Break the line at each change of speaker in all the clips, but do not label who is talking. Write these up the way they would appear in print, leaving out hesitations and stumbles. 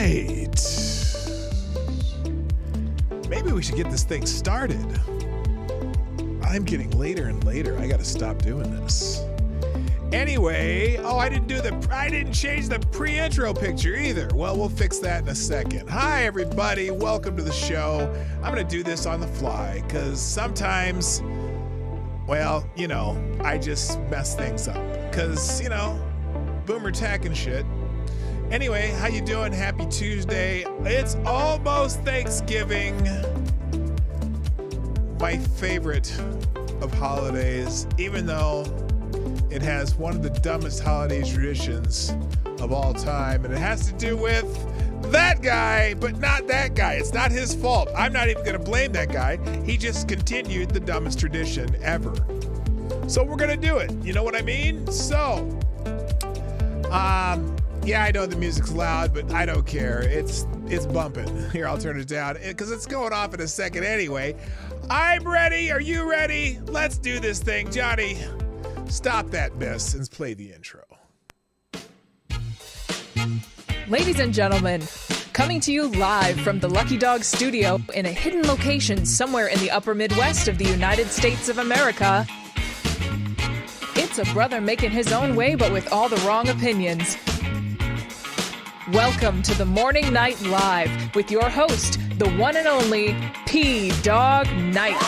right. Maybe we should get this thing started. I'm getting later and later. I got to stop doing this. Anyway, I didn't change the pre-intro picture either. Well, we'll fix that in a second. Hi, everybody. Welcome to the show. I'm going to do this on the fly because sometimes, well, I just mess things up because, boomer tech and shit. Anyway, how you doing? Happy Tuesday. It's almost Thanksgiving. My favorite of holidays, even though it has one of the dumbest holiday traditions of all time, and it has to do with that guy, but not that guy. It's not his fault. I'm not even going to blame that guy. He just continued the dumbest tradition ever. So we're going to do it. You know what I mean? So, yeah, I know the music's loud, but I don't care. It's bumping. Here, I'll turn it down because it's going off in a second anyway. I'm ready. Are you ready? Let's do this thing. Johnny, stop that mess and play the intro.
Ladies and gentlemen, coming to you live from the Lucky Dog studio in a hidden location somewhere in the upper Midwest of the United States of America, it's a brother making his own way, but with all the wrong opinions. Welcome to the Morning Night Live with your host, the one and only P-Dog Knight.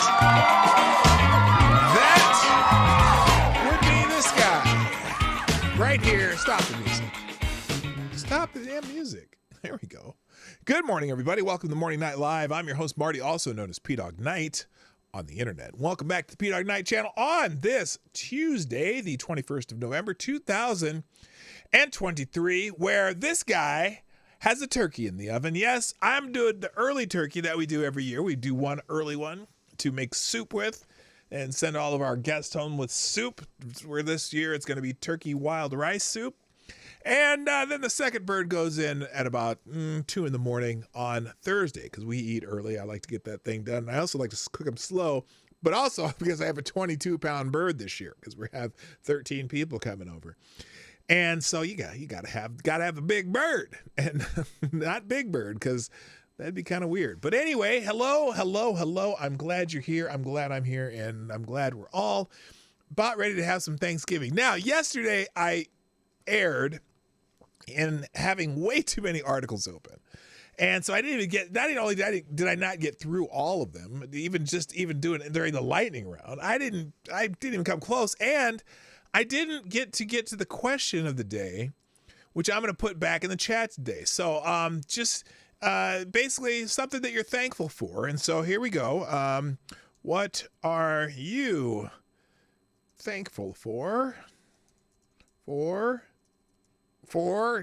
That would be this guy right here. Stop the music. Stop the damn music. There we go. Good morning, everybody. Welcome to Morning Night Live. I'm your host, Marty, also known as P-Dog Knight on the internet. Welcome back to the P-Dog Knight channel on this Tuesday, the 21st of November, 2023, where this guy has a turkey in the oven. Yes, I'm doing the early turkey that we do every year. We do one early one to make soup with and send all of our guests home with soup, where this year it's going to be turkey wild rice soup. And then the second bird goes in at about 2 in the morning on Thursday because we eat early. I like to get that thing done. I also like to cook them slow, but also because I have a 22-pound bird this year because we have 13 people coming over. And so you gotta have a big bird and not big bird because that'd be kind of weird. But anyway, hello. I'm glad you're here. I'm glad I'm here, and I'm glad we're all about ready to have some Thanksgiving. Now, yesterday I erred in having way too many articles open. And so I didn't even get, not only did I not get through all of them, even doing it during the lightning round, I didn't even come close. And I didn't get to the question of the day, which I'm going to put back in the chat today. So just basically something that you're thankful for. And so here we go. What are you thankful for?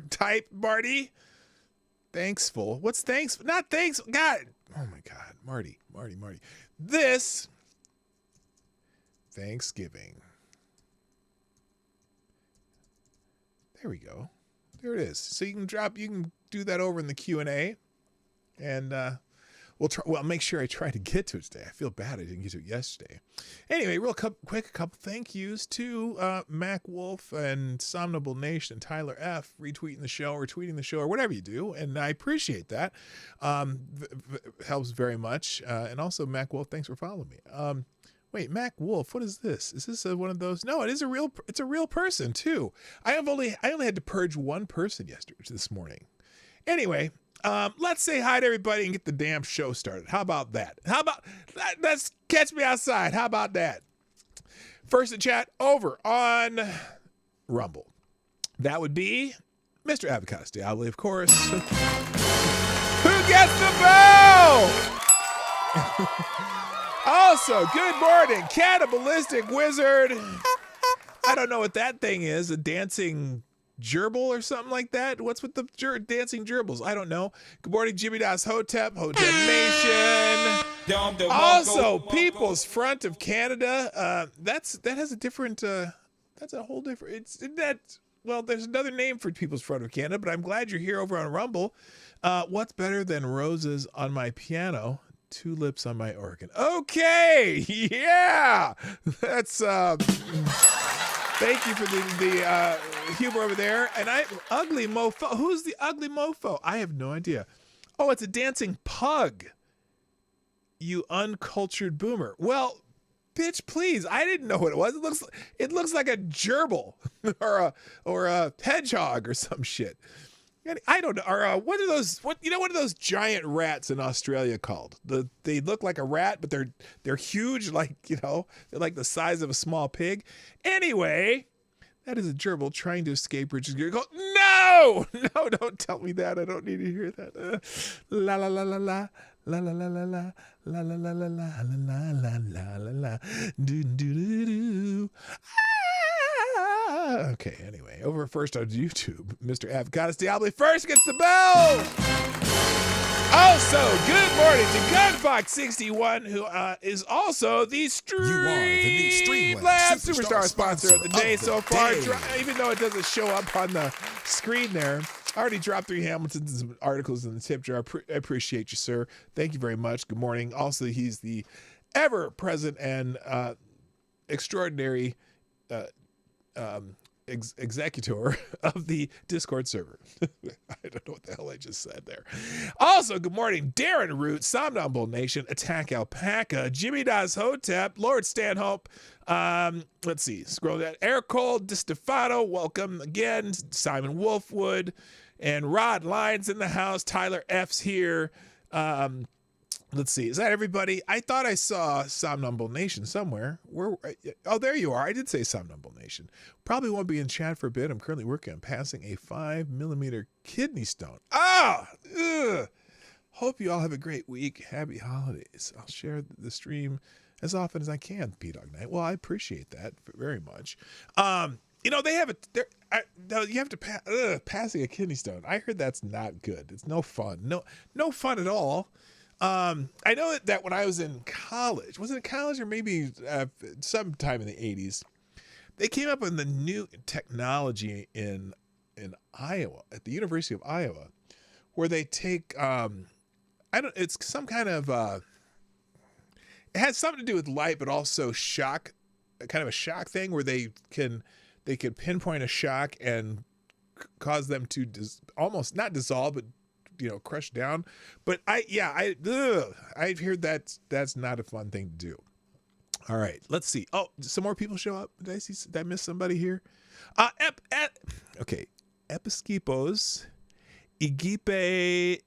Type, Marty. Thanksful. What's thanks? Not thanks. God. Oh my God. Marty. This Thanksgiving. There we go. There it is. So you can do that over in the Q&A, and we'll make sure I try to get to it today. I feel bad I didn't get to it yesterday. Anyway, real quick, a couple thank yous to Mac Wolf and Somnable Nation, Tyler F, retweeting the show or tweeting the show or whatever you do, and I appreciate that. Helps very much. And also, Mac Wolf, thanks for following me. Wait, Mac Wolf, what is this? Is this one of those? No, it's a real person too. I only had to purge one person this morning. Anyway, let's say hi to everybody and get the damn show started. How about that? Let's catch me outside. How about that? First in chat over on Rumble. That would be Mr. Avocado Diablo, of course. Who gets the bell? Also, good morning, Cannibalistic Wizard. I don't know what that thing is, a dancing gerbil or something like that. What's with the dancing gerbils? I don't know. Good morning, Jimmy Das Hotep Nation. Also, People's Front of Canada. That has a different. That's a whole different. Well, there's another name for People's Front of Canada, but I'm glad you're here over on Rumble. What's better than roses on my piano? Tulips on my organ. Okay, yeah, that's Thank you for the humor over there. And ugly mofo. Who's the ugly mofo? I have no idea. Oh, it's a dancing pug. You uncultured boomer. Well, bitch, please. I didn't know what it was. It looks like a gerbil or a hedgehog or some shit. I don't know. Or what are those? What are those giant rats in Australia called? They look like a rat, but they're huge. Like they're like the size of a small pig. Anyway, that is a gerbil trying to escape Richard's gear. No, don't tell me that. I don't need to hear that. La la la la la. La la la la la la la la la la la la la la la do do do do. Okay, anyway, over first on YouTube, Mr. Avocados Diablo first gets the bell. Also, good morning to Gunfox61, who is also the Streamlabs Superstar sponsor of the day so far. Even though it doesn't show up on the screen there, I already dropped 3 Hamiltons and some articles in the tip jar. I appreciate you, sir. Thank you very much. Good morning. Also, he's the ever-present and extraordinary executor of the Discord server. I don't know what the hell I just said there. Also, good morning, Darren Root, Somnambule Nation, Attack Alpaca, Jimmy Das Hotep, Lord Stanhope. Let's see, scroll down. Eric Cole, DiStefano, welcome again. Simon Wolfwood and Rod Lyons in the house. Tyler F's here. Let's see. Is that everybody? I thought I saw Somnambule Nation somewhere. Oh, there you are. I did say Somnambule Nation. Probably won't be in chat for a bit. I'm currently working on passing a 5mm kidney stone. Hope you all have a great week. Happy holidays. I'll share the stream as often as I can, P-Dog Night. Well, I appreciate that very much. They have you have to passing a kidney stone. I heard that's not good. It's no fun. No fun at all. I know that when I was in college, was it college or maybe sometime in the 80s, they came up with the new technology in Iowa, at the University of Iowa, where they take, it's some kind of, it has something to do with light, but also shock, kind of a shock thing where they can pinpoint a shock and cause them to almost not dissolve, but crushed down. But I've heard that's not a fun thing to do. All right, let's see. Oh, some more people show up. Did I miss somebody here? Okay. Episkipos Igipetsko.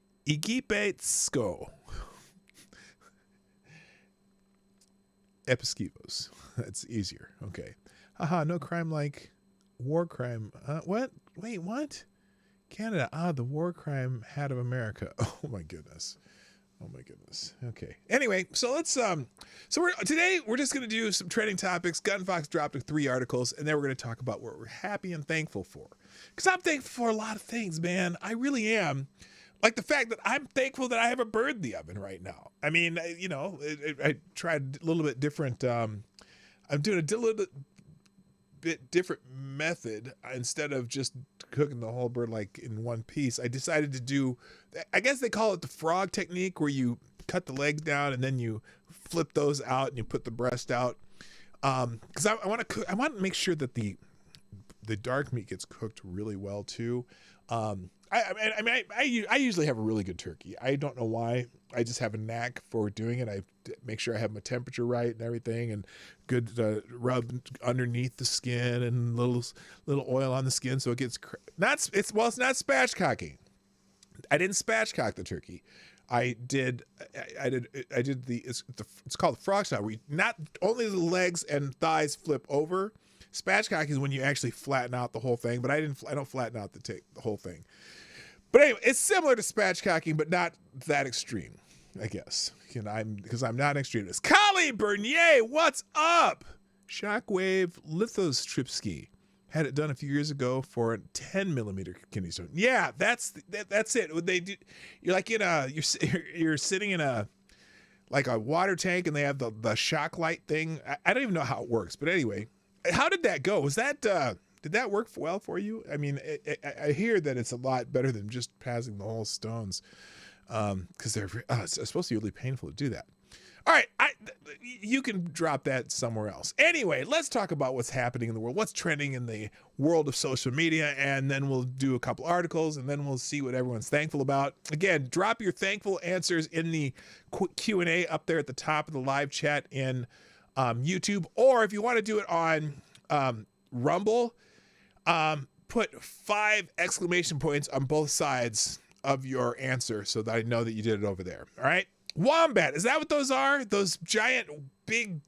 Episkipos. That's easier. Okay. Haha, no crime like war crime. What? Wait, what? Canada, the war crime hat of America. Oh my goodness. Okay. Anyway, so let's today we're just gonna do some trending topics. Gunfox dropped 3 articles, and then we're gonna talk about what we're happy and thankful for. Because I'm thankful for a lot of things, man. I really am. Like the fact that I'm thankful that I have a bird in the oven right now. I mean, I tried a little bit different. I'm doing a little bit different method. Instead of just cooking the whole bird like in one piece, I decided to do, I guess they call it the frog technique, where you cut the legs down and then you flip those out and you put the breast out. Because I want to make sure that the dark meat gets cooked really well too. I usually have a really good turkey. I don't know why. I just have a knack for doing it. I make sure I have my temperature right and everything, and good rub underneath the skin and little oil on the skin so it gets it's not spatchcocking. I didn't spatchcock the turkey. I did it's called the frog style, where not only the legs and thighs flip over. Spatchcock is when you actually flatten out the whole thing, but I don't flatten out the whole thing. But anyway, it's similar to spatchcocking, but not that extreme, I guess. Because I'm not an extremist. Kali Bernier, what's up? Shockwave Lithostripsky had it done a few years ago for a 10mm kidney stone. Yeah, that's it. What they do, you're sitting in a water tank, and they have the shock light thing. I don't even know how it works, but anyway. How did that go? Was that did that work well for you? I mean, I hear that it's a lot better than just passing the whole stones, because it's supposed to be really painful to do that. All right, you can drop that somewhere else. Anyway, let's talk about what's happening in the world, what's trending in the world of social media, and then we'll do a couple articles, and then we'll see what everyone's thankful about. Again, drop your thankful answers in the Q&A up there at the top of the live chat in YouTube, or if you want to do it on Rumble, put 5 exclamation points on both sides of your answer so that I know that you did it over there. All right. Wombat, is that what those are? Those giant, big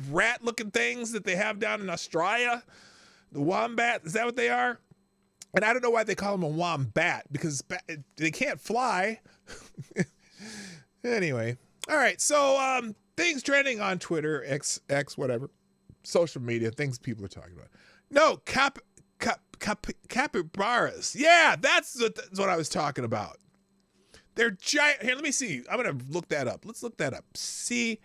rat-looking things that they have down in Australia? The wombat, is that what they are? And I don't know why they call them a wombat, because they can't fly. Anyway, all right. So things trending on Twitter, X, whatever, social media, things people are talking about. No, capybaras. Yeah, that's what I was talking about. They're giant. Here, let me see. I'm going to look that up. Let's look that up. Capybaras.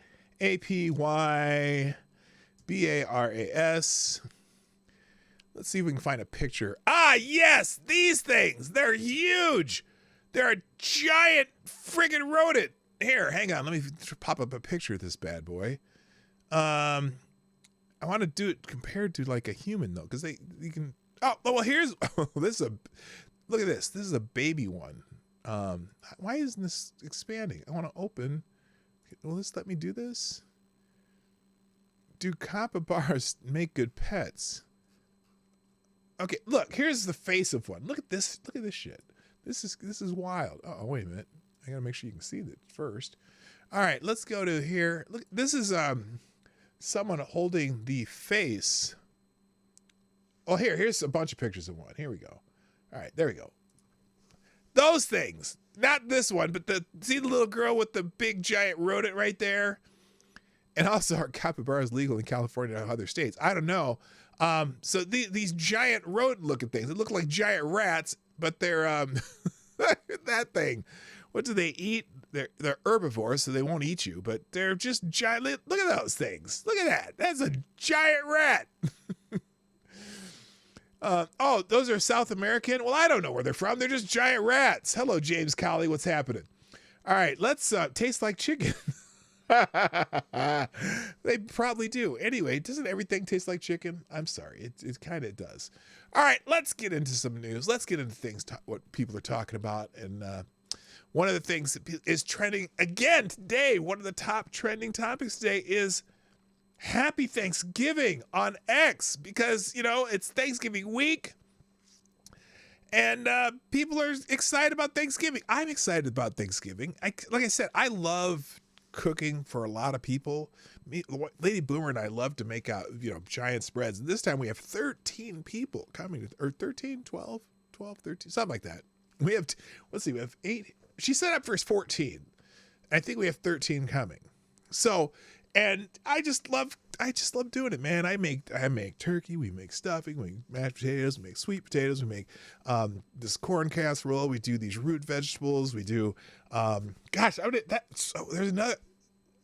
Let's see if we can find a picture. Ah, yes, these things. They're huge. They're a giant friggin' rodent. Here, hang on. Let me pop up a picture of this bad boy. I want to do it compared to like a human though, because you can. Oh, well, here's this is a. Look at this. This is a baby one. Why isn't this expanding? I want to open. Will this let me do this? Do capybaras make good pets? Okay, look, here's the face of one. Look at this. Look at this shit. This is wild. Oh, wait a minute. I gotta make sure you can see that first. All right, let's go to here. Look, this is someone holding the face. Oh, here's a bunch of pictures of one. Here we go. All right, there we go. Those things, not this one, but see the little girl with the big giant rodent right there? And also, are capybaras legal in California and other states? I don't know. So these giant rodent looking things, they look like giant rats, but they're that thing. What do they eat? They're herbivores, so they won't eat you, but they're just giant. Look at those things. Look at that. That's a giant rat. Oh, those are South American? Well, I don't know where they're from. They're just giant rats. Hello, James Colley. What's happening? All right, let's taste like chicken. They probably do. Anyway, doesn't everything taste like chicken? I'm sorry. It kind of does. All right, let's get into some news. Let's get into things, what people are talking about. And one of the things that is trending again today, one of the top trending topics today is Happy Thanksgiving on X, because, it's Thanksgiving week and people are excited about Thanksgiving. I'm excited about Thanksgiving. Like I said, I love cooking for a lot of people. Lady Boomer and I love to make out, giant spreads. And this time we have 13 people coming, or 13, 12, 13, something like that. We have, we have 8. She set up for 14. I think we have 13 coming. So, and I just love doing it, man. I make turkey, we make stuffing, we make mashed potatoes, we make sweet potatoes, we make this corn casserole, we do these root vegetables, we do there's another.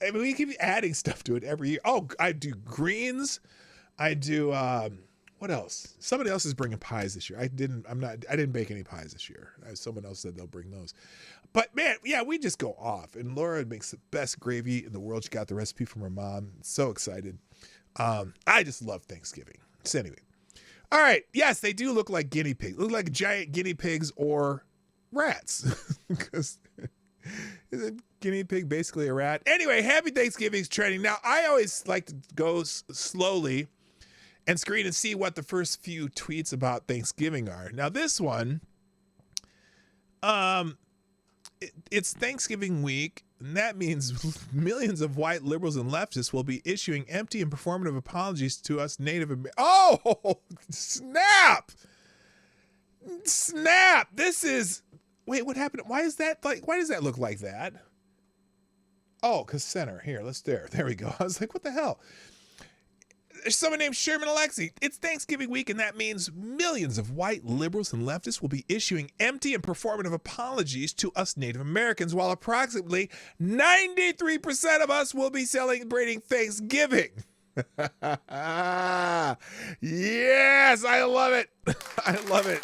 I mean, we keep adding stuff to it every year. Oh, I do greens. I do what else? Somebody else is bringing pies this year. I didn't bake any pies this year. Someone else said they'll bring those. But man, yeah, we just go off. And Laura makes the best gravy in the world. She got the recipe from her mom. So excited. I just love Thanksgiving. So anyway. All right. Yes, they do look like guinea pigs. Look like giant guinea pigs or rats. Because is a guinea pig basically a rat? Anyway, Happy Thanksgiving's trending. Now, I always like to go slowly and screen and see what the first few tweets about Thanksgiving are. Now, this one, it's Thanksgiving week, and that means millions of white liberals and leftists will be issuing empty and performative apologies to us Native Americans. Oh, snap! Snap! This is... Wait, what happened? Why does that look like that? Oh, because center. Here, there we go. I was like, what the hell? There's someone named Sherman Alexie. It's Thanksgiving week, and that means millions of white liberals and leftists will be issuing empty and performative apologies to us Native Americans, while approximately 93% of us will be celebrating Thanksgiving. Yes, I love it. I love it.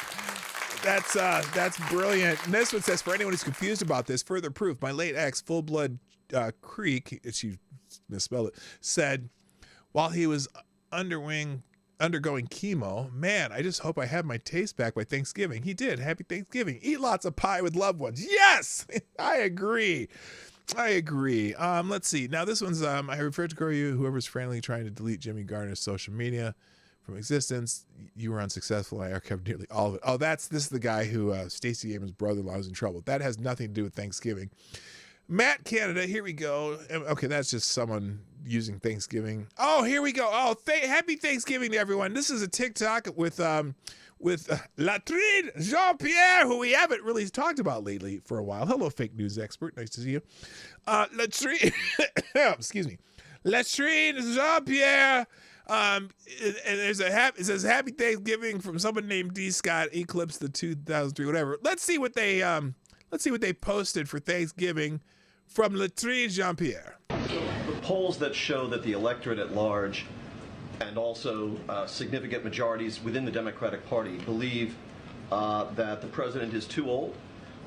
That's brilliant. And this one says, for anyone who's confused about this, further proof, my late ex, Full Blood Creek, she misspelled it, said while he was undergoing chemo, man, I just hope I have my taste back by Thanksgiving. He did. Happy Thanksgiving. Eat lots of pie with loved ones. Yes, I agree. Let's see. Now this one's, I refer to you, whoever's frantically trying to delete Jimmy Garner's social media from existence. You were unsuccessful. I archived nearly all of it. Oh, this is the guy who Stacey Abrams' brother-in-law was in trouble. That has nothing to do with Thanksgiving. Matt Canada, here we go. Okay, that's just someone using Thanksgiving. Oh, here we go. Oh, happy Thanksgiving to everyone. This is a TikTok with Latrine Jean-Pierre, who we haven't really talked about lately for a while. Hello, fake news expert. Nice to see you. Latrine, excuse me. Latrine Jean-Pierre. And there's it says Happy Thanksgiving from someone named D. Scott, Eclipse the 2003, whatever. Let's see what they posted for Thanksgiving from Latrine Jean-Pierre.
The polls that show that the electorate at large and also significant majorities within the Democratic Party believe that the president is too old.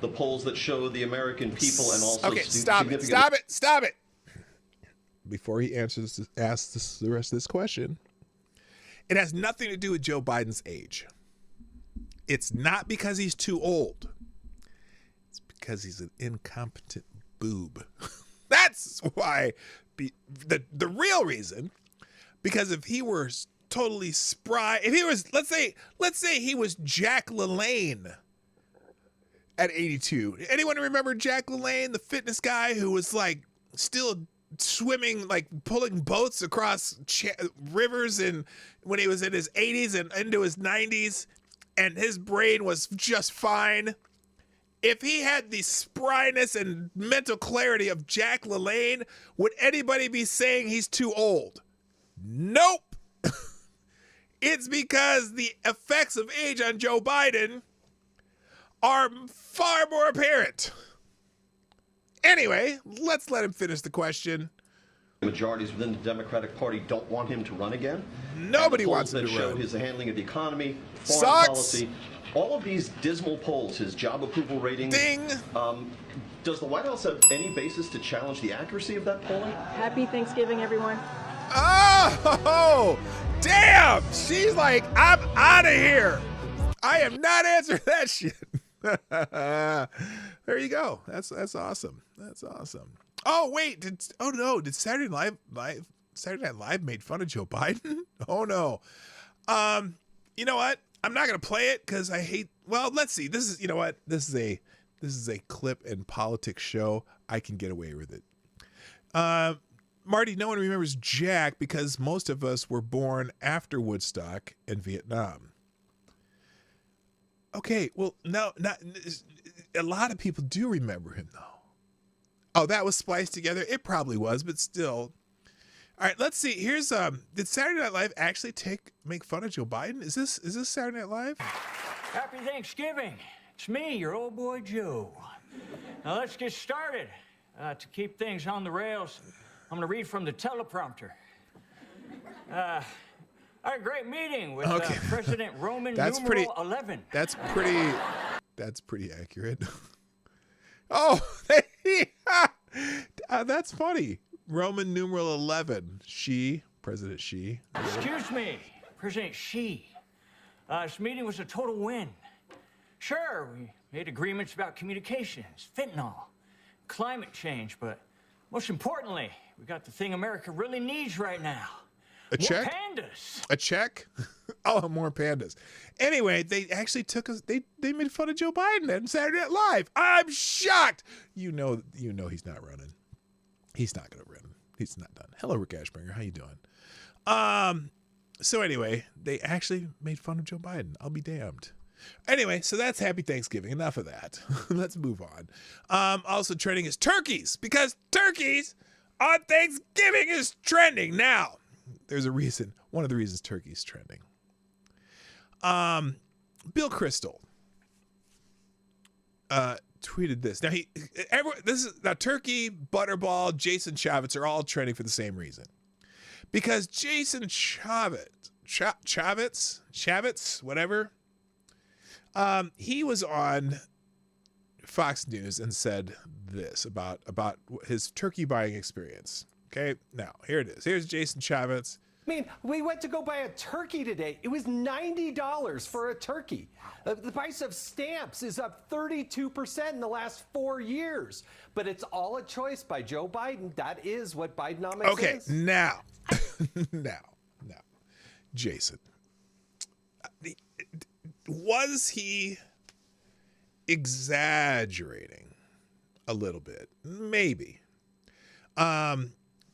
The polls that show the American people and also
stop it. Before he asks the rest of this question, it has nothing to do with Joe Biden's age. It's not because he's too old. It's because he's an incompetent boob. That's why. The real reason, because if he were totally spry, if he was, let's say he was Jack LaLanne at 82. Anyone remember Jack LaLanne, the fitness guy who was like still swimming, like pulling boats across rivers, and when he was in his 80s and into his 90s, and his brain was just fine? If he had the spryness and mental clarity of Jack LaLanne, would anybody be saying he's too old? Nope. It's because the effects of age on Joe Biden are far more apparent. Anyway, let's let him finish the question.
Majorities within the Democratic Party don't want him to run again.
Nobody wants him to run.
That show his handling of the economy, foreign
Sucks.
policy, all of these dismal polls, his job approval ratings.
Ding.
Does the White House have any basis to challenge the accuracy of that polling?
Happy Thanksgiving, everyone.
Oh, damn. She's like, I'm out of here. I am not answering that shit. There you go. That's awesome. That's awesome. Oh, wait. Did Saturday Night Live made fun of Joe Biden? Oh, no. You know what? I'm not going to play it because I hate, well, let's see. This is, you know what? This is a clip and politics show. I can get away with it. Marty, no one remembers Jack because most of us were born after Woodstock and Vietnam. Okay, well, no, not a lot of people do remember him though. Oh, that was spliced together. It probably was, but still. All right, let's see. Here's did Saturday Night Live actually make fun of Joe Biden? Is this Saturday Night Live?
Happy Thanksgiving. It's me, your old boy Joe. Now let's get started. To keep things on the rails, I'm going to read from the teleprompter. I had a great meeting with President Roman numeral 11.
That's pretty accurate. Oh, that's funny. Roman numeral 11. President Xi.
Excuse me, President Xi. This meeting was a total win. Sure, we made agreements about communications, fentanyl, climate change, but most importantly, we got the thing America really needs right now.
A check?
More pandas.
A check? Oh, more pandas. Anyway, they actually took us. They made fun of Joe Biden on Saturday Night Live. I'm shocked. You know, he's not running. He's not going to run. He's not done. Hello, Rick Ashbringer. How you doing? So anyway, they actually made fun of Joe Biden. I'll be damned. Anyway, so that's Happy Thanksgiving. Enough of that. Let's move on. Also trending is turkeys, because turkeys on Thanksgiving is trending now. There's a reason. One of the reasons turkey is trending. Bill Kristol tweeted this. Now turkey, Butterball, Jason Chaffetz are all trending for the same reason. Because Jason Chaffetz, whatever, he was on Fox News and said this about his turkey buying experience. Okay, now here it is. Here's Jason Chavez.
I mean, we went to go buy a turkey today. It was $90 for a turkey. The price of stamps is up 32% in the last 4 years. But it's all a choice by Joe Biden. That is what Bidenomics is.
Okay, now, Jason, was he exaggerating a little bit? Maybe.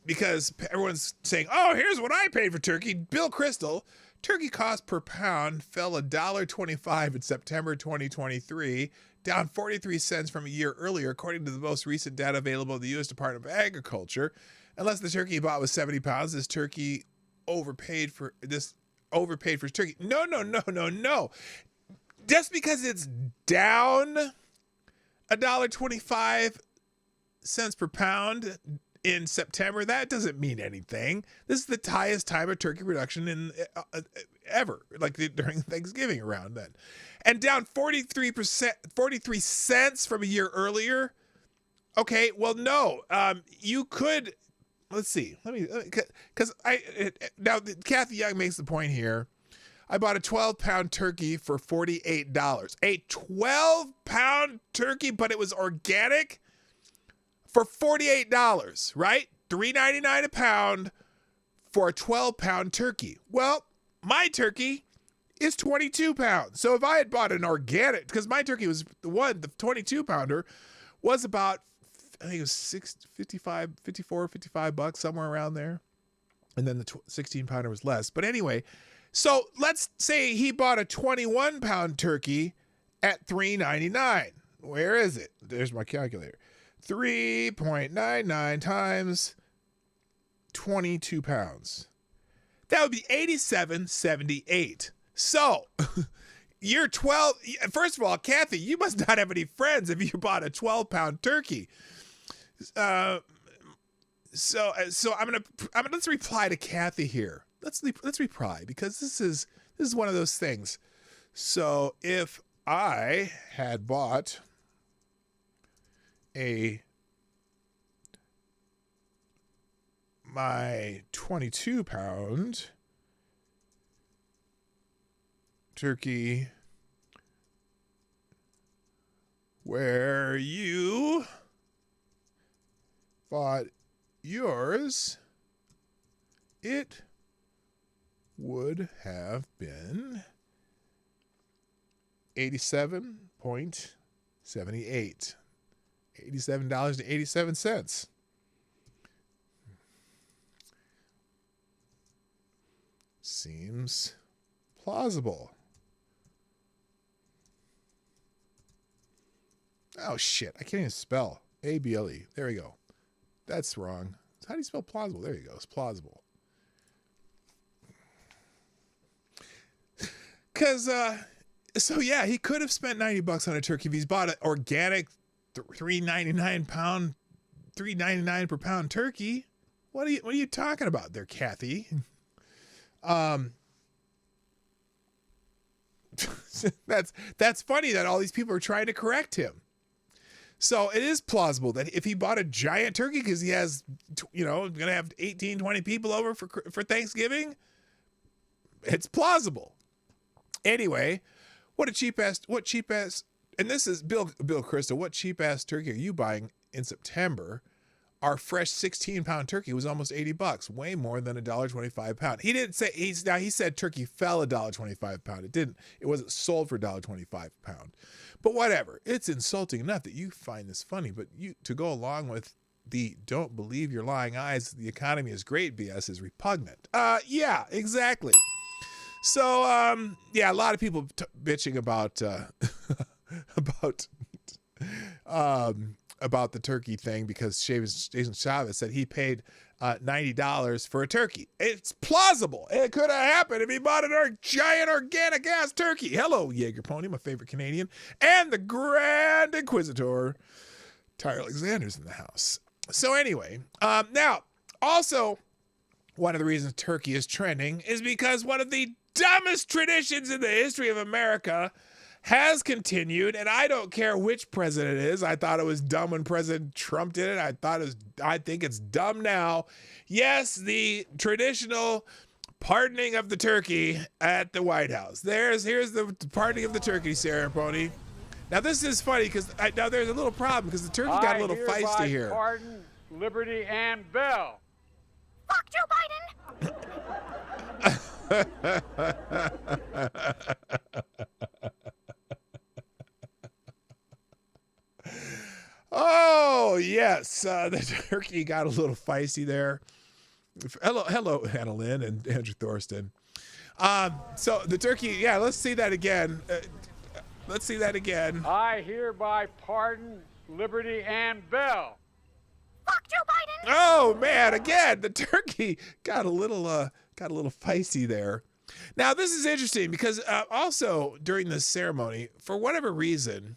Because everyone's saying, oh, here's what I paid for turkey. Bill Crystal, turkey cost per pound fell $1.25 in September 2023, down 43 cents from a year earlier, according to the most recent data available in the U.S. Department of Agriculture. Unless the turkey he bought was 70 pounds, this turkey overpaid for his turkey. No. Just because it's down $1.25 per pound in September, that doesn't mean anything. This is the highest time of turkey production in ever, like during Thanksgiving around then. And down 43 cents from a year earlier. Okay, well, no. You could, let's see. Because now Kathy Young makes the point here. I bought a 12-pound turkey for $48. A 12-pound turkey, but it was organic? For $48, right? $3.99 a pound for a 12-pound turkey. Well, my turkey is 22 pounds. So if I had bought an organic, because my turkey was the 22-pounder was about, I think it was 55 bucks, somewhere around there. And then the 16-pounder was less. But anyway, so let's say he bought a 21-pound turkey at $3.99. Where is it? There's my calculator. 3.99 times 22 pounds. That would be $87.78. So you're 12. First of all, Kathy, you must not have any friends if you bought a 12-pound turkey. So let's reply to Kathy here. Let's reply, because this is one of those things. So if I had bought my 22-pound turkey, where you bought yours, it would have been $87.78. $87.87. Seems plausible. Oh shit, I can't even spell. A-B-L-E. There we go. That's wrong. How do you spell plausible? There you go. It's plausible. Because, so yeah, he could have spent $90 on a turkey if he's bought an organic $3.99 per pound turkey. What are you talking about there, Kathy? That's funny that all these people are trying to correct him. So it is plausible that if he bought a giant turkey because he has, going to have 18, 20 people over for Thanksgiving, it's plausible. Anyway, what cheap ass, and this is Bill Crystal, what cheap ass turkey are you buying in September? Our fresh 16-pound turkey was almost $80, way more than $1.25 a pound. He didn't say, he said turkey fell $1.25 a pound. It wasn't sold for $1.25 a pound. But whatever, it's insulting enough that you find this funny, but to go along with the don't believe your lying eyes, the economy is great BS is repugnant. Yeah, exactly. So, yeah, a lot of people bitching about the turkey thing because Jason Chavez said he paid $90 for a turkey. It's plausible. It could have happened if he bought a giant organic ass turkey. Hello, Jaeger Pony, my favorite Canadian, and the Grand Inquisitor, Tyre Alexander's in the house. So anyway, now also one of the reasons turkey is trending is because one of the dumbest traditions in the history of America has continued, and I don't care which president it is. I thought it was dumb when President Trump did it. I think it's dumb now. Yes, the traditional pardoning of the turkey at the White House. Here's the pardoning of the turkey ceremony. Now this is funny because now there's a little problem because the turkey got a little feisty here.
Pardon Liberty and Bell.
Fuck Joe Biden.
Oh yes, the turkey got a little feisty there. Hello, Anna Lynn and Andrew Thorsten. So the turkey, yeah, let's see that again. Let's see that again.
I hereby pardon Liberty and Bell.
Fuck Joe Biden.
Oh man, again, the turkey got a little feisty there. Now this is interesting because also during this ceremony, for whatever reason,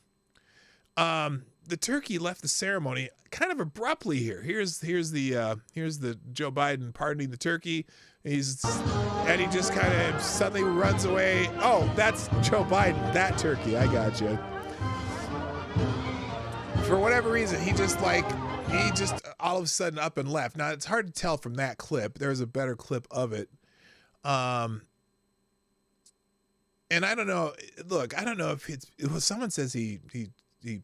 the turkey left the ceremony kind of abruptly here. Here's the Joe Biden pardoning the turkey. He just kind of suddenly runs away. Oh, that's Joe Biden, that turkey. I got you. For whatever reason, he just all of a sudden up and left. Now it's hard to tell from that clip. There's a better clip of it. And I don't know. Look, I don't know if someone says he did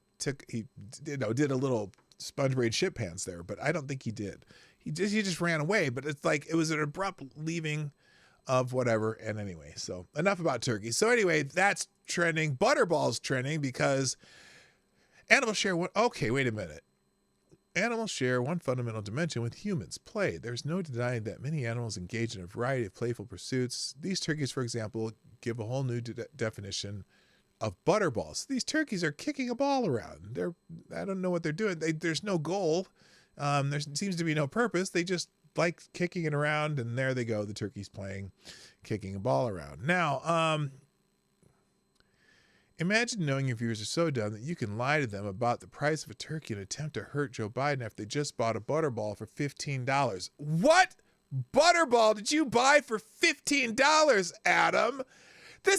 a little sponge braid shit pants there, but I don't think he did. He just ran away, but it's like it was an abrupt leaving of whatever. And anyway, so enough about turkey. So anyway, that's trending. Butterball's trending because animals share one. Okay, wait a minute. Animals share one fundamental dimension with humans: play. There's no denying that many animals engage in a variety of playful pursuits. These turkeys, for example, give a whole new definition of butterballs. These turkeys are kicking a ball around. I don't know what they're doing. There's no goal. There seems to be no purpose. They just like kicking it around, and there they go. The turkey's playing, kicking a ball around. Now, imagine knowing your viewers are so dumb that you can lie to them about the price of a turkey and attempt to hurt Joe Biden after they just bought a butterball for $15. What butterball did you buy for $15, Adam? They're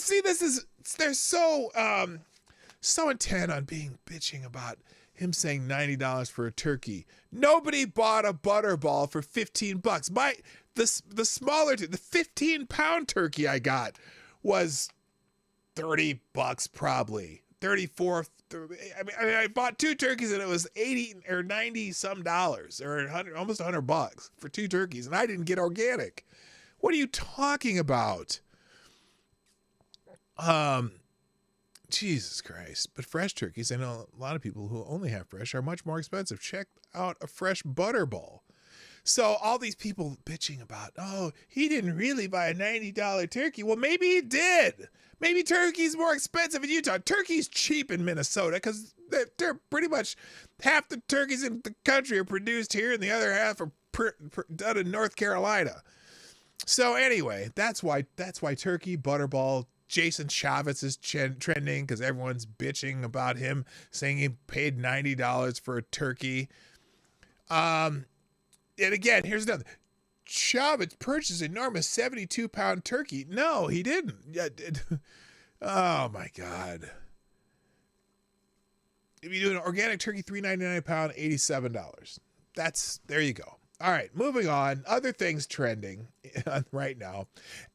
so intent on bitching about him saying $90 for a turkey. Nobody bought a butterball for $15. The smaller, the 15-pound turkey I got was $30 probably. 34. I bought two turkeys and it was 80 or 90 some dollars, or 100, almost $100 for two turkeys, and I didn't get organic. What are you talking about? Jesus Christ. But fresh turkeys, I know a lot of people who only have fresh, are much more expensive. Check out a fresh butterball. So all these people bitching about, oh, he didn't really buy a $90 turkey. Well, maybe he did. Maybe turkey's more expensive in Utah. Turkey's cheap in Minnesota because they're pretty much half the turkeys in the country are produced here and the other half are done in North Carolina. So anyway, that's why turkey, butterball, Jason Chaffetz is trending because everyone's bitching about him saying he paid $90 for a turkey. And again, here's another. Chaffetz purchased an enormous 72-pound turkey. No, he didn't. Oh my God. If you do an organic turkey, $3.99 a pound, $87. There you go. All right, moving on. Other things trending right now.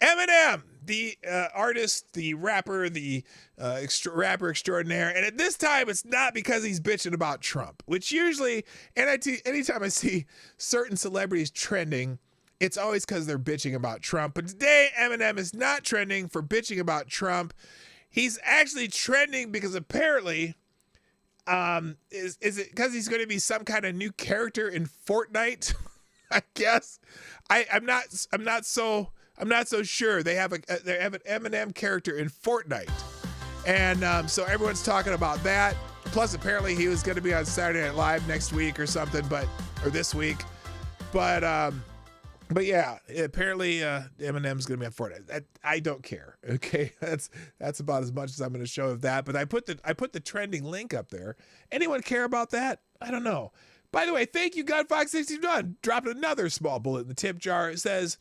Eminem, the artist, the rapper, the rapper extraordinaire. And at this time, it's not because he's bitching about Trump, which usually, anytime I see certain celebrities trending, it's always because they're bitching about Trump. But today, Eminem is not trending for bitching about Trump. He's actually trending because apparently, is it because he's going to be some kind of new character in Fortnite? I guess I'm not so sure. They have an Eminem character in Fortnite, and so everyone's talking about that. Plus, apparently, he was going to be on Saturday Night Live next week or something, or this week. But yeah, apparently Eminem's going to be on Fortnite. I don't care. Okay, that's about as much as I'm going to show of that. But I put the trending link up there. Anyone care about that? I don't know. By the way, thank you, GodFox61. Dropped another small bullet in the tip jar. It says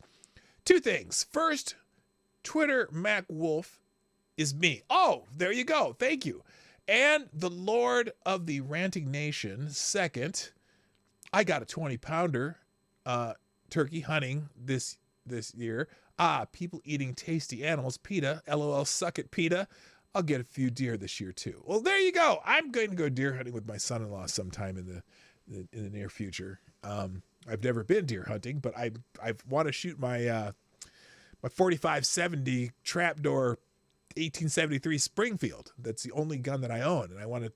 two things. First, Twitter Mac Wolf is me. Oh, there you go. Thank you. And the Lord of the Ranting Nation, second. I got a 20-pounder turkey hunting this year. People eating tasty animals. PETA, LOL, suck it, PETA. I'll get a few deer this year too. Well, there you go. I'm going to go deer hunting with my son-in-law sometime in the near future. I've never been deer hunting, but I want to shoot my my 45-70 trapdoor 1873 Springfield. That's the only gun that I own, and I want to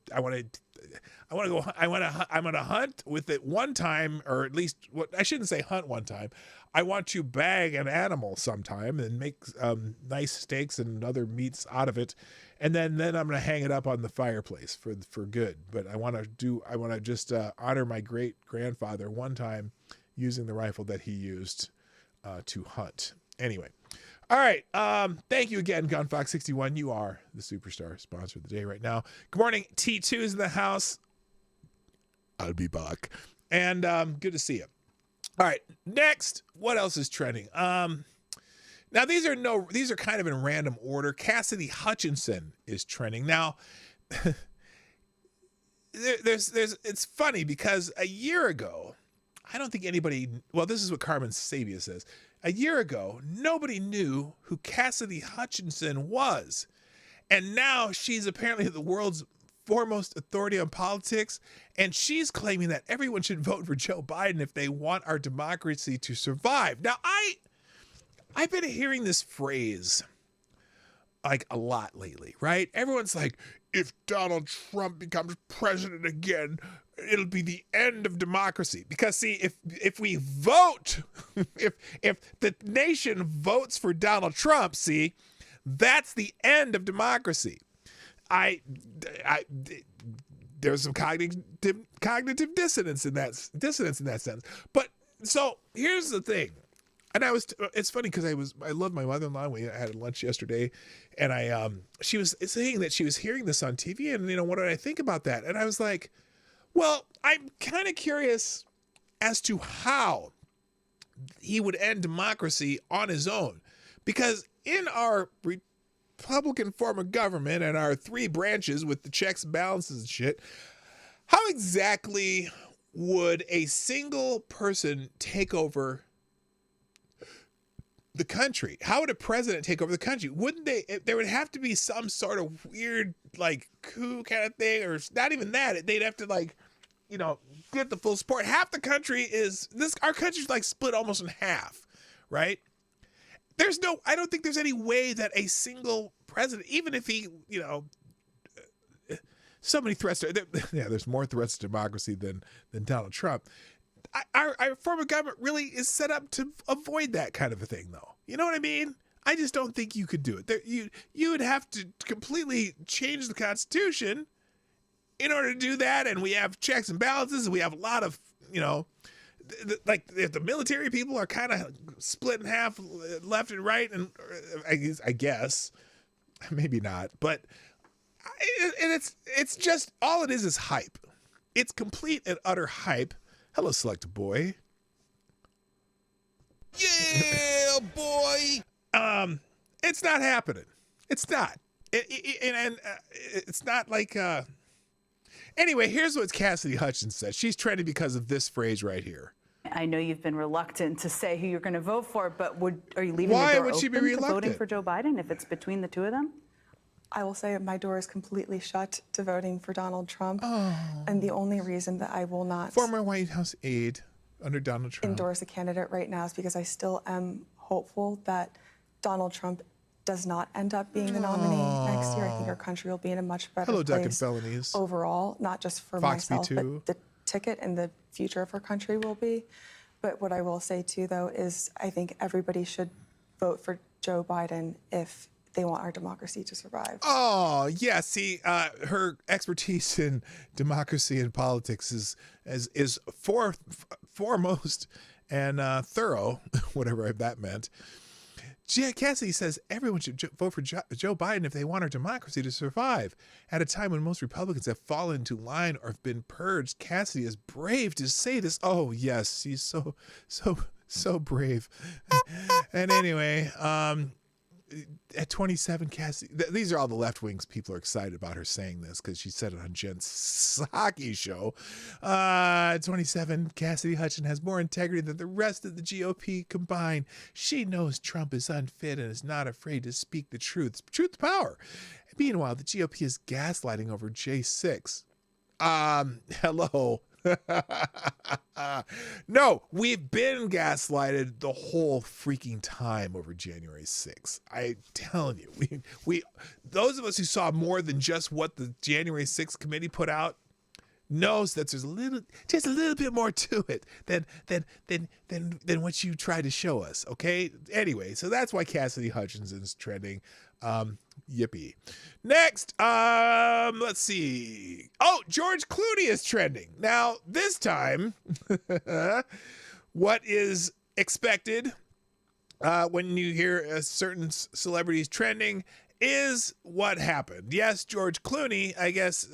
hunt with it one time, or at least I shouldn't say hunt one time. I want to bag an animal sometime and make nice steaks and other meats out of it, and then I'm going to hang it up on the fireplace for good. But I want to just honor my great grandfather one time using the rifle that he used to hunt. Anyway. All right. Thank you again, GunFox61. You are the superstar sponsor of the day right now. Good morning. T2 is in the house. I'll be back. And good to see you. All right. Next, what else is trending? Now these are kind of in random order. Cassidy Hutchinson is trending. Now it's funny because a year ago, I don't think anybody, well, this is what Carmen Sabia says. A year ago, nobody knew who Cassidy Hutchinson was. And now she's apparently the world's foremost authority on politics. And she's claiming that everyone should vote for Joe Biden if they want our democracy to survive. Now, I've been hearing this phrase like a lot lately, right? Everyone's like, if Donald Trump becomes president again, it'll be the end of democracy. Because see, if we vote, if the nation votes for Donald Trump, see, that's the end of democracy. There's some cognitive dissonance in that sense. But so here's the thing. And it's funny because I love my mother-in-law. We had lunch yesterday, and she was saying that she was hearing this on TV, and what did I think about that? And I was like, well, I'm kind of curious as to how he would end democracy on his own, because in our Republican form of government and our three branches with the checks and balances and shit, how exactly would a single person take over the country? How would a president take over the country? Wouldn't there would have to be some sort of weird like coup kind of thing, or not even that. They'd have to get the full support. Half the country our country's like split almost in half, right? I don't think there's any way that a single president, even if he, so many threats there's more threats to democracy than Donald Trump. Our form of government really is set up to avoid that kind of a thing, though. You know what I mean? I just don't think you could do it. You would have to completely change the Constitution in order to do that, and we have checks and balances, and we have a lot of, the military people are kind of split in half, left and right, and I guess, maybe not, but it's just, all it is hype. It's complete and utter hype. Hello, Select Boy. Yeah, boy. It's not happening. It's not. It's not like. Anyway, here's what Cassidy Hutchinson said. She's trending because of this phrase right here.
I know you've been reluctant to say who you're going to vote for, but are you leaving
Why
the door
would she be
open to
reluctant?
voting for Joe Biden if it's between the two of them?
I will say my door is completely shut to voting for Donald Trump. And the only reason that I will not
Former White House aide under Donald Trump
endorse a candidate right now is because I still am hopeful that Donald Trump does not end up being the nominee next year. I think our country will be in a much better
Hello, Duck and
place
Felonies.
overall, not just for
Fox
myself,
B2.
but the ticket and the future of our country will be. But what I will say, too, though, is I think everybody should vote for Joe Biden if they want our democracy to survive.
Oh, yeah. See, her expertise in democracy and politics is foremost and thorough, whatever that meant. Cassidy says everyone should vote for Joe Biden if they want our democracy to survive. At a time when most Republicans have fallen into line or have been purged, Cassidy is brave to say this. Oh, yes, she's so brave. And anyway, at 27, Cassidy, these are all the left wings people are excited about her saying this because she said it on Jen's hockey show. At 27, Cassidy Hutchinson has more integrity than the rest of the GOP combined. She knows Trump is unfit and is not afraid to speak the truth. Truth to power. Meanwhile, the GOP is gaslighting over J6. Hello. No, we've been gaslighted the whole freaking time over January 6th. I'm telling you, we those of us who saw more than just what the January 6th committee put out knows that there's just a little bit more to it than what you tried to show us. Okay. Anyway, so that's why Cassidy Hutchinson's trending. Yippee. Next, let's see. Oh, George Clooney is trending. Now, this time, what is expected when you hear a certain celebrities trending is what happened. Yes, George Clooney, I guess,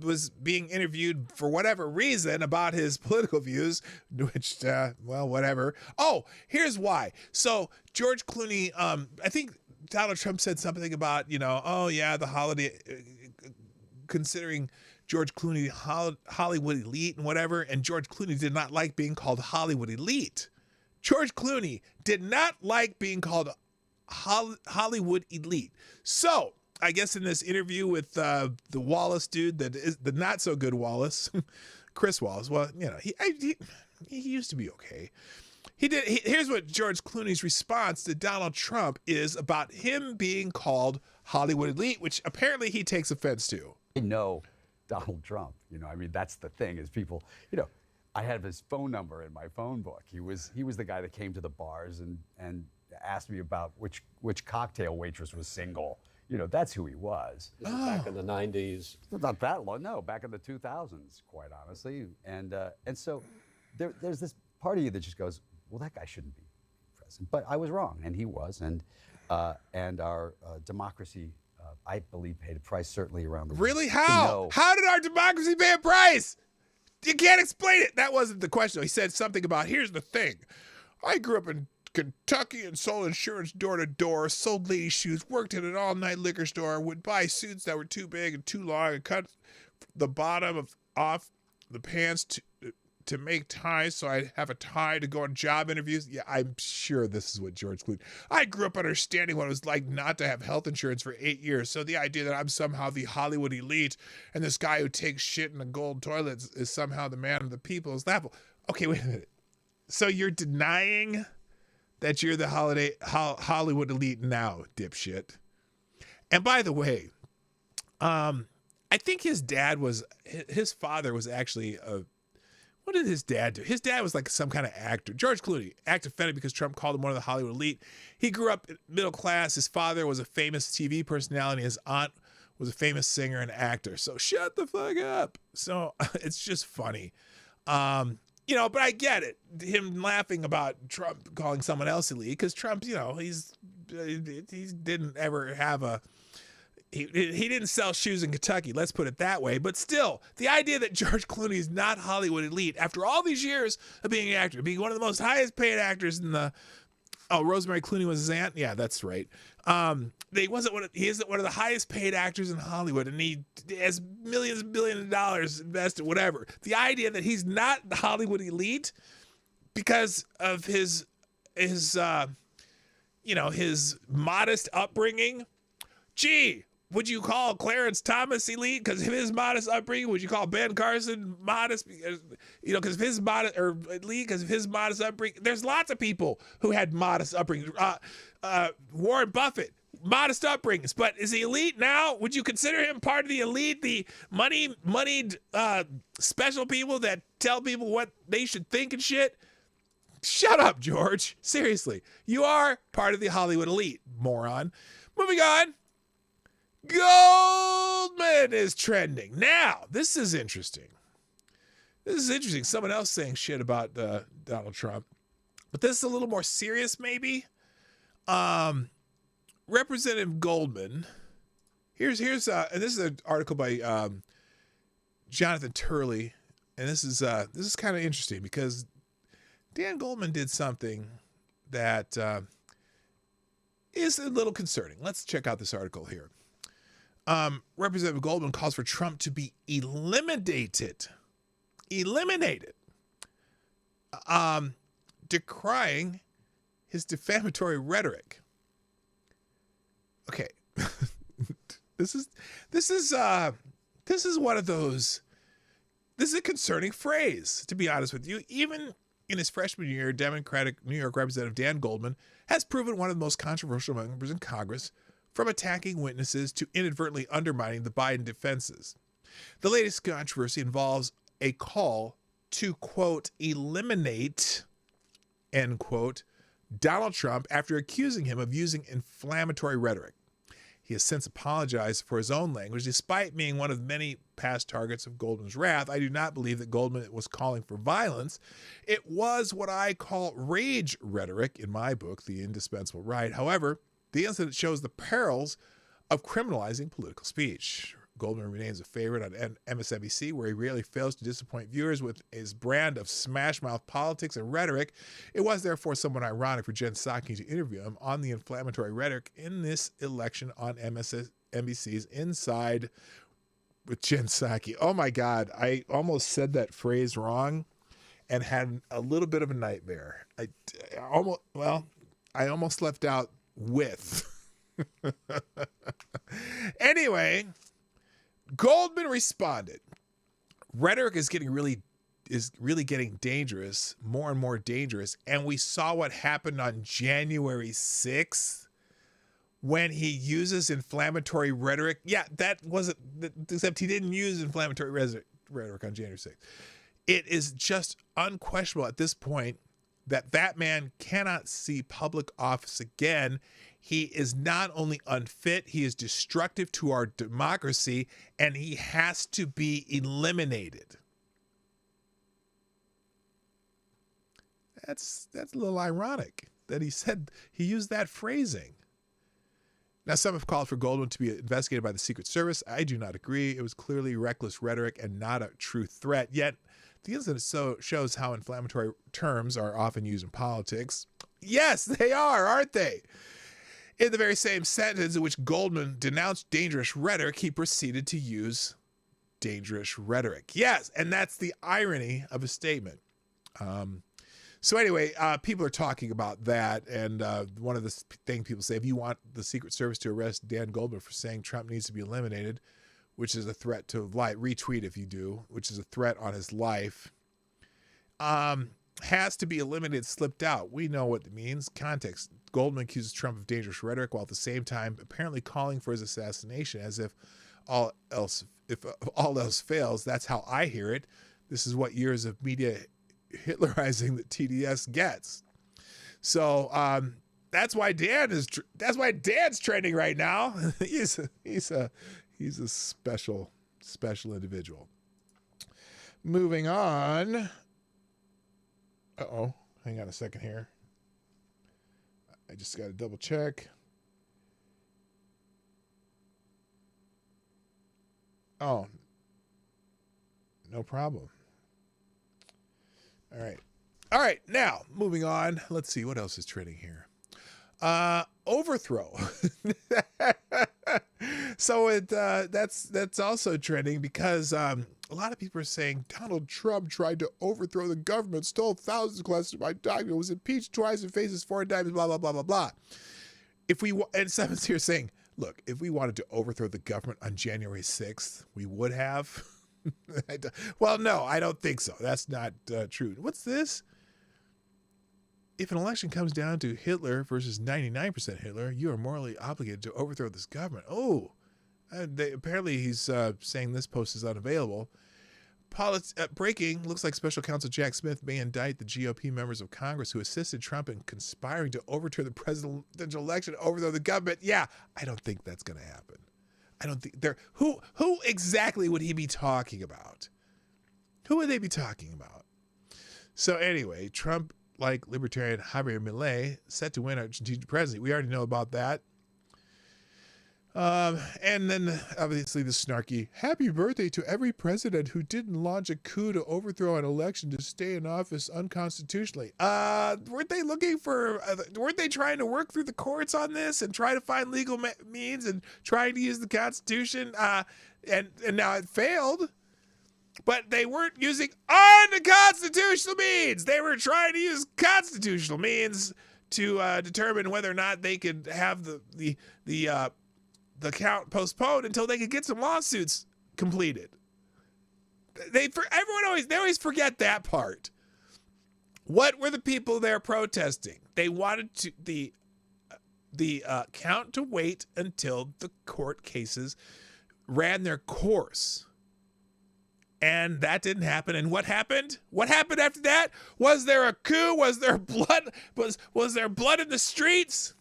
was being interviewed for whatever reason about his political views, which, well, whatever. Oh, here's why. So George Clooney, I think Donald Trump said something about, oh yeah, the holiday, considering George Clooney Hollywood elite and whatever, and George Clooney did not like being called Hollywood elite. George Clooney did not like being called Hollywood elite. So I guess in this interview with the Wallace dude, that is the not so good Wallace, Chris Wallace. Well, he used to be okay. Here's what George Clooney's response to Donald Trump is about him being called Hollywood elite, which apparently he takes offense to.
I know Donald Trump. That's the thing is people, I have his phone number in my phone book. He was the guy that came to the bars and asked me about which cocktail waitress was single. That's who he was.
This is back in the 90s.
Not that long, no, back in the 2000s, quite honestly. And so there's this part of you that just goes, well, that guy shouldn't be president. But I was wrong, and he was. And our democracy, I believe, paid a price certainly around the world.
Really? How? How did our democracy pay a price? You can't explain it. That wasn't the question. He said something about, here's the thing. I grew up in Kentucky and sold insurance door to door, sold ladies' shoes, worked in an all-night liquor store, would buy suits that were too big and too long and cut the bottom off the pants to make ties so I'd have a tie to go on job interviews. Yeah, I'm sure this is what George Clooney. I grew up understanding what it was like not to have health insurance for 8 years. So the idea that I'm somehow the Hollywood elite and this guy who takes shit in a gold toilet is somehow the man of the people is laughable. Okay, wait a minute. So you're denying that you're the Hollywood elite now, dipshit. And by the way, I think his father was actually what did his dad do? His dad was like some kind of actor. George Clooney, act offended because Trump called him one of the Hollywood elite. He grew up middle class. His father was a famous TV personality. His aunt was a famous singer and actor. So shut the fuck up. So it's just funny. But I get it. Him laughing about Trump calling someone else elite because Trump, he didn't ever have he didn't sell shoes in Kentucky, let's put it that way. But still, the idea that George Clooney is not Hollywood elite after all these years of being an actor, being one of the most highest paid actors in the Rosemary Clooney was his aunt. Yeah, that's right. He isn't one of the highest paid actors in Hollywood, and he has millions and billions of dollars invested, whatever. The idea that he's not the Hollywood elite because of his modest upbringing. Gee, would you call Clarence Thomas elite because of his modest upbringing? Would you call Ben Carson modest because of his modest, or elite because of his modest upbringing? There's lots of people who had modest upbringing. Warren Buffett, modest upbringings, but is he elite now? Would you consider him part of the elite, the moneyed special people that tell people what they should think and shit? Shut up, George. Seriously, you are part of the Hollywood elite, moron. Moving on. Goldman is trending. Now, this is interesting. Someone else saying shit about Donald Trump. But this is a little more serious, maybe. Representative Goldman. Here's and this is an article by Jonathan Turley. And this is kind of interesting because Dan Goldman did something that is a little concerning. Let's check out this article here. Representative Goldman calls for Trump to be eliminated. Decrying his defamatory rhetoric. Okay. This is one of those. This is a concerning phrase, to be honest with you. Even in his freshman year, Democratic New York Representative Dan Goldman has proven one of the most controversial members in Congress, from attacking witnesses to inadvertently undermining the Biden defenses. The latest controversy involves a call to, quote, eliminate, end quote, Donald Trump after accusing him of using inflammatory rhetoric. He has since apologized for his own language, despite being one of many past targets of Goldman's wrath. I do not believe that Goldman was calling for violence. It was what I call rage rhetoric in my book, The Indispensable Right. However, the incident shows the perils of criminalizing political speech. Goldman remains a favorite on MSNBC, where he rarely fails to disappoint viewers with his brand of smash-mouth politics and rhetoric. It was therefore somewhat ironic for Jen Psaki to interview him on the inflammatory rhetoric in this election on MSNBC's Inside with Jen Psaki. Oh my God, I almost said that phrase wrong and had a little bit of a nightmare. I almost left out with. Anyway, Goldman responded. Rhetoric is really getting dangerous, more and more dangerous. And we saw what happened on January 6th when he uses inflammatory rhetoric. Yeah, that wasn't, except he didn't use inflammatory rhetoric on January 6th. It is just unquestionable at this point that that man cannot see public office again. He is not only unfit, he is destructive to our democracy, and he has to be eliminated. That's a little ironic that he used that phrasing. Now, some have called for Goldman to be investigated by the Secret Service. I do not agree. It was clearly reckless rhetoric and not a true threat. Yet, the incident shows how inflammatory terms are often used in politics. Yes, they are, aren't they? In the very same sentence in which Goldman denounced dangerous rhetoric, he proceeded to use dangerous rhetoric. Yes, and that's the irony of a statement. So anyway, people are talking about that, and one of the things people say, if you want the Secret Service to arrest Dan Goldman for saying Trump needs to be eliminated, which is a threat to life, retweet if you do, which is a threat on his life, has to be eliminated, slipped out. We know what it means. Context. Goldman accuses Trump of dangerous rhetoric while at the same time apparently calling for his assassination, as if all else fails. That's how I hear it. This is what years of media Hitlerizing that TDS gets. So that's why Dan's trending right now. He's a special individual. Moving on. Uh-oh. Hang on a second here. I just got to double check. Oh. No problem. All right. Now, moving on. Let's see what else is trending here. Overthrow. So that's also trending because a lot of people are saying Donald Trump tried to overthrow the government, stole thousands of classified documents, was impeached twice and faces 4 indictments, blah, blah, blah, blah, blah. And someone's here saying, look, if we wanted to overthrow the government on January 6th, we would have. Well, no, I don't think so. That's not true. What's this? If an election comes down to Hitler versus 99% Hitler, you are morally obligated to overthrow this government. Oh, apparently he's saying this post is unavailable. Breaking, looks like Special Counsel Jack Smith may indict the GOP members of Congress who assisted Trump in conspiring to overturn the presidential election, overthrow the government. Yeah, I don't think that's going to happen. I don't think who exactly would he be talking about? Who would they be talking about? So anyway, Trump, like libertarian Javier Milei, set to win Argentine presidency. We already know about that. And then obviously the snarky, happy birthday to every president who didn't launch a coup to overthrow an election to stay in office unconstitutionally. Weren't they trying to work through the courts on this and try to find legal means and trying to use the Constitution? And now it failed. But they weren't using unconstitutional means. They were trying to use constitutional means to determine whether or not they could have the count postponed until they could get some lawsuits completed. They always forget that part. What were the people there protesting? They wanted the count to wait until the court cases ran their course. And that didn't happen. And what happened? What happened after that? Was there a coup? Was there blood? Was there blood in the streets?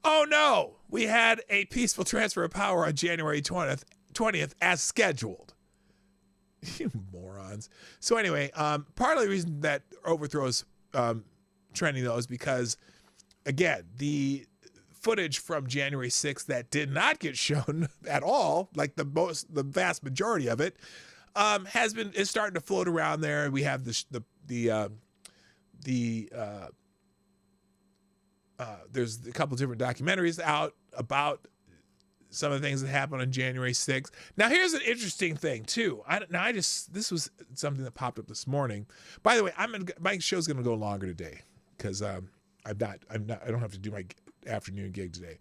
Oh no, we had a peaceful transfer of power on January 20th as scheduled. You morons. So anyway, part of the reason that overthrows trending though is because, again, the footage from January 6th that did not get shown at all, like the vast majority of it, is starting to float around there. We have there's a couple of different documentaries out about some of the things that happened on January 6th. Now, here's an interesting thing too. This was something that popped up this morning. By the way, my show's going to go longer today because I don't have to do my afternoon gig today.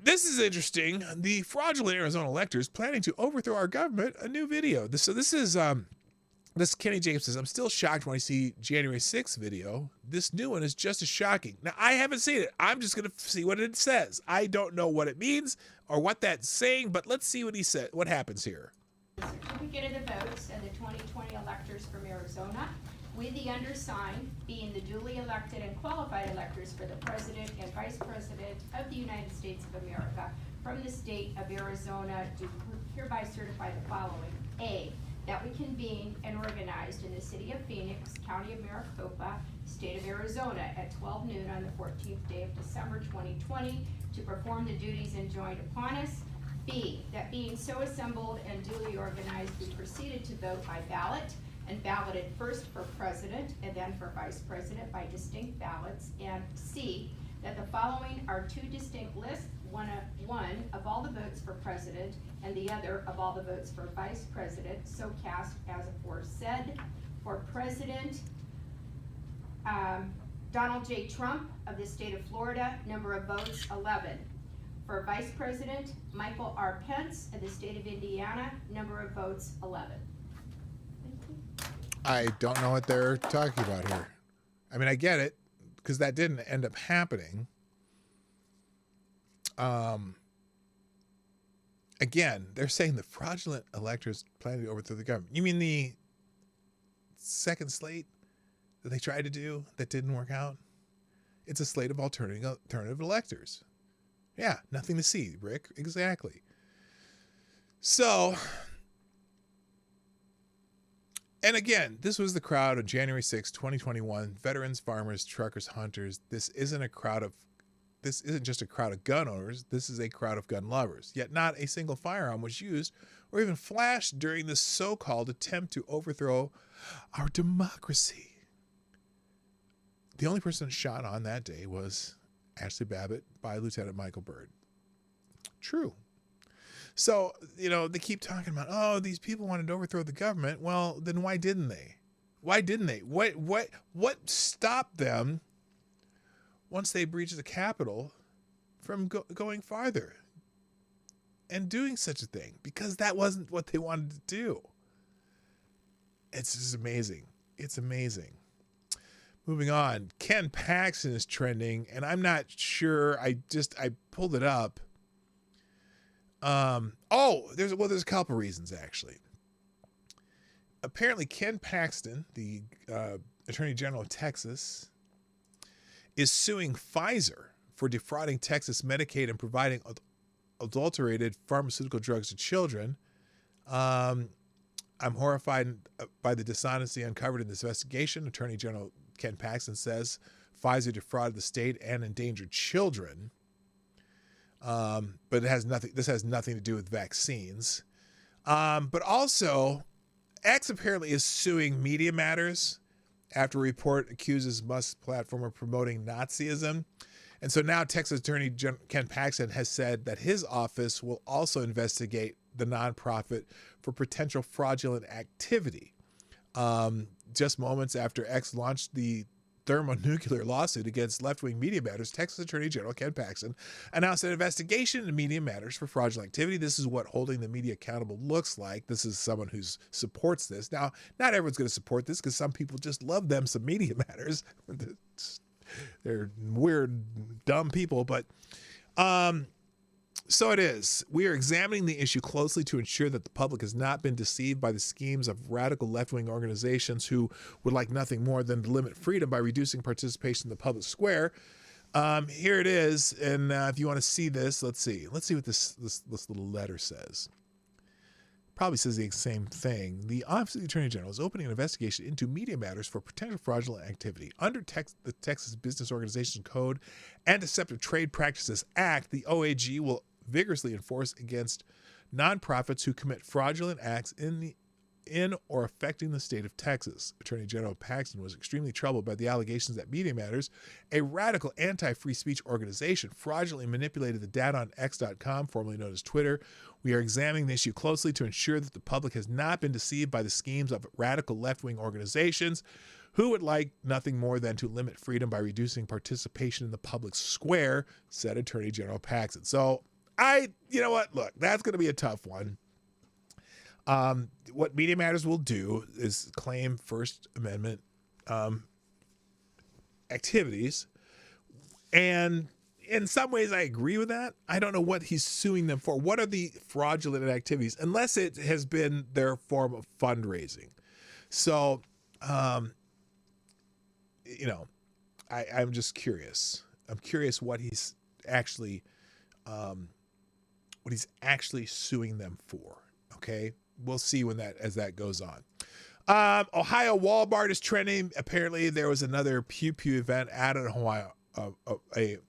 This is interesting. The fraudulent Arizona electors planning to overthrow our government. A new video. This Kenny James says, I'm still shocked when I see January 6th video. This new one is just as shocking. Now, I haven't seen it. I'm just going to see what it says. I don't know what it means or what that's saying, but let's see what he said. What happens here?
Certificate of the votes of the 2020 electors from Arizona, with the undersigned being the duly elected and qualified electors for the President and Vice President of the United States of America from the state of Arizona, do hereby certify the following. A, that we convened and organized in the city of Phoenix, county of Maricopa, state of Arizona at 12 noon on the 14th day of December 2020 to perform the duties enjoined upon us. B, that being so assembled and duly organized, we proceeded to vote by ballot and balloted first for president and then for vice president by distinct ballots. And C, that the following are two distinct lists, one of all the votes for president and the other of all the votes for vice president, so cast as aforesaid. For president, Donald J. Trump of the state of Florida, number of votes 11. For vice president, Michael R. Pence of the state of Indiana, number of votes 11.
I don't know what they're talking about here. I mean, I get it because that didn't end up happening. Again, they're saying the fraudulent electors planning to overthrow the government. You mean the second slate that they tried to do that didn't work out? It's a slate of alternative electors. Yeah, nothing to see, Rick. Exactly. So, and again, this was the crowd on January 6, 2021. Veterans, farmers, truckers, hunters. This isn't just a crowd of gun owners. This is a crowd of gun lovers. Yet not a single firearm was used or even flashed during this so-called attempt to overthrow our democracy. The only person shot on that day was Ashley Babbitt by Lieutenant Michael Byrd. True. So, they keep talking about, oh, these people wanted to overthrow the government. Well, then why didn't they? Why didn't they? What stopped them once they breached the Capitol from going farther and doing such a thing? Because that wasn't what they wanted to do. It's just amazing. It's amazing. Moving on, Ken Paxton is trending, and I'm not sure. I pulled it up. There's a couple reasons actually. Apparently, Ken Paxton, the Attorney General of Texas, is suing Pfizer for defrauding Texas Medicaid and providing adulterated pharmaceutical drugs to children. I'm horrified by the dishonesty uncovered in this investigation. Attorney General Ken Paxton says Pfizer defrauded the state and endangered children. But it has nothing. This has nothing to do with vaccines. But also, X apparently is suing Media Matters after a report accuses Musk's platform of promoting Nazism. And so now Texas Attorney Ken Paxton has said that his office will also investigate the nonprofit for potential fraudulent activity. Just moments after X launched the thermonuclear lawsuit against left-wing Media Matters, Texas Attorney General Ken Paxton announced an investigation into Media Matters for fraudulent activity. This is what holding the media accountable looks like. This is someone who supports this. Now, not everyone's going to support this because some people just love them some Media Matters. They're weird, dumb people, but so it is. We are examining the issue closely to ensure that the public has not been deceived by the schemes of radical left-wing organizations who would like nothing more than to limit freedom by reducing participation in the public square. Here it is, and if you want to see this, let's see what this little letter says. Probably says the same thing. The Office of the Attorney General is opening an investigation into Media Matters for potential fraudulent activity. Under the Texas Business Organization Code and Deceptive Trade Practices Act, the OAG will vigorously enforce against nonprofits who commit fraudulent acts in or affecting the state of Texas. Attorney General Paxton was extremely troubled by the allegations that Media Matters, a radical anti-free speech organization, fraudulently manipulated the data on X.com, formerly known as Twitter. We are examining the issue closely to ensure that the public has not been deceived by the schemes of radical left-wing organizations who would like nothing more than to limit freedom by reducing participation in the public square, said Attorney General Paxton. So you know what? Look, that's going to be a tough one. What Media Matters will do is claim First Amendment activities. And in some ways, I agree with that. I don't know what he's suing them for. What are the fraudulent activities? Unless it has been their form of fundraising. So, I'm just curious. I'm curious what he's actually suing them for. Okay. We'll see as that goes on. Ohio Walmart is trending. Apparently, there was another pew pew event at an Ohio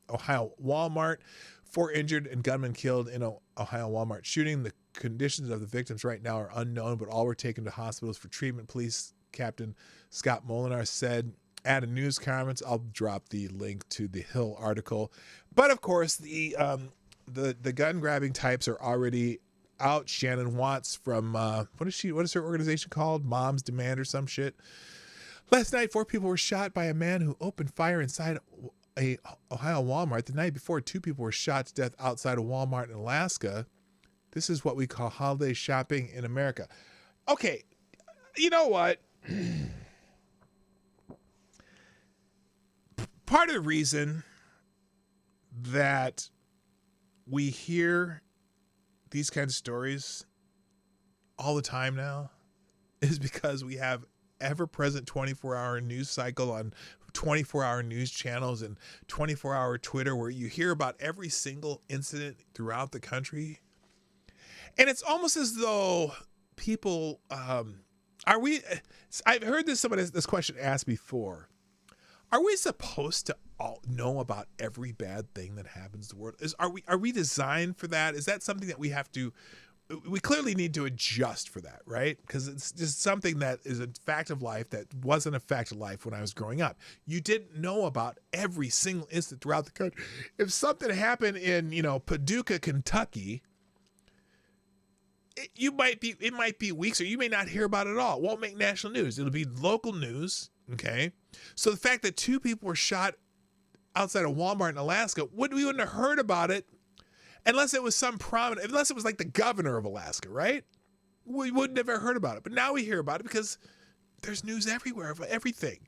Walmart. 4 injured and gunmen killed in an Ohio Walmart shooting. The conditions of the victims right now are unknown, but all were taken to hospitals for treatment. Police Captain Scott Molinar said at a news conference. I'll drop the link to the Hill article. But of course, the gun grabbing types are already out. Shannon Watts from what is her organization called? Moms Demand or some shit. Last night, 4 people were shot by a man who opened fire inside a Ohio Walmart. The night before, 2 people were shot to death outside a Walmart in Alaska. This is what we call holiday shopping in America. Okay, you know what? Part of the reason that we hear these kinds of stories all the time now is because we have ever-present 24-hour news cycle on 24-hour news channels and 24-hour Twitter where you hear about every single incident throughout the country. And it's almost as though people, I've heard this question asked before. Are we supposed to all know about every bad thing that happens in the world? Are we designed for that? Is that something that we clearly need to adjust for that, right? Because it's just something that is a fact of life that wasn't a fact of life when I was growing up. You didn't know about every single incident throughout the country. If something happened in, Paducah, Kentucky, it might be weeks, or you may not hear about it at all. It won't make national news. It'll be local news. Okay. So the fact that 2 people were shot outside of Walmart in Alaska, we wouldn't have heard about it unless it was unless it was like the governor of Alaska, right? We wouldn't have ever heard about it. But now we hear about it because there's news everywhere of everything.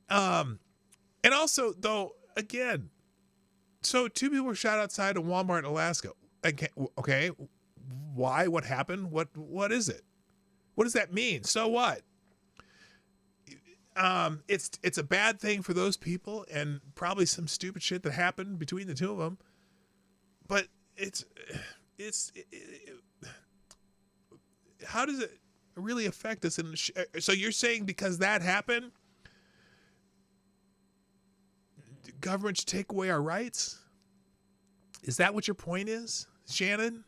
And also, though, again, so 2 people were shot outside of Walmart in Alaska. Okay. Why? What happened? What is it? What does that mean? So what? It's a bad thing for those people and probably some stupid shit that happened between the 2 of them. But how does it really affect us? So you're saying because that happened, government should take away our rights? Is that what your point is, Shannon?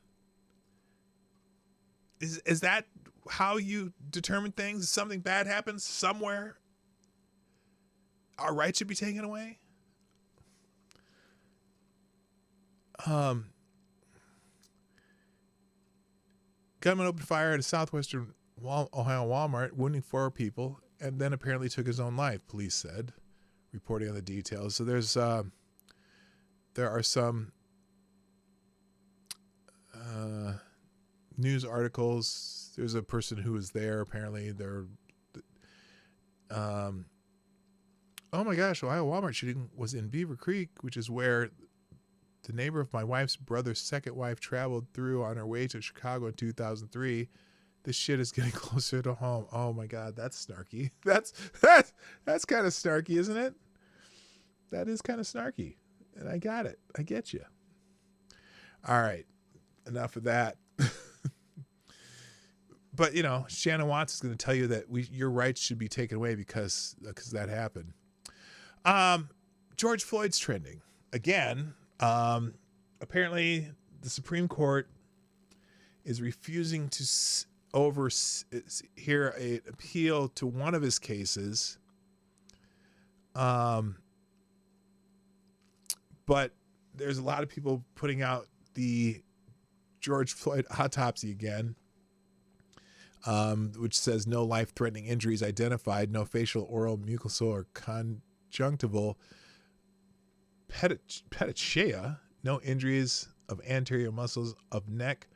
Is that how you determine things? If something bad happens somewhere, our rights should be taken away? Gunman opened fire at a southwestern Ohio Walmart, wounding 4 people, and then apparently took his own life, police said, reporting on the details. So there are some news articles. There's a person who was there. Apparently, oh my gosh, Ohio Walmart shooting was in Beaver Creek, which is where the neighbor of my wife's brother's second wife traveled through on her way to Chicago in 2003. This shit is getting closer to home. Oh my God, that's snarky. That's kind of snarky, isn't it? That is kind of snarky. And I got it. I get you. All right. Enough of that. But, you know, Shannon Watts is going to tell you that your rights should be taken away because that happened. George Floyd's trending. Again, apparently the Supreme Court is refusing to hear an appeal to one of his cases. But there's a lot of people putting out the George Floyd autopsy again, which says no life-threatening injuries identified, no facial, oral, mucosal, or conjunctival petechia, no injuries of anterior muscles of neck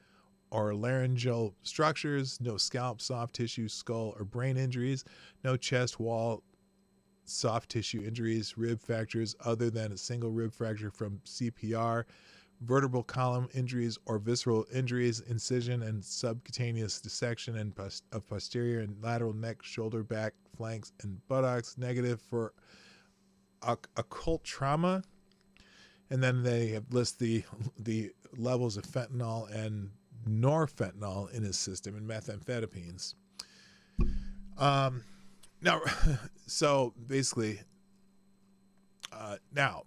or laryngeal structures, no scalp, soft tissue, skull, or brain injuries, no chest wall, soft tissue injuries, rib fractures other than a single rib fracture from CPR, vertebral column injuries or visceral injuries, incision and subcutaneous dissection of posterior and lateral neck, shoulder, back, flanks, and buttocks, negative for occult trauma. And then they have list the levels of fentanyl and norfentanyl in his system and methamphetamines. Now, so basically, now,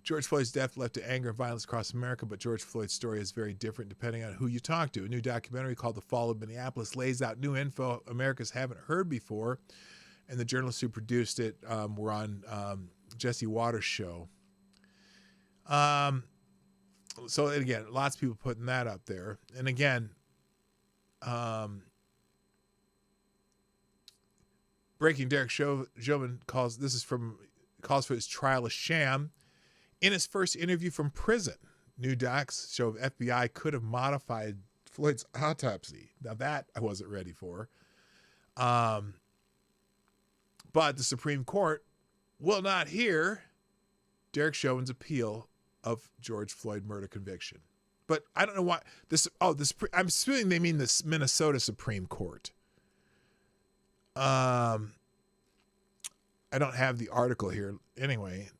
George Floyd's death led to anger and violence across America, but George Floyd's story is very different depending on who you talk to. A new documentary called The Fall of Minneapolis lays out new info Americans haven't heard before, and the journalists who produced it were on Jesse Waters' show. So again, lots of people putting that up there. And again, breaking Derek Chauvin calls for his trial a sham. In his first interview from prison, new docs show FBI could have modified Floyd's autopsy. Now that I wasn't ready for. But the Supreme Court will not hear Derek Chauvin's appeal of George Floyd murder conviction. But I don't know why I'm assuming they mean this Minnesota Supreme Court. I don't have the article here anyway.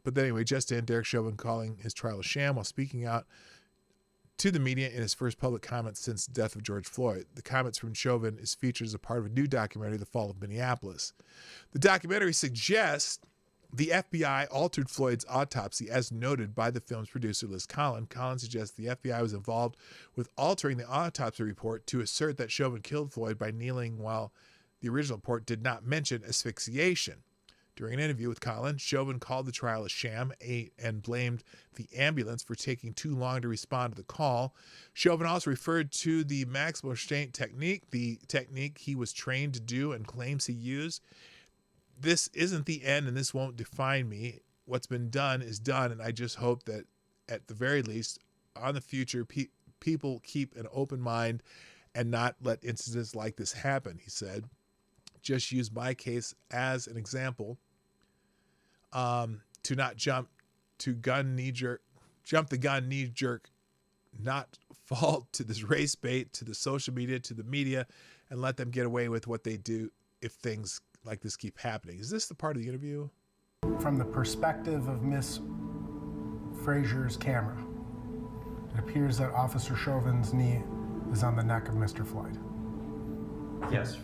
But anyway, just in, Derek Chauvin calling his trial a sham while speaking out to the media in his first public comments since the death of George Floyd. The comments from Chauvin is featured as a part of a new documentary, The Fall of Minneapolis. The documentary suggests the FBI altered Floyd's autopsy, as noted by the film's producer, Liz Collin. Collin suggests the FBI was involved with altering the autopsy report to assert that Chauvin killed Floyd by kneeling, while the original report did not mention asphyxiation. During an interview with Collin, Chauvin called the trial a sham and blamed the ambulance for taking too long to respond to the call. Chauvin also referred to the maximal restraint technique, the technique he was trained to do and claims he used. This isn't the end, and this won't define me. What's been done is done, and I just hope that, at the very least, on the future, people keep an open mind and not let incidents like this happen, he said. Just use my case as an example to not jump the gun knee jerk, not fall to this race bait, to the social media, to the media, and let them get away with what they do if things like this keep happening. Is this the part of the interview?
From the perspective of Miss Frazier's camera, it appears that Officer Chauvin's knee is on the neck of Mr. Floyd.
Yes.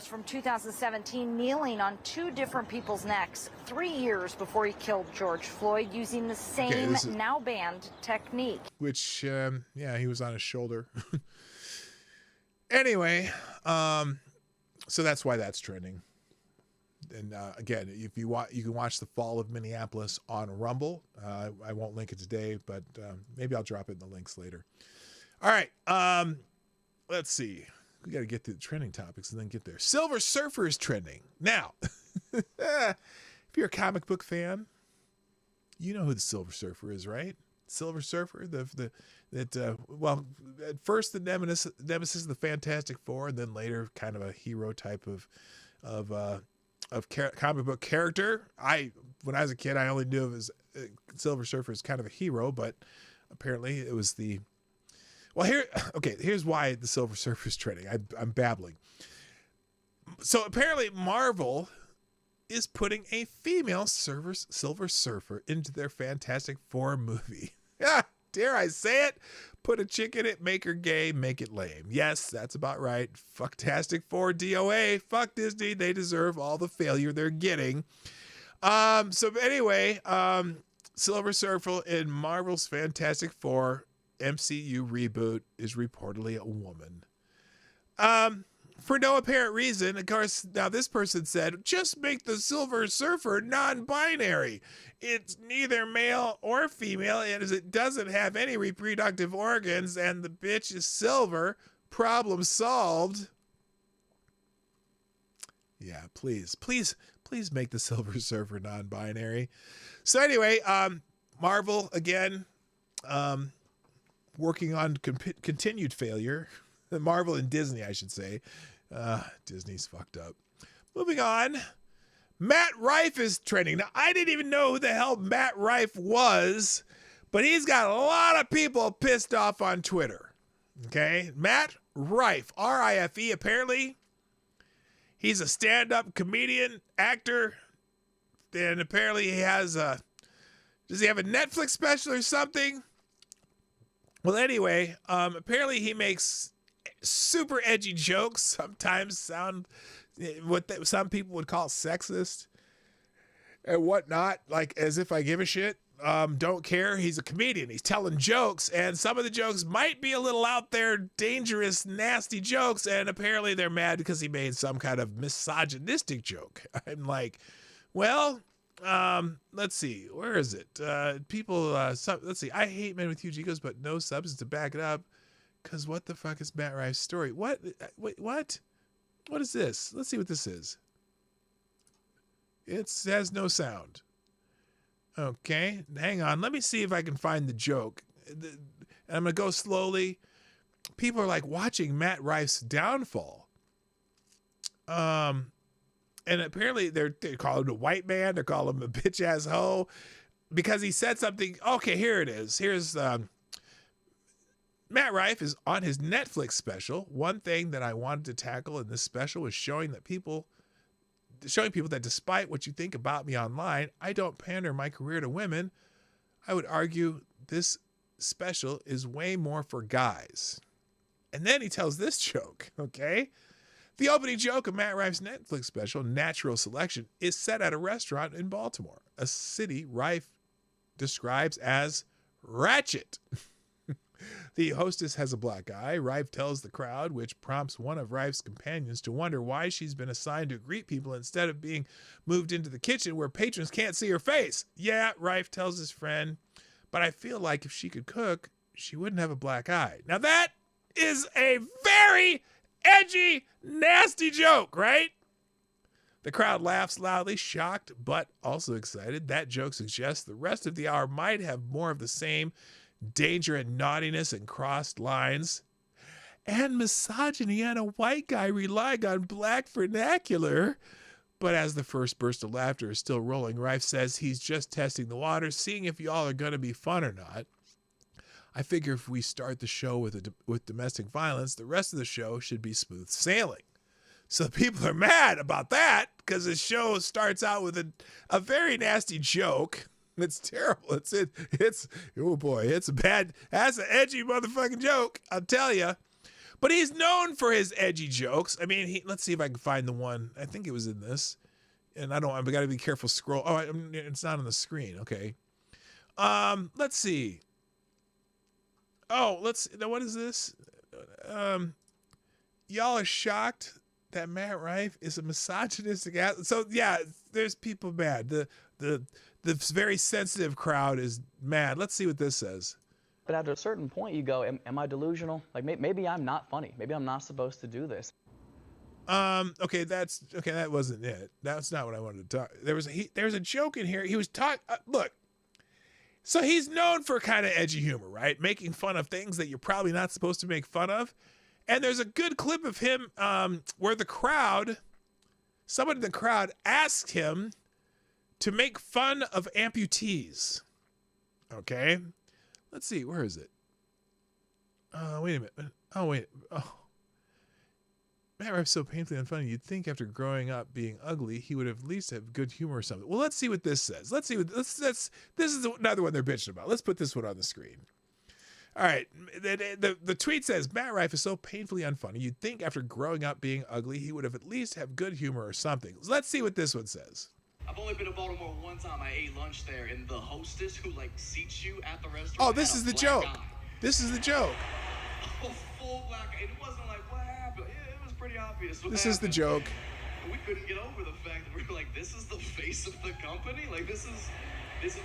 From 2017, kneeling on two different people's necks 3 years before he killed George Floyd using the same now banned technique.
Which, yeah, he was on his shoulder. Anyway, so that's why that's trending. And again, if you want, you can watch The Fall of Minneapolis on Rumble. I won't link it today, but maybe I'll drop it in the links later. All right, let's see. We got to get through the trending topics and then get there. Silver Surfer is trending now. If you're a comic book fan, you know who the Silver Surfer is, right? Silver Surfer, well, at first the nemesis of the Fantastic Four, and then later kind of a hero type of comic book character. When I was a kid, I only knew of as Silver Surfer as kind of a hero, but apparently it was the. Well, here's why the Silver Surfer is trending. I'm babbling. So apparently Marvel is putting a female Silver Surfer into their Fantastic Four movie. Dare I say it? Put a chick in it, make her gay, make it lame. Yes, that's about right. Fantastic Four DOA. Fuck Disney. They deserve all the failure they're getting. So anyway, Silver Surfer in Marvel's Fantastic Four MCU reboot is reportedly a woman. For no apparent reason. Of course, now this person said, just make the Silver Surfer non-binary. It's neither male or female, and as it doesn't have any reproductive organs, and the bitch is silver. Problem solved. Yeah, please make the Silver Surfer non-binary. So anyway, Marvel again, working on continued failure. Marvel and Disney, I should say. Disney's fucked up. Moving on. Matt Rife is trending. Now, I didn't even know who the hell Matt Rife was, but he's got a lot of people pissed off on Twitter. Okay? Matt Rife, R-I-F-E, apparently. He's a stand-up comedian, actor, and apparently he has does he have a Netflix special or something? Well, anyway, apparently he makes super edgy jokes, sometimes sound what some people would call sexist and whatnot, like as if I give a shit. Don't care. He's a comedian. He's telling jokes, and some of the jokes might be a little out there, dangerous, nasty jokes, and apparently they're mad because he made some kind of misogynistic joke. I'm like, well, let's see. Where is it? Let's see. I hate men with huge egos, but no substance to back it up. Because what the fuck is Matt Rife's story? What? Wait, what? What is this? Let's see what this is. It has no sound. Okay, hang on. Let me see if I can find the joke. And I'm going to go slowly. People are like watching Matt Rife's downfall. And apparently they call him a white man. They call him a bitch ass hoe because he said something. Okay, here it is. Here's Matt Rife is on his Netflix special. One thing that I wanted to tackle in this special was showing people that despite what you think about me online, I don't pander my career to women. I would argue this special is way more for guys. And then he tells this joke, okay? The opening joke of Matt Rife's Netflix special, Natural Selection, is set at a restaurant in Baltimore, a city Rife describes as ratchet. The hostess has a black eye. Rife tells the crowd, which prompts one of Rife's companions to wonder why she's been assigned to greet people instead of being moved into the kitchen where patrons can't see her face. Yeah, Rife tells his friend, but I feel like if she could cook, she wouldn't have a black eye. Now that is a very edgy, nasty joke, right? The crowd laughs loudly, shocked, but also excited. That joke suggests the rest of the hour might have more of the same danger and naughtiness and crossed lines and misogyny and a white guy relying on black vernacular. But as the first burst of laughter is still rolling, Rife says he's just testing the waters, seeing if y'all are going to be fun or not. I figure if we start the show with domestic violence, the rest of the show should be smooth sailing. So people are mad about that because the show starts out with a very nasty joke. It's terrible. It's oh boy, it's a bad, that's an edgy motherfucking joke, I'll tell you. But he's known for his edgy jokes. I mean, let's see if I can find the one. I think it was in this. And I've got to be careful scroll. Oh, it's not on the screen. Okay. Let's see. Oh, now what is this? Y'all are shocked that Matt Rife is a misogynistic ass. So yeah, there's people mad. The very sensitive crowd is mad. Let's see what this says.
But at a certain point, you go, am I delusional? Like, maybe I'm not funny. Maybe I'm not supposed to do this.
Okay, that wasn't it. That's not what I wanted to talk. There's a joke in here. He was talking, look. So he's known for kind of edgy humor, right? Making fun of things that you're probably not supposed to make fun of. And there's a good clip of him where someone in the crowd asked him to make fun of amputees. Okay? Let's see, where is it? Wait a minute. Oh, wait. Oh. Matt Rife's so painfully unfunny. You'd think after growing up being ugly, he would at least have good humor or something. Well, let's see what this says. This is another one they're bitching about. Let's put this one on the screen. All right. The tweet says, Matt Rife is so painfully unfunny. You'd think after growing up being ugly, he would have at least have good humor or something. Let's see what this one says.
I've only been to Baltimore one time. I ate lunch there, and the hostess who seats you at the restaurant.
Oh, this is the joke. This is the joke.
A full black eye. It wasn't like, what happened? It was pretty obvious.
This is the joke.
We couldn't get over the fact that we were like, this is the face of the company? Like, this is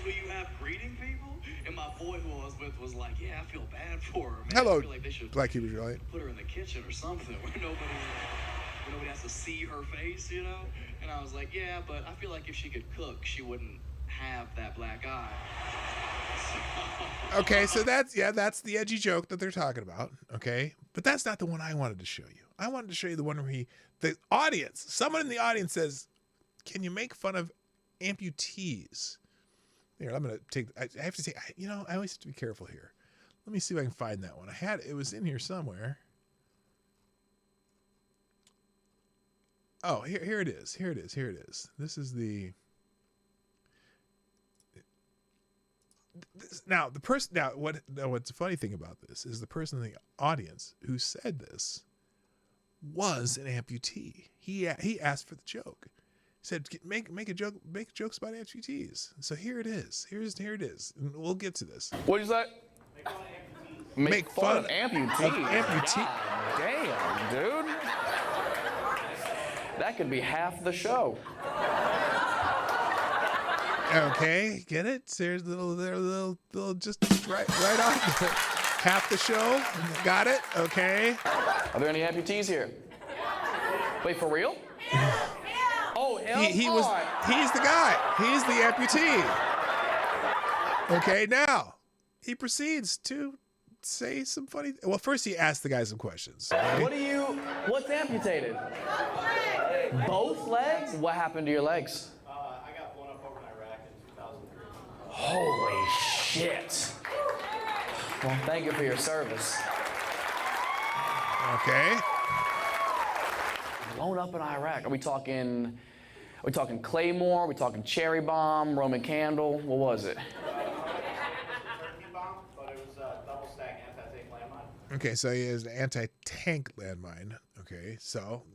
who you have greeting people? And my boy who I was with was like, yeah, I feel bad for her, man.
Hello,
I feel like they should
Black Hebrew Israelite.
put her in the kitchen or something where nobody has to see her face, you know? And I was like, yeah, but I feel like if she could cook, she wouldn't have that black eye.
Okay, so that's the edgy joke that they're talking about. Okay, but that's not the one I wanted to show you. I wanted to show you the one where someone in the audience says, "Can you make fun of amputees?" Here, I'm gonna take. I have to take. I always have to be careful here. Let me see if I can find that one. It was in here somewhere. Oh, here it is. Here it is. This is the. What's the funny thing about this is the person in the audience who said this was an amputee. He asked for the joke. He said, make jokes about amputees. So here it is. Here it is. And we'll get to this.
What is that? Make fun of amputees.
Amputee.
Damn, dude. That could be half the show.
Okay, get it? There's little just right off half the show. Got it? Okay.
Are there any amputees here? Wait, for real? Oh, hell
he's the guy. He's the amputee. Okay, now he proceeds to say some funny. Well, first he asked the guy some questions. Okay?
What's amputated? Both legs? What happened to your legs?
I got blown up over in Iraq in 2003.
Holy shit. Well, thank you for your service.
Okay.
Blown up in Iraq. Are we talking Claymore? Are we talking cherry bomb, Roman candle? What was it?
Bomb, but it was a double stack anti-tank landmine.
Okay, so he has an anti-tank landmine.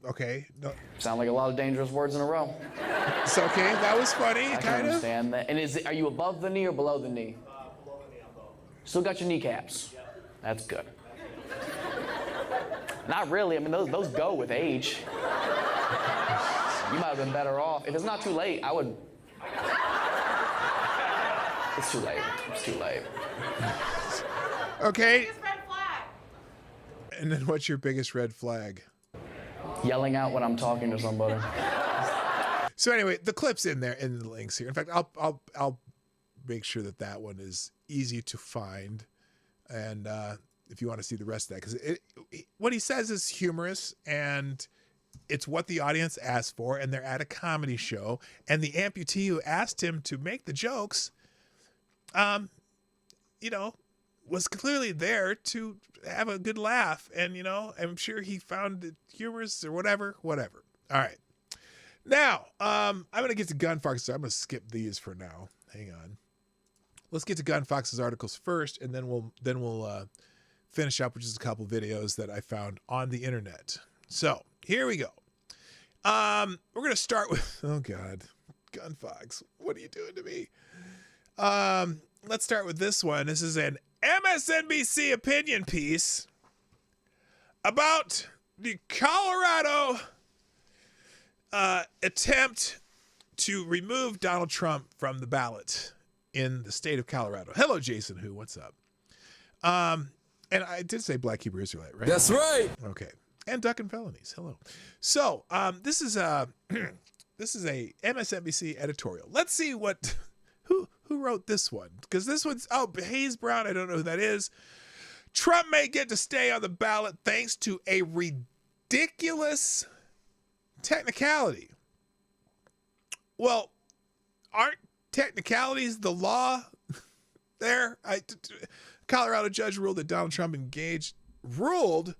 Okay, no.
Sound like a lot of dangerous words in a row.
It's okay. That was funny,
I can understand that. And are you above the knee or below the knee?
Below the knee on both.
Still got your kneecaps.
Yeah.
That's good. Not really. I mean, those go with age. You might have been better off. If it's not too late, I would. It's too late. It's too late.
Okay. And then what's your biggest red flag?
Yelling out when I'm talking to somebody.
So anyway, the clip's in there in the links here. In fact, I'll make sure that one is easy to find, and if you want to see the rest of that, because what he says is humorous and it's what the audience asked for, and they're at a comedy show, and the amputee who asked him to make the jokes, was clearly there to have a good laugh, and I'm sure he found it humorous or whatever. All right. Now, I'm going to get to Gun Fox. I'm going to skip these for now. Hang on. Let's get to Gun Fox's articles first, and then we'll finish up with just a couple videos that I found on the internet. So here we go. We're going to start with, oh God, Gun Fox, what are you doing to me? Let's start with this one. This is an MSNBC opinion piece about the Colorado attempt to remove Donald Trump from the ballot in the state of Colorado. Hello, Jason Who, what's up? And I did say Black Hebrew Israelite, right?
That's right.
Okay. And Duck and Felonies. Hello. So this is a MSNBC editorial. Let's see what who wrote this one, because this one's Hayes Brown. I don't know who that is. Trump may get to stay on the ballot thanks to a ridiculous technicality. Well, aren't technicalities the law? There, Colorado judge ruled that Donald Trump ruled.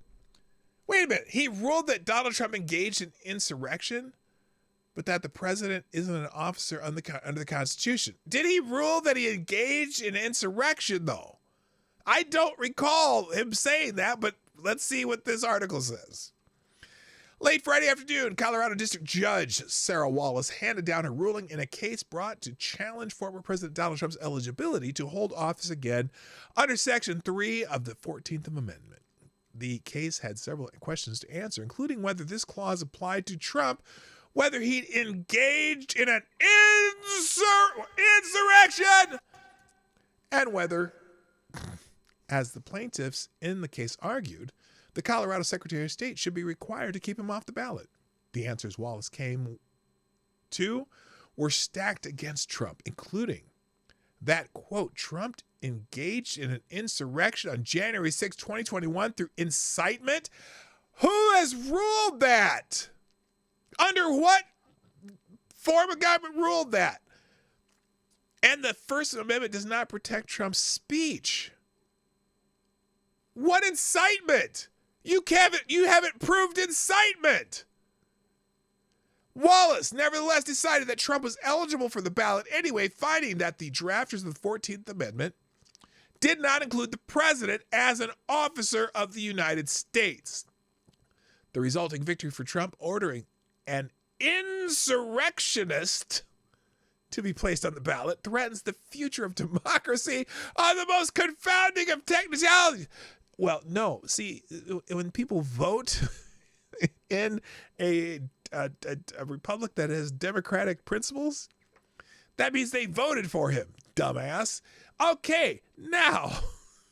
Wait a minute. He ruled that Donald Trump engaged in insurrection, but that the president isn't an officer under the Constitution. Did he rule that he engaged in insurrection, though? I don't recall him saying that, but let's see what this article says. Late Friday afternoon, Colorado District Judge Sarah Wallace handed down her ruling in a case brought to challenge former President Donald Trump's eligibility to hold office again under Section 3 of the 14th Amendment. The case had several questions to answer, including whether this clause applied to Trump, whether he'd engaged in an insurrection, and whether, as the plaintiffs in the case argued, the Colorado Secretary of State should be required to keep him off the ballot. The answers Wallace came to were stacked against Trump, including that, quote, Trump engaged in an insurrection on January 6, 2021 through incitement. Who has ruled that? Under what form of government ruled that? And the First Amendment does not protect Trump's speech. What incitement? You haven't proved incitement. Wallace nevertheless decided that Trump was eligible for the ballot anyway, finding that the drafters of the 14th Amendment did not include the president as an officer of the United States. The resulting victory for Trump, ordering an insurrectionist to be placed on the ballot, threatens the future of democracy on the most confounding of technicalities. Well, no. See, when people vote in a republic that has democratic principles, that means they voted for him, dumbass. Okay, now,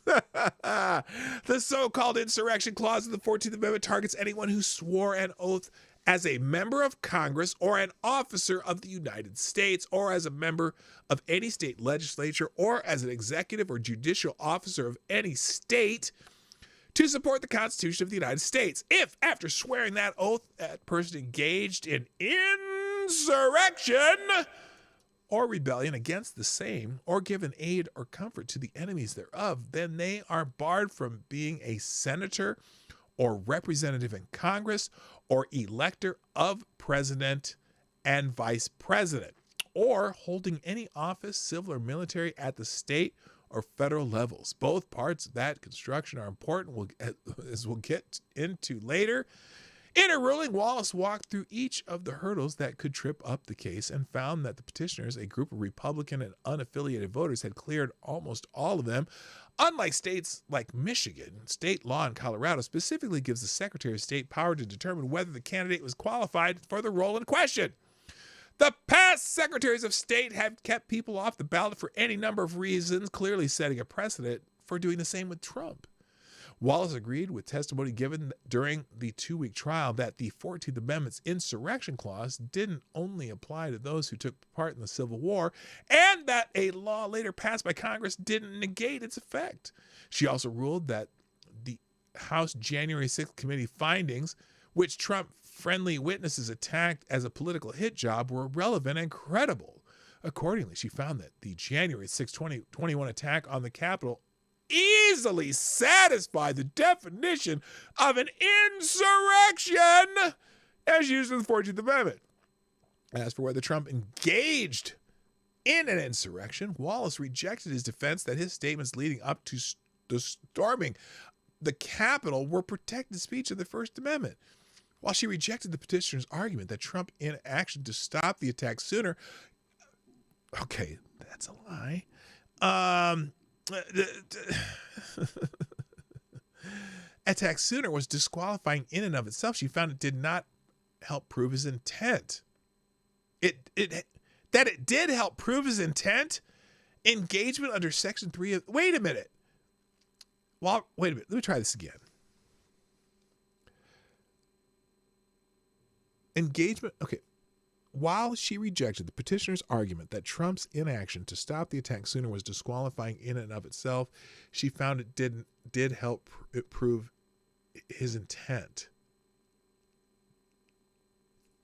the so-called insurrection clause of the 14th Amendment targets anyone who swore an oath as a member of Congress or an officer of the United States, or as a member of any state legislature, or as an executive or judicial officer of any state, to support the Constitution of the United States. If, after swearing that oath, that person engaged in insurrection or rebellion against the same, or given aid or comfort to the enemies thereof, then they are barred from being a senator or representative in Congress or elector of president and vice president, or holding any office, civil or military, at the state or federal levels. Both parts of that construction are important, as we'll get into later. In her ruling, Wallace walked through each of the hurdles that could trip up the case and found that the petitioners, a group of Republican and unaffiliated voters, had cleared almost all of them. Unlike states like Michigan, state law in Colorado specifically gives the Secretary of State power to determine whether the candidate was qualified for the role in question. The past secretaries of state have kept people off the ballot for any number of reasons, clearly setting a precedent for doing the same with Trump. Wallace agreed with testimony given during the 2-week trial that the 14th Amendment's insurrection clause didn't only apply to those who took part in the Civil War, and that a law later passed by Congress didn't negate its effect. She also ruled that the House January 6th committee findings, which Trump-friendly witnesses attacked as a political hit job, were relevant and credible. Accordingly, she found that the January 6, 2021 attack on the Capitol easily satisfied the definition of an insurrection as used in the 14th Amendment. As for whether Trump engaged in an insurrection, Wallace rejected his defense that his statements leading up to the storming the Capitol were protected speech of the First Amendment. While she rejected the petitioner's argument that Trump inaction to stop the attack sooner, okay, that's a lie. Attack sooner was disqualifying in and of itself. She found it did not help prove his intent. That it did help prove his intent. Engagement under Section 3 of... Wait a minute. Well, wait a minute. Let me try this again. Engagement... Okay. While she rejected the petitioner's argument that Trump's inaction to stop the attack sooner was disqualifying in and of itself, she found it did help prove his intent.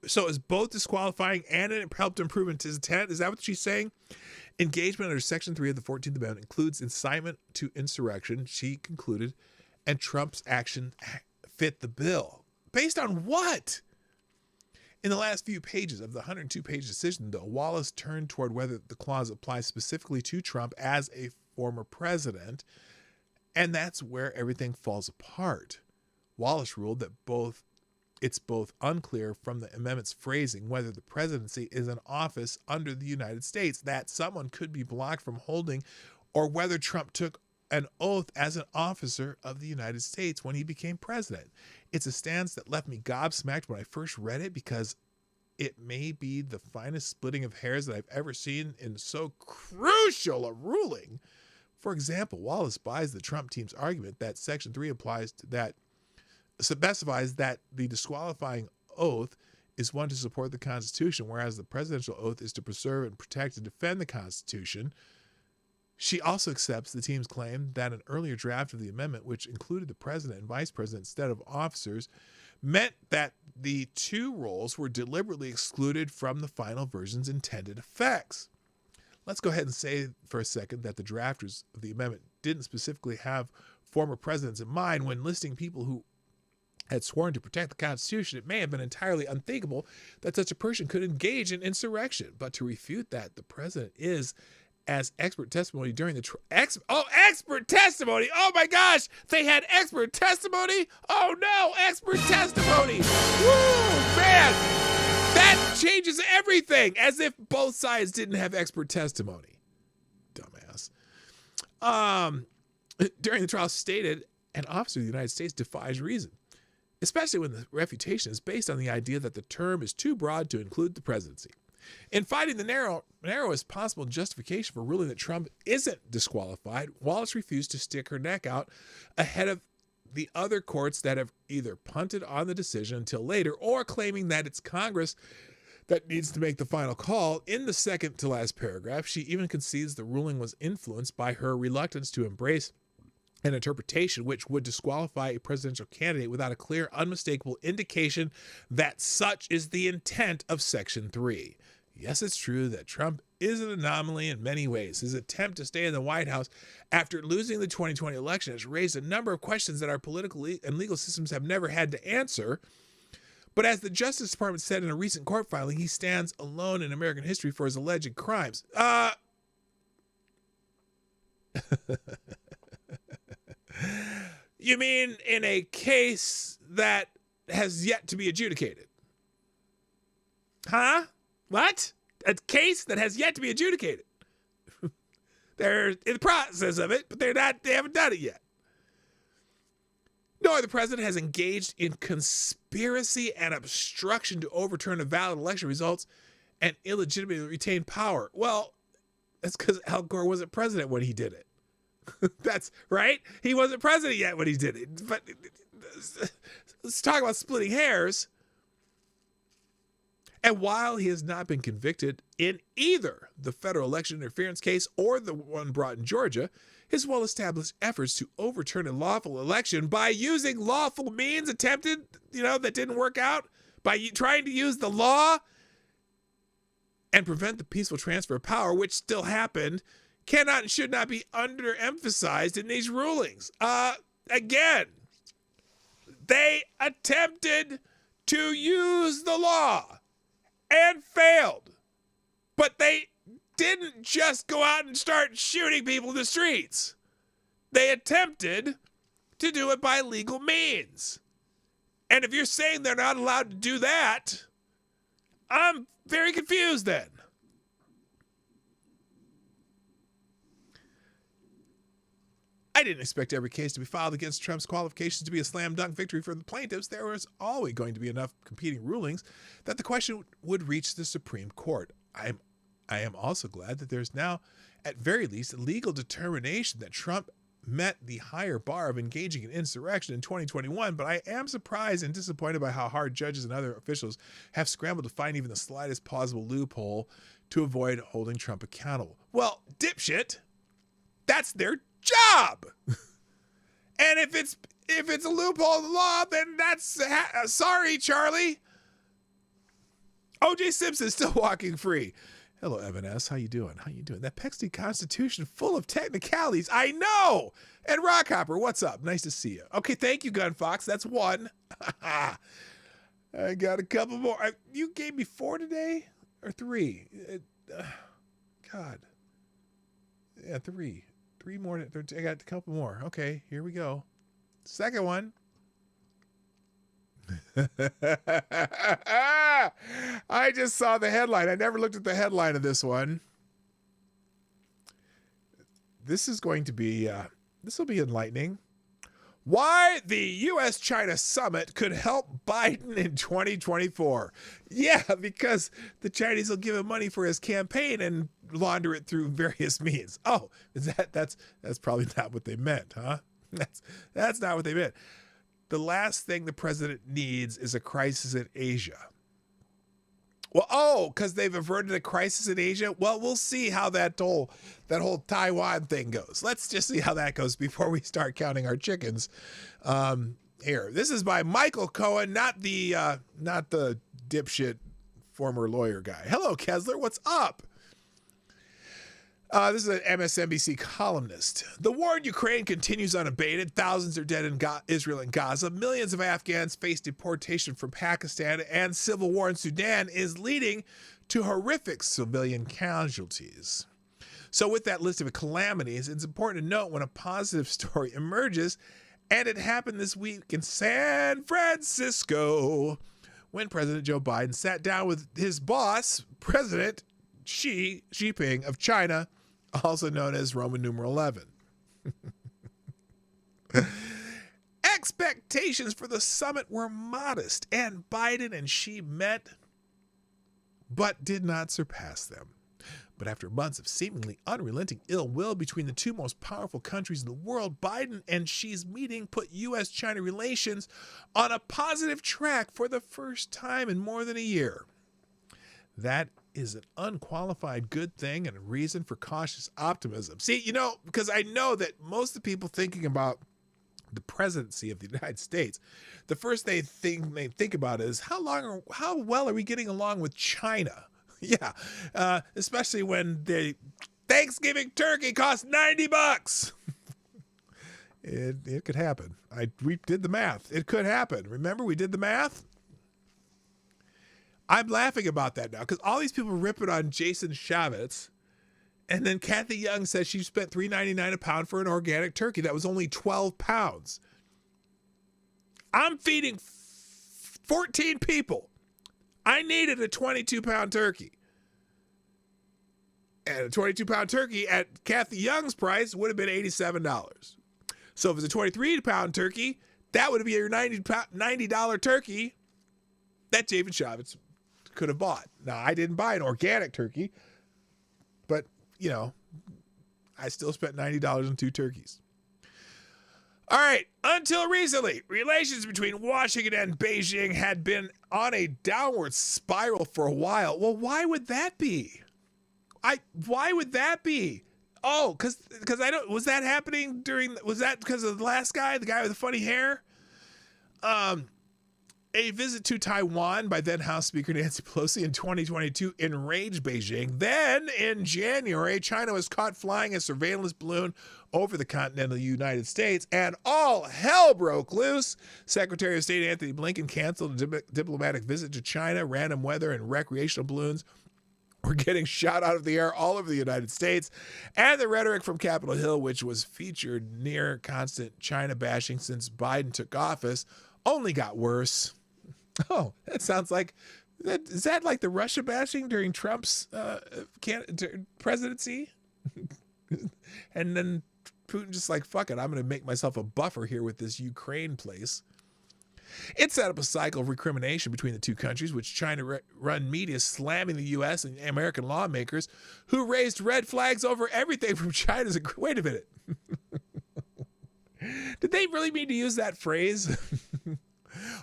So it's both disqualifying and it helped improve his intent? Is that what she's saying? Engagement under Section 3 of the 14th Amendment includes incitement to insurrection, she concluded, and Trump's action fit the bill. Based on what? In the last few pages of the 102-page decision, though, Wallace turned toward whether the clause applies specifically to Trump as a former president, and that's where everything falls apart. Wallace ruled that it's both unclear from the amendment's phrasing whether the presidency is an office under the United States that someone could be blocked from holding, or whether Trump took an oath as an officer of the United States when he became president. It's a stance that left me gobsmacked when I first read it, because it may be the finest splitting of hairs that I've ever seen in so crucial a ruling. For example, Wallace buys the Trump team's argument that Section 3 applies to that, specifies that the disqualifying oath is one to support the Constitution, whereas the presidential oath is to preserve and protect and defend the Constitution. She also accepts the team's claim that an earlier draft of the amendment, which included the president and vice president instead of officers, meant that the two roles were deliberately excluded from the final version's intended effects. Let's go ahead and say for a second that the drafters of the amendment didn't specifically have former presidents in mind when listing people who had sworn to protect the Constitution. It may have been entirely unthinkable that such a person could engage in insurrection. But to refute that, the president is, as expert testimony during the expert testimony. Oh my gosh, they had expert testimony. Oh no, expert testimony. Woo, man, that changes everything. As if both sides didn't have expert testimony. Dumbass. During the trial, stated an officer of the United States defies reason, especially when the refutation is based on the idea that the term is too broad to include the presidency. In finding the narrowest possible justification for ruling that Trump isn't disqualified, Wallace refused to stick her neck out ahead of the other courts that have either punted on the decision until later or claiming that it's Congress that needs to make the final call. In the second to last paragraph, she even concedes the ruling was influenced by her reluctance to embrace an interpretation which would disqualify a presidential candidate without a clear, unmistakable indication that such is the intent of Section 3. Yes, it's true that Trump is an anomaly in many ways. His attempt to stay in the White House after losing the 2020 election has raised a number of questions that our political and legal systems have never had to answer. But as the Justice Department said in a recent court filing, he stands alone in American history for his alleged crimes. You mean in a case that has yet to be adjudicated? Huh? What? A case that has yet to be adjudicated. They're in the process of it, but they haven't done it yet. No, the president has engaged in conspiracy and obstruction to overturn a valid election results and illegitimately retain power. Well, that's because Al Gore wasn't president when he did it. That's right. He wasn't president yet when he did it. But let's talk about splitting hairs. And while he has not been convicted in either the federal election interference case or the one brought in Georgia, his well-established efforts to overturn a lawful election by using lawful means attempted, that didn't work out, by trying to use the law and prevent the peaceful transfer of power, which still happened, cannot and should not be underemphasized in these rulings. Again, they attempted to use the law and failed. But they didn't just go out and start shooting people in the streets. They attempted to do it by legal means. And if you're saying they're not allowed to do that, I'm very confused then. I didn't expect every case to be filed against Trump's qualifications to be a slam dunk victory for the plaintiffs. There was always going to be enough competing rulings that the question would reach the Supreme Court. I am also glad that there's now, at very least, a legal determination that Trump met the higher bar of engaging in insurrection in 2021, but I am surprised and disappointed by how hard judges and other officials have scrambled to find even the slightest possible loophole to avoid holding Trump accountable. Well, dipshit, that's their job. And if it's a loophole in the law, then that's sorry, Charlie. O.J. Simpson's still walking free. Hello, Evan S. How you doing? That Pexty Constitution full of technicalities. I know. And Rockhopper, what's up? Nice to see you. Okay, thank you, Gun Fox. That's one. I got a couple more. You gave me 4 today or 3? God. Yeah, 3. 3 more. I got a couple more. Okay, here we go. Second one. I just saw the headline. I never looked at the headline of this one. This is going to be, this will be enlightening. Why the U.S.-China summit could help Biden in 2024. Yeah, because the Chinese will give him money for his campaign and launder it through various means. Oh, that's probably not what they meant, huh? That's not what they meant. The last thing the president needs is a crisis in Asia. Well, because they've averted a crisis in Asia. Well, we'll see how that whole Taiwan thing goes. Let's just see how that goes before we start counting our chickens. Here, this is by Michael Cohen, not the dipshit former lawyer guy. Hello, Kessler. What's up? This is an MSNBC columnist. The war in Ukraine continues unabated. Thousands are dead in Israel and Gaza. Millions of Afghans face deportation from Pakistan, and civil war in Sudan is leading to horrific civilian casualties. So with that list of calamities, it's important to note when a positive story emerges, and it happened this week in San Francisco when President Joe Biden sat down with his boss, President Xi Jinping of China, also known as Roman numeral 11. Expectations for the summit were modest, and Biden and Xi met, but did not surpass them. But after months of seemingly unrelenting ill will between the two most powerful countries in the world, Biden and Xi's meeting put U.S.-China relations on a positive track for the first time in more than a year. That is an unqualified good thing and a reason for cautious optimism. See, because I know that most of the people thinking about the presidency of the United States, the first thing they think about is how well are we getting along with China? Yeah, especially when the Thanksgiving turkey costs $90. It could happen. We did the math. It could happen. Remember, we did the math? I'm laughing about that now because all these people ripping on Jason Chaffetz, and then Kathy Young says she spent $3.99 a pound for an organic turkey that was only 12 pounds. I'm feeding 14 people. I needed a 22-pound turkey. And a 22-pound turkey at Kathy Young's price would have been $87. So if it's a 23-pound turkey, that would be your $90 turkey that Jason Chaffetz could have bought. Now, I didn't buy an organic turkey, but, I still spent $90 on 2 turkeys. All right, until recently, relations between Washington and Beijing had been on a downward spiral for a while. Well, why would that be? Why would that be? Oh, because was that happening was that because of the last guy, the guy with the funny hair? A visit to Taiwan by then House Speaker Nancy Pelosi in 2022 enraged Beijing. Then, in January, China was caught flying a surveillance balloon over the continental United States, and all hell broke loose. Secretary of State Anthony Blinken canceled a diplomatic visit to China. Random weather and recreational balloons were getting shot out of the air all over the United States, and the rhetoric from Capitol Hill, which was featured near constant China bashing since Biden took office, only got worse. Oh, that sounds like, is that like the Russia bashing during Trump's presidency? And then Putin just like, fuck it, I'm going to make myself a buffer here with this Ukraine place. It set up a cycle of recrimination between the two countries, which China-run media slamming the U.S. and American lawmakers who raised red flags over everything from China's... Wait a minute. Did they really mean to use that phrase?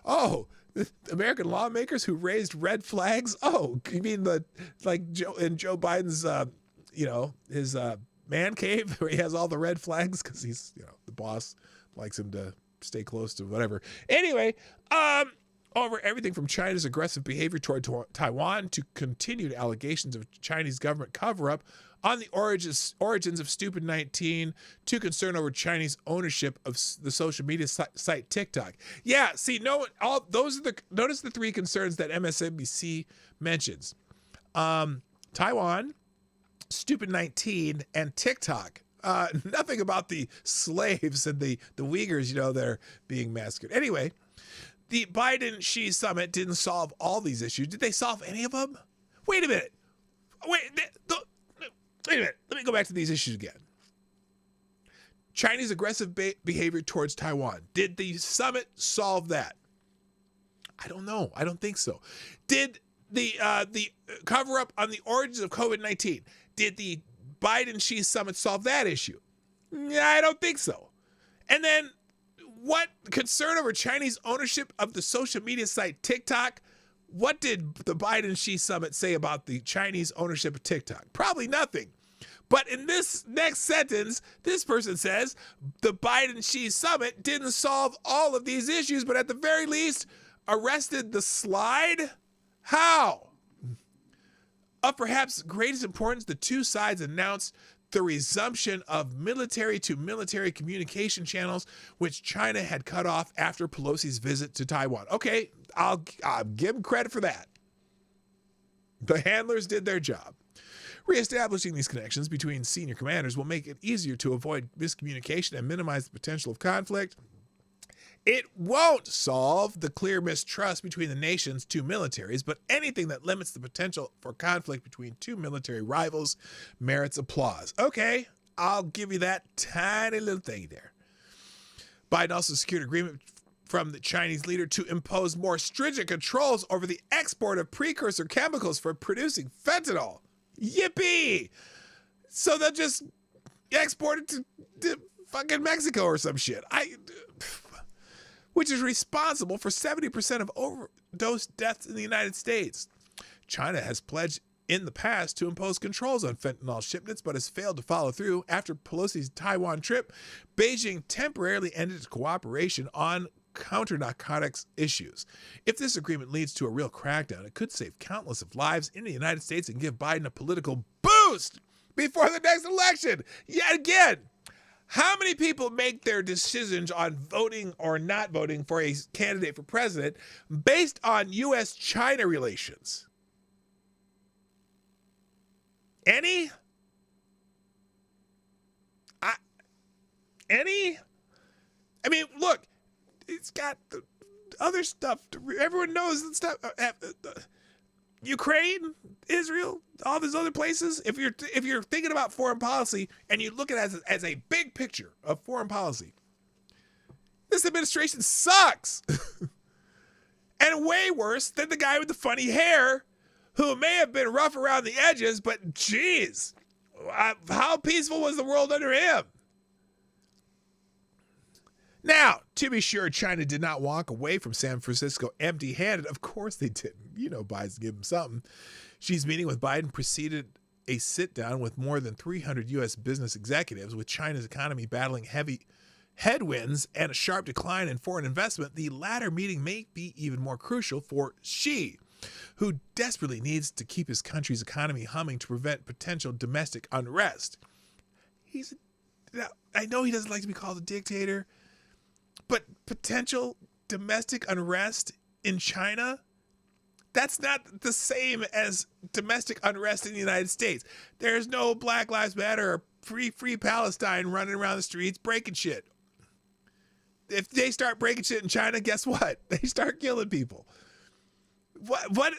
Oh, the American lawmakers who raised red flags? Oh, you mean Joe Biden's, his man cave where he has all the red flags because he's, the boss likes him to stay close to whatever. Anyway, over everything from China's aggressive behavior toward Taiwan to continued allegations of Chinese government cover-up on the origins of Stupid 19 to concern over Chinese ownership of the social media site TikTok. Yeah, see, notice the three concerns that MSNBC mentions. Taiwan, Stupid 19, and TikTok. Nothing about the slaves and the Uyghurs, they're being massacred. Anyway, the Biden-Xi summit didn't solve all these issues. Did they solve any of them? Wait a minute. Wait a minute. Let me go back to these issues again. Chinese aggressive behavior towards Taiwan. Did the summit solve that? I don't know. I don't think so. Did the cover-up on the origins of COVID-19, did the Biden-Xi summit solve that issue? I don't think so. And then what concern over Chinese ownership of the social media site TikTok? What did the Biden-Xi summit say about the Chinese ownership of TikTok? Probably nothing. But in this next sentence, this person says the Biden-Xi summit didn't solve all of these issues, but at the very least arrested the slide? How? Of perhaps greatest importance, the two sides announced the resumption of military-to-military communication channels, which China had cut off after Pelosi's visit to Taiwan. Okay, I'll give them credit for that. The handlers did their job. Reestablishing these connections between senior commanders will make it easier to avoid miscommunication and minimize the potential of conflict. It won't solve the clear mistrust between the nation's two militaries, but anything that limits the potential for conflict between two military rivals merits applause. Okay, I'll give you that tiny little thing there. Biden also secured agreement from the Chinese leader to impose more stringent controls over the export of precursor chemicals for producing fentanyl. Yippee! So they'll just export it to fucking Mexico or some shit. Which is responsible for 70% of overdose deaths in the United States. China has pledged in the past to impose controls on fentanyl shipments, but has failed to follow through. After Pelosi's Taiwan trip, Beijing temporarily ended its cooperation on counter-narcotics issues. If this agreement leads to a real crackdown, it could save countless of lives in the United States and give Biden a political boost before the next election. Yet again, how many people make their decisions on voting or not voting for a candidate for president based on U.S.-China relations? Any? Any? I mean, look, it's got the other stuff. Everyone knows the stuff. Ukraine, Israel, all these other places. If you're thinking about foreign policy and you look at it as a big picture of foreign policy, this administration sucks. And way worse than the guy with the funny hair who may have been rough around the edges, but geez, how peaceful was the world under him? Now, to be sure, China did not walk away from San Francisco empty-handed. Of course they didn't. Biden's give him something. Xi's meeting with Biden preceded a sit-down with more than 300 U.S. business executives. With China's economy battling heavy headwinds and a sharp decline in foreign investment, the latter meeting may be even more crucial for Xi, who desperately needs to keep his country's economy humming to prevent potential domestic unrest. I know he doesn't like to be called a dictator, but potential domestic unrest in China? That's not the same as domestic unrest in the United States. There's no Black Lives Matter or free Palestine running around the streets breaking shit. If they start breaking shit in China, guess what? They start killing people. What?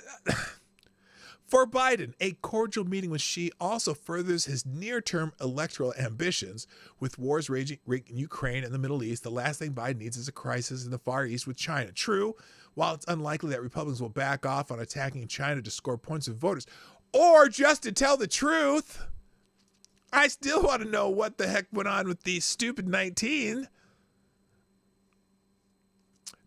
For Biden, a cordial meeting with Xi also furthers his near-term electoral ambitions. With wars raging in Ukraine and the Middle East, the last thing Biden needs is a crisis in the Far East with China. True, while it's unlikely that Republicans will back off on attacking China to score points with voters, or just to tell the truth, I still want to know what the heck went on with the stupid 19.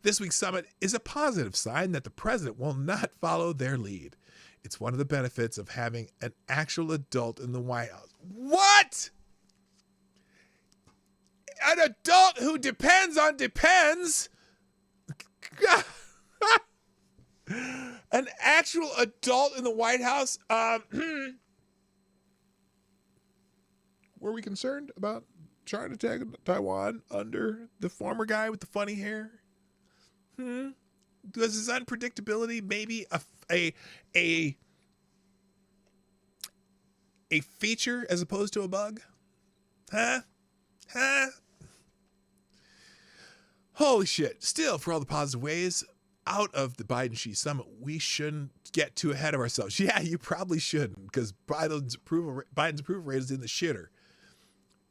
This week's summit is a positive sign that the president will not follow their lead. It's one of the benefits of having an actual adult in the White House. What? An adult who depends on depends? An actual adult in the White House? Were we concerned about trying to attack Taiwan under the former guy with the funny hair? Was his unpredictability maybe a feature as opposed to a bug? Huh? Holy shit. Still, for all the positive ways out of the Biden-Xi summit, we shouldn't get too ahead of ourselves. Yeah, you probably shouldn't, because Biden's approval rate is in the shitter.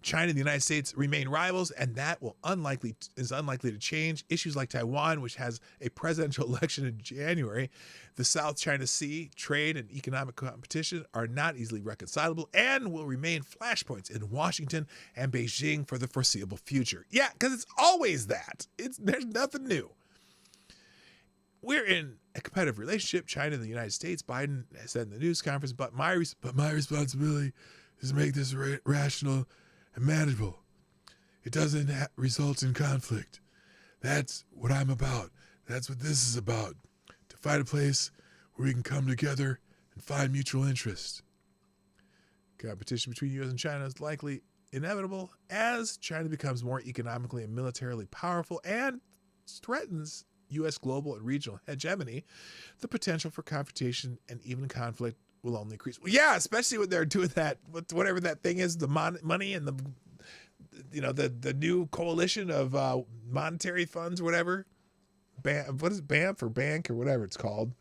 China and the United States remain rivals, and that is unlikely to change. Issues like Taiwan, which has a presidential election in January, the South China Sea, trade, and economic competition are not easily reconcilable and will remain flashpoints in Washington and Beijing for the foreseeable future. Yeah, because it's always that. There's nothing new. We're in a competitive relationship, China and the United States. Biden said in the news conference, but my responsibility is to make this rational and manageable. It doesn't result in conflict. That's what I'm about. That's what this is about. To find a place where we can come together and find mutual interest. Competition between U.S. and China is likely inevitable as China becomes more economically and militarily powerful and threatens U.S. global and regional hegemony. The potential for confrontation and even conflict will only increase. Well, yeah, especially when they're doing that, whatever that thing is, the money and the new coalition of monetary funds, whatever. What is it, BAMF or bank or whatever it's called?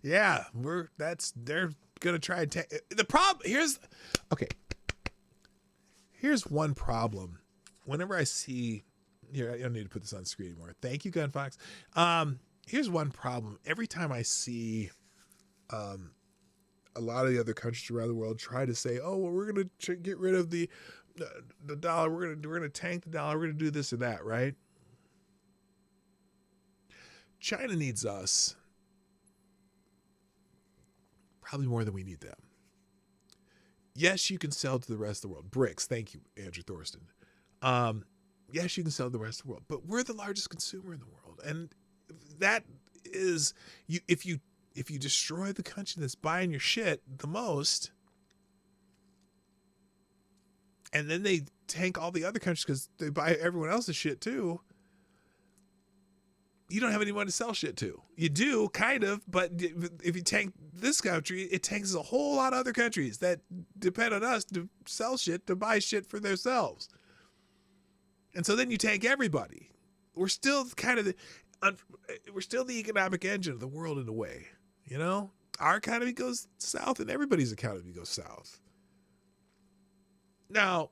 Yeah, they're gonna try and take the problem. Here's one problem. Whenever I see here, I don't need to put this on the screen anymore. Thank you, Gunfox. Here's one problem. Every time I see a lot of the other countries around the world try to say, "Oh, well, we're going to get rid of the dollar. We're going to tank the dollar. We're going to do this or that," right? China needs us probably more than we need them. Yes, you can sell to the rest of the world. BRICS. Thank you, Andrew Thorsten. Yes, you can sell to the rest of the world, but we're the largest consumer in the world, and that is if you destroy the country that's buying your shit the most, and then they tank all the other countries because they buy everyone else's shit too, you don't have anyone to sell shit to. You do, kind of, but if you tank this country, it tanks a whole lot of other countries that depend on us to sell shit, to buy shit for themselves. And so then you tank everybody. We're still the economic engine of the world in a way. You know, our economy goes south and everybody's economy goes south. Now,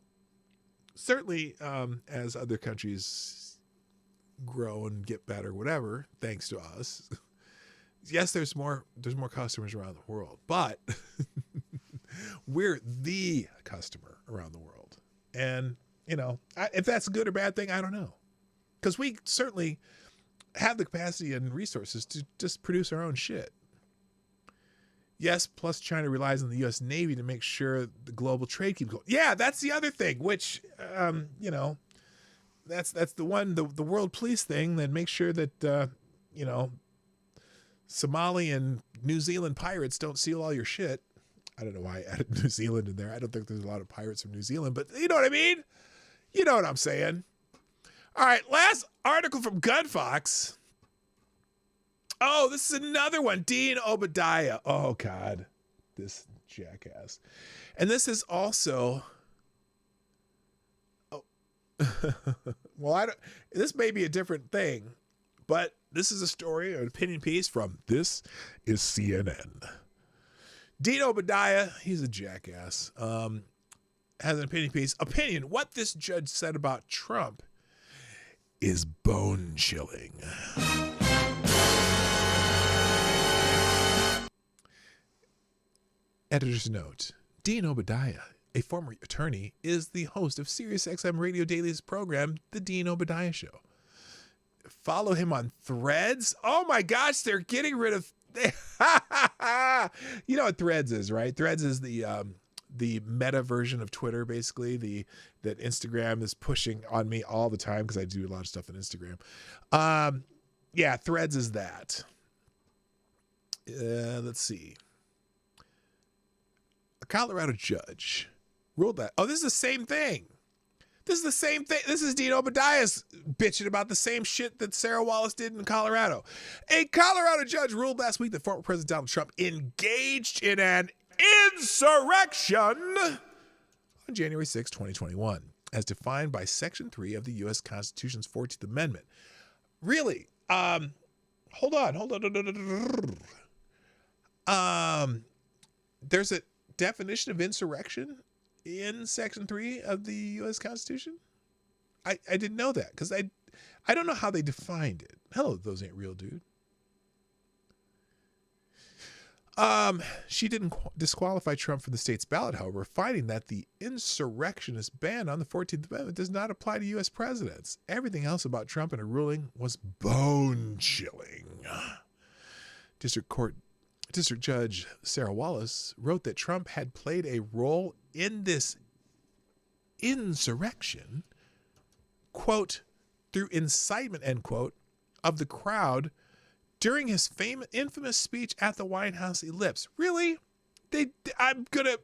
certainly, as other countries grow and get better, whatever, thanks to us, yes, there's more customers around the world, but we're the customer around the world. And, you know, if that's a good or bad thing, I don't know. Because we certainly have the capacity and resources to just produce our own shit. Yes, plus China relies on the U.S. Navy to make sure the global trade keeps going. Yeah, that's the other thing, which, you know, that's the one, the world police thing that makes sure that, you know, Somali and New Zealand pirates don't steal all your shit. I don't know why I added New Zealand in there. I don't think there's a lot of pirates from New Zealand, but you know what I mean? You know what I'm saying. All right, last article from Gunfox. Oh, this is another one. Dean Obadiah. Oh, God. This jackass. And this is also... Oh. Well, this may be a different thing, but this is a story, an opinion piece from This is CNN. Dean Obadiah, he's a jackass, has an opinion piece. Opinion, what this judge said about Trump is bone-chilling. Editor's note, Dean Obadiah, a former attorney, is the host of SiriusXM Radio Daily's program, The Dean Obadiah Show. Follow him on Threads. Oh my gosh, they're getting rid of... You know what Threads is, right? Threads is the meta version of Twitter, basically. That Instagram is pushing on me all the time because I do a lot of stuff on Instagram. Yeah, Threads is that. Let's see. A Colorado judge ruled that. Oh, this is the same thing. This is the same thing. This is Dean Obadiah's bitching about the same shit that Sarah Wallace did in Colorado. A Colorado judge ruled last week that former President Donald Trump engaged in an insurrection on January 6, 2021, as defined by Section 3 of the U.S. Constitution's 14th Amendment. Really? Hold on. There's a definition of insurrection in Section 3 of the U.S. Constitution? I didn't know that because I don't know how they defined it. Hello, those ain't real, dude. She didn't disqualify Trump from the state's ballot, however, finding that the insurrectionist ban on the 14th Amendment does not apply to U.S. presidents. Everything else about Trump in her ruling was bone-chilling. District Judge Sarah Wallace wrote that Trump had played a role in this insurrection, quote, through incitement, end quote, of the crowd during his infamous speech at the White House ellipse. Really? I'm gonna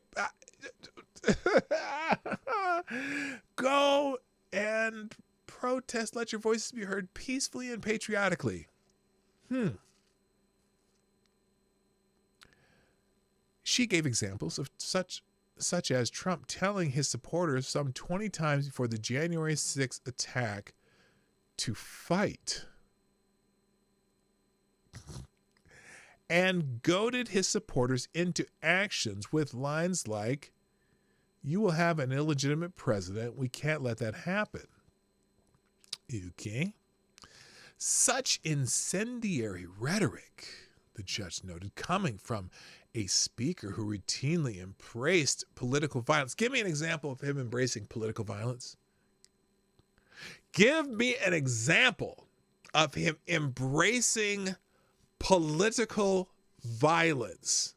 go and protest, let your voices be heard peacefully and patriotically. She gave examples of such as Trump telling his supporters some 20 times before the January 6th attack to fight, and goaded his supporters into actions with lines like, "You will have an illegitimate president. We can't let that happen." Okay. Such incendiary rhetoric, the judge noted, coming from a speaker who routinely embraced political violence. Give me an example of him embracing political violence. Give me an example of him embracing political violence.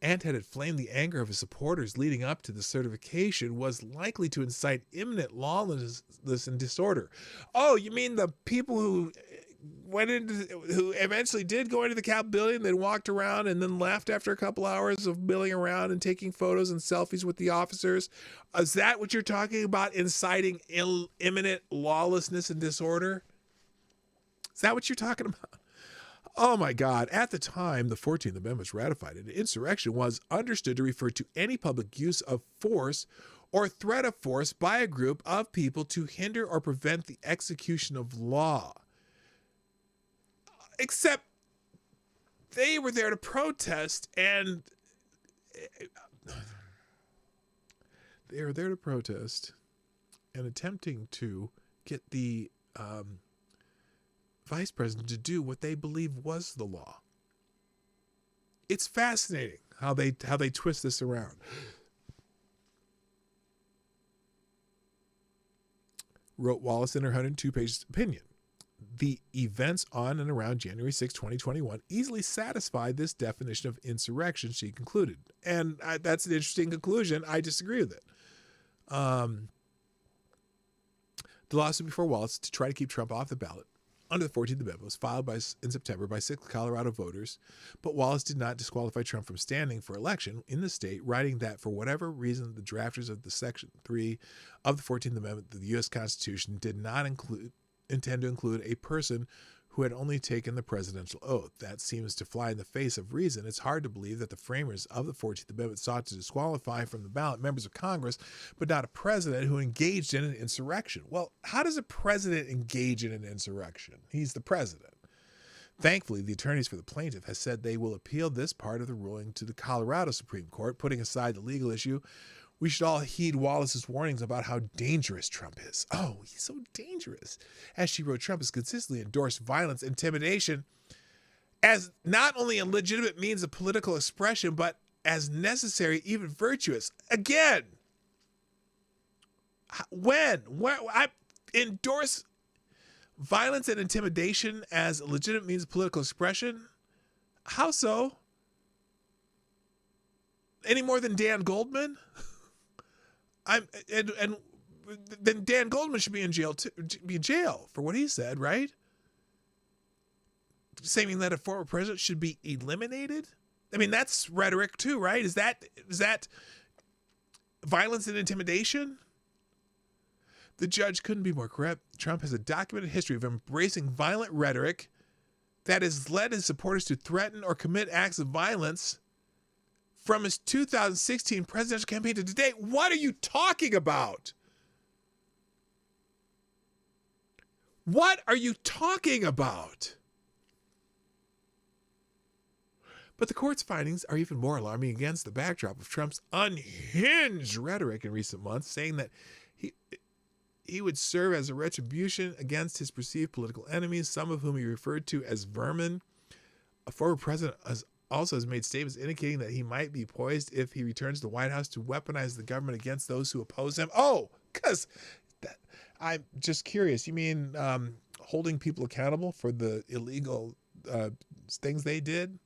And had inflamed the anger of his supporters leading up to the certification, was likely to incite imminent lawlessness and disorder. Oh, you mean the people who eventually did go into the Capitol building, then walked around and then left after a couple hours of milling around and taking photos and selfies with the officers? Is that what you're talking about, inciting imminent lawlessness and disorder? Is that what you're talking about? Oh my God. At the time the 14th Amendment was ratified, an insurrection was understood to refer to any public use of force or threat of force by a group of people to hinder or prevent the execution of law. Except they were there to protest, and attempting to get the vice president to do what they believe was the law. It's fascinating how they twist this around. Wrote Wallace in her 102-page opinion. The events on and around January 6, 2021 easily satisfied this definition of insurrection, she concluded. And that's an interesting conclusion. I disagree with it. The lawsuit before Wallace to try to keep Trump off the ballot under the 14th Amendment was filed in September by 6 Colorado voters, but Wallace did not disqualify Trump from standing for election in the state, writing that for whatever reason, the drafters of the Section 3 of the 14th Amendment of the U.S. Constitution did not intend to include a person who had only taken the presidential oath. That seems to fly in the face of reason. It's hard to believe that the framers of the 14th Amendment sought to disqualify from the ballot members of Congress, but not a president who engaged in an insurrection. Well, how does a president engage in an insurrection? He's the president. Thankfully, the attorneys for the plaintiff has said they will appeal this part of the ruling to the Colorado Supreme Court. Putting aside the legal issue, we should all heed Wallace's warnings about how dangerous Trump is. Oh, he's so dangerous. As she wrote, Trump has consistently endorsed violence, intimidation as not only a legitimate means of political expression, but as necessary, even virtuous. Again, when I endorse violence and intimidation as a legitimate means of political expression? How so? Any more than Dan Goldman? And then Dan Goldman should be in jail for what he said, right? Saying that a former president should be eliminated? I mean, that's rhetoric too, right? Is that violence and intimidation? The judge couldn't be more correct. Trump has a documented history of embracing violent rhetoric that has led his supporters to threaten or commit acts of violence from his 2016 presidential campaign to today. What are you talking about? What are you talking about? But the court's findings are even more alarming against the backdrop of Trump's unhinged rhetoric in recent months, saying that he would serve as a retribution against his perceived political enemies, some of whom he referred to as vermin. A former president also has made statements indicating that he might be poised, if he returns to the White House, to weaponize the government against those who oppose him. Oh, because I'm just curious. You mean holding people accountable for the illegal things they did?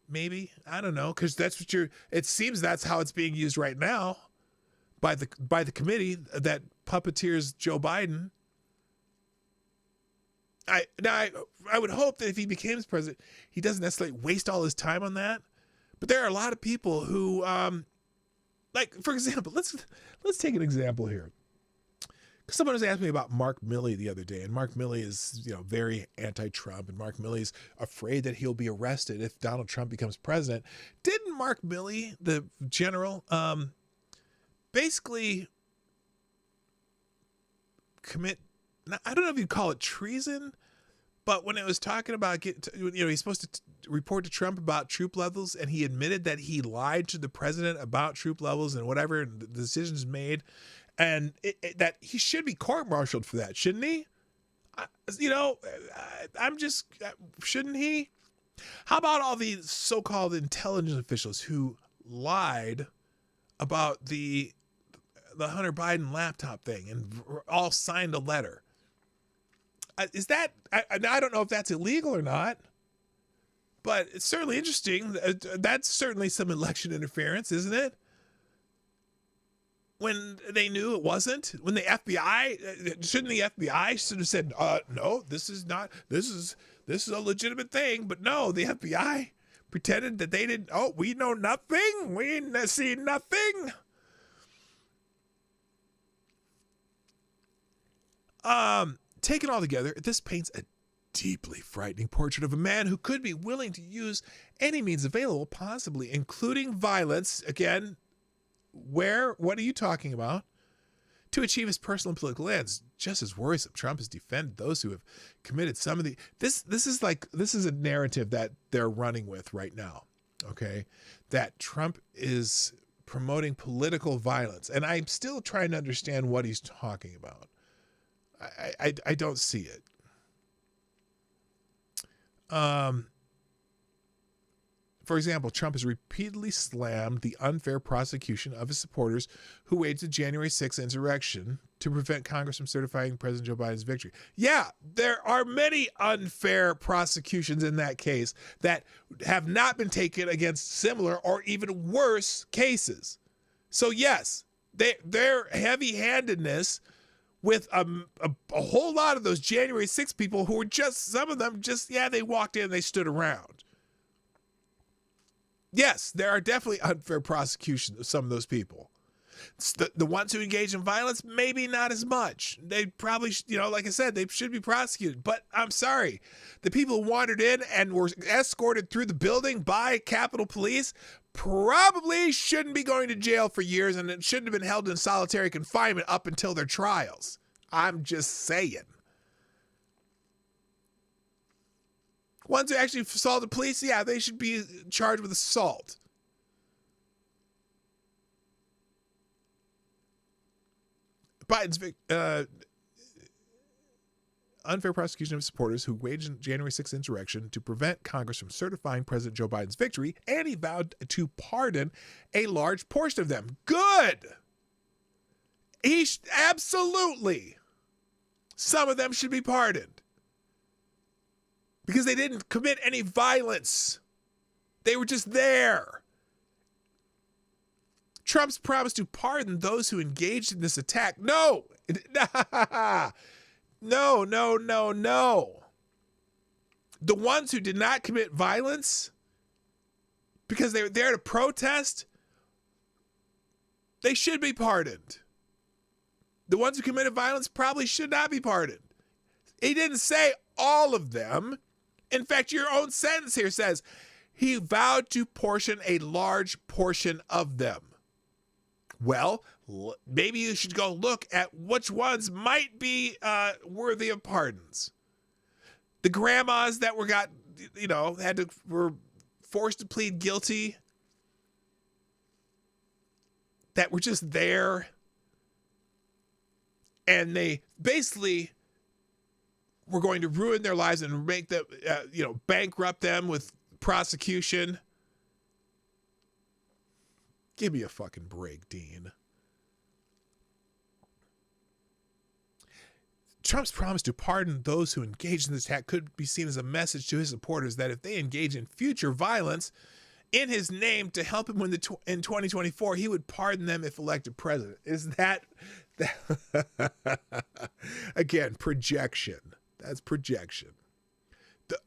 Maybe. I don't know, because that's what it seems that's how it's being used right now by the committee that puppeteers Joe Biden. I would hope that if he becomes president, he doesn't necessarily waste all his time on that. But there are a lot of people who, like, for example, let's take an example here. Someone was asking me about Mark Milley the other day, and Mark Milley is, very anti-Trump, and Mark Milley's afraid that he'll be arrested if Donald Trump becomes president. Didn't Mark Milley, the general, basically commit, I don't know if you'd call it treason, but when it was talking about, he's supposed to report to Trump about troop levels, and he admitted that he lied to the president about troop levels and whatever, and the decisions made, and that he should be court-martialed for that, shouldn't he? Shouldn't he? How about all these so-called intelligence officials who lied about the Hunter Biden laptop thing and all signed a letter? Is that, I don't know if that's illegal or not, but it's certainly interesting. That's certainly some election interference, isn't it? When they knew it wasn't, when the FBI, shouldn't the FBI should have said, no, this is a legitimate thing, but no, the FBI pretended that they didn't, we know nothing, we see nothing. Taken all together, this paints a deeply frightening portrait of a man who could be willing to use any means available, possibly including violence. Again, what are you talking about? To achieve his personal and political ends. Just as worrisome, Trump has defended those who have committed some of the, this is a narrative that they're running with right now. Okay. That Trump is promoting political violence. And I'm still trying to understand what he's talking about. I don't see it. For example, Trump has repeatedly slammed the unfair prosecution of his supporters who waged the January 6th insurrection to prevent Congress from certifying President Joe Biden's victory. Yeah, there are many unfair prosecutions in that case that have not been taken against similar or even worse cases. So yes, their heavy-handedness with a whole lot of those January 6th people who were some of them they walked in and they stood around. Yes, there are definitely unfair prosecutions of some of those people. The ones who engage in violence, maybe not as much. They probably, like I said, they should be prosecuted. But I'm sorry. The people who wandered in and were escorted through the building by Capitol Police probably shouldn't be going to jail for years, and it shouldn't have been held in solitary confinement up until their trials. I'm just saying. Ones who actually assaulted police, yeah, they should be charged with assault. Biden's unfair prosecution of supporters who waged a January 6th insurrection to prevent Congress from certifying President Joe Biden's victory, and he vowed to pardon a large portion of them. Good! Absolutely. Some of them should be pardoned because they didn't commit any violence. They were just there. Trump's promised to pardon those who engaged in this attack. No. No. The ones who did not commit violence because they were there to protest, they should be pardoned. The ones who committed violence probably should not be pardoned. He didn't say all of them. In fact, your own sentence here says he vowed to portion a large portion of them. Well, maybe you should go look at which ones might be worthy of pardons. The grandmas that were forced to plead guilty, that were just there, and they basically were going to ruin their lives and make them, bankrupt them with prosecution. Give me a fucking break, Dean. Trump's promise to pardon those who engaged in this attack could be seen as a message to his supporters that if they engage in future violence in his name to help him win in 2024, he would pardon them if elected president. Is that again, projection. That's projection.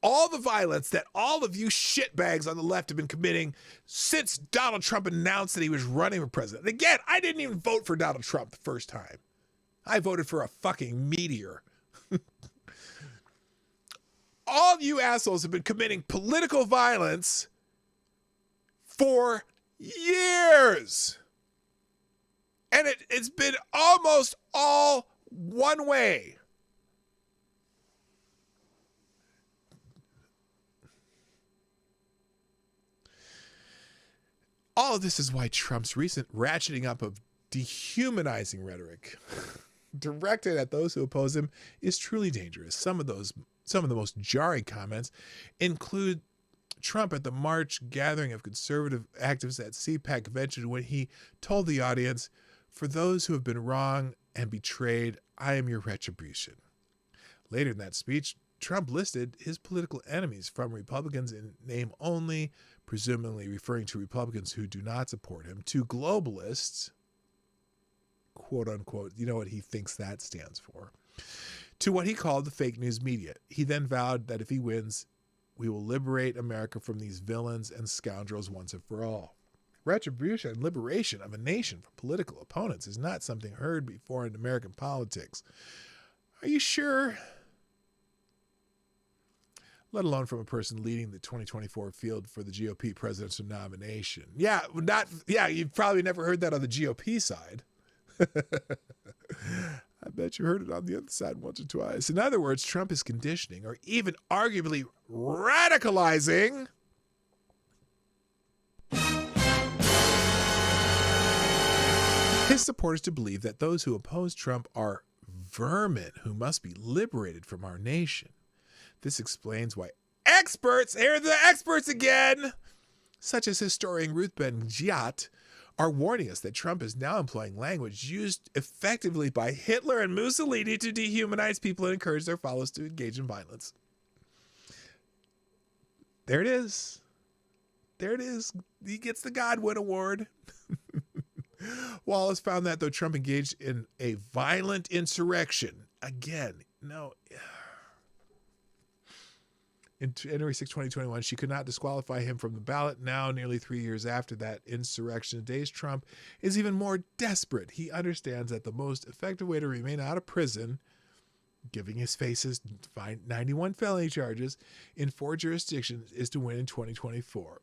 All the violence that all of you shitbags on the left have been committing since Donald Trump announced that he was running for president. And again, I didn't even vote for Donald Trump the first time. I voted for a fucking meteor. All of you assholes have been committing political violence for years. And it's been almost all one way. All of this is why Trump's recent ratcheting up of dehumanizing rhetoric directed at those who oppose him is truly dangerous. Some of the most jarring comments include Trump at the March gathering of conservative activists at CPAC convention when he told the audience, "For those who have been wrong and betrayed, I am your retribution." Later in that speech, Trump listed his political enemies, from Republicans in name only, presumably referring to Republicans who do not support him, to globalists, quote unquote, you know what he thinks that stands for, to what he called the fake news media. He then vowed that if he wins, we will liberate America from these villains and scoundrels once and for all. Retribution and liberation of a nation from political opponents is not something heard before in American politics. Are you sure? Let alone from a person leading the 2024 field for the GOP presidential nomination. You've probably never heard that on the GOP side. I bet you heard it on the other side once or twice. In other words, Trump is conditioning or even arguably radicalizing his supporters to believe that those who oppose Trump are vermin who must be liberated from our nation. This explains why experts, here are the experts again, such as historian Ruth Ben-Ghiat, are warning us that Trump is now employing language used effectively by Hitler and Mussolini to dehumanize people and encourage their followers to engage in violence. There it is. There it is. He gets the Godwin Award. Wallace found that though Trump engaged in a violent insurrection, again, no. in January 6, 2021, she could not disqualify him from the ballot. Now, nearly 3 years after that insurrection days, Trump is even more desperate. He understands that the most effective way to remain out of prison, giving his faces 91 felony charges in 4 jurisdictions, is to win in 2024.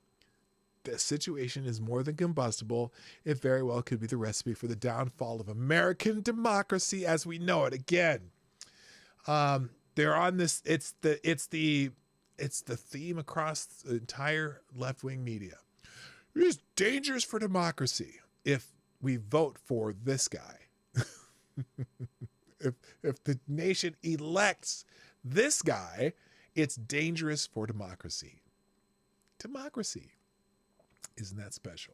The situation is more than combustible. It very well could be the recipe for the downfall of American democracy as we know it. Again, they're on this. It's the theme across the entire left-wing media. It is dangerous for democracy if we vote for this guy. if the nation elects this guy, it's dangerous for democracy. Democracy. Isn't that special?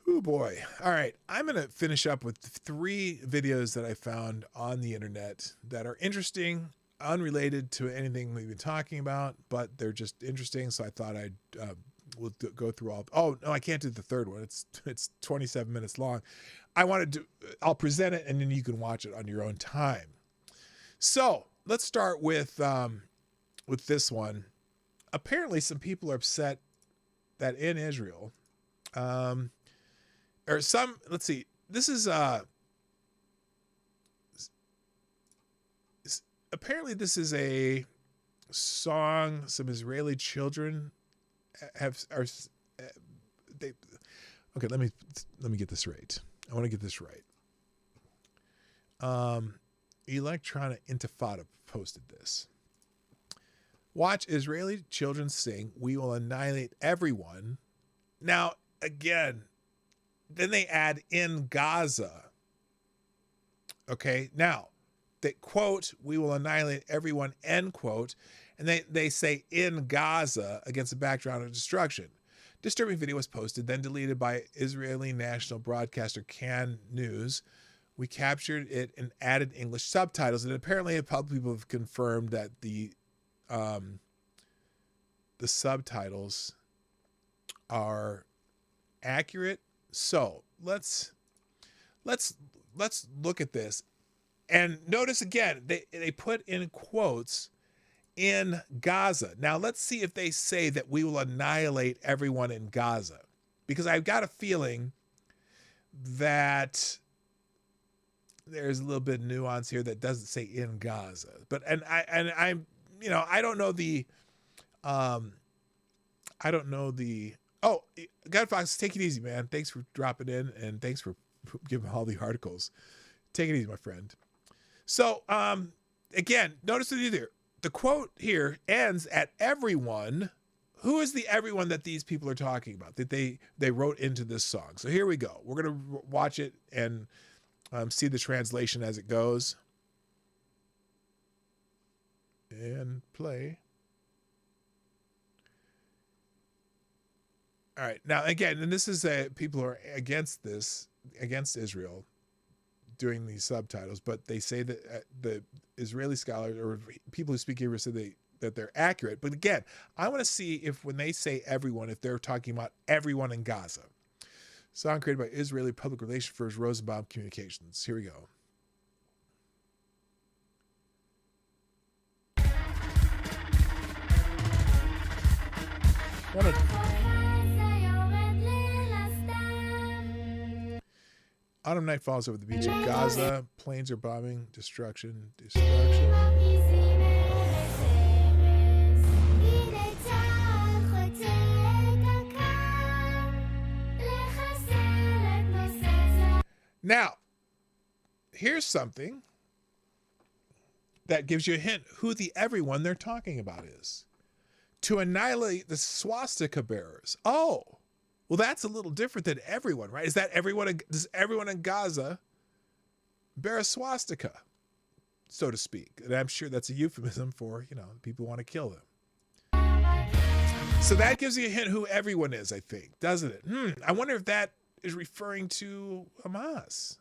Oh boy. All right. I'm going to finish up with 3 videos that I found on the internet that are interesting, unrelated to anything we've been talking about, but they're just interesting. So I thought I'd we'll go through all. Oh no, I can't do the third one. It's 27 minutes long. I'll present it and then you can watch it on your own time. So let's start with this one. Apparently some people are upset that in Israel, let's see, this is, apparently this is a song some Israeli children okay, let me get this right. I want to get this right. Electronic Intifada posted this. Watch Israeli children sing, "We will annihilate everyone." Now, again, then they add "in Gaza." Okay, now, they quote, "We will annihilate everyone," end quote, and they say "in Gaza" against a background of destruction. Disturbing video was posted, then deleted by Israeli national broadcaster Kan News. We captured it and added English subtitles, and apparently a couple people have confirmed that the subtitles are accurate. So let's look at this and notice again they put in quotes "in Gaza." Now let's see if they say that we will annihilate everyone in Gaza, because I've got a feeling that there's a little bit of nuance here that doesn't say "in Gaza." But I'm I don't know the oh, God Fox, take it easy, man. Thanks for dropping in and thanks for giving all the articles. Take it easy, my friend. So again, notice the quote here ends at "everyone." Who is the everyone that these people are talking about that they wrote into this song? So here we go. We're gonna watch it and see the translation as it goes. And play. All right. Now, again, and this is people who are against Israel doing these subtitles, but they say that the Israeli scholars or people who speak Hebrew say that they're accurate. But again, I want to see if when they say "everyone," if they're talking about everyone in Gaza. Song created by Israeli public relations firm Rosenbaum Communications. Here we go. Autumn night falls over the beach of Gaza. Planes are bombing. Destruction. Now, here's something that gives you a hint who the everyone they're talking about is. To annihilate the swastika bearers. Oh, well, that's a little different than everyone, right? Is that everyone? Does everyone in Gaza bear a swastika, so to speak? And I'm sure that's a euphemism for, people want to kill them. So that gives you a hint who everyone is, I think, doesn't it? I wonder if that is referring to Hamas.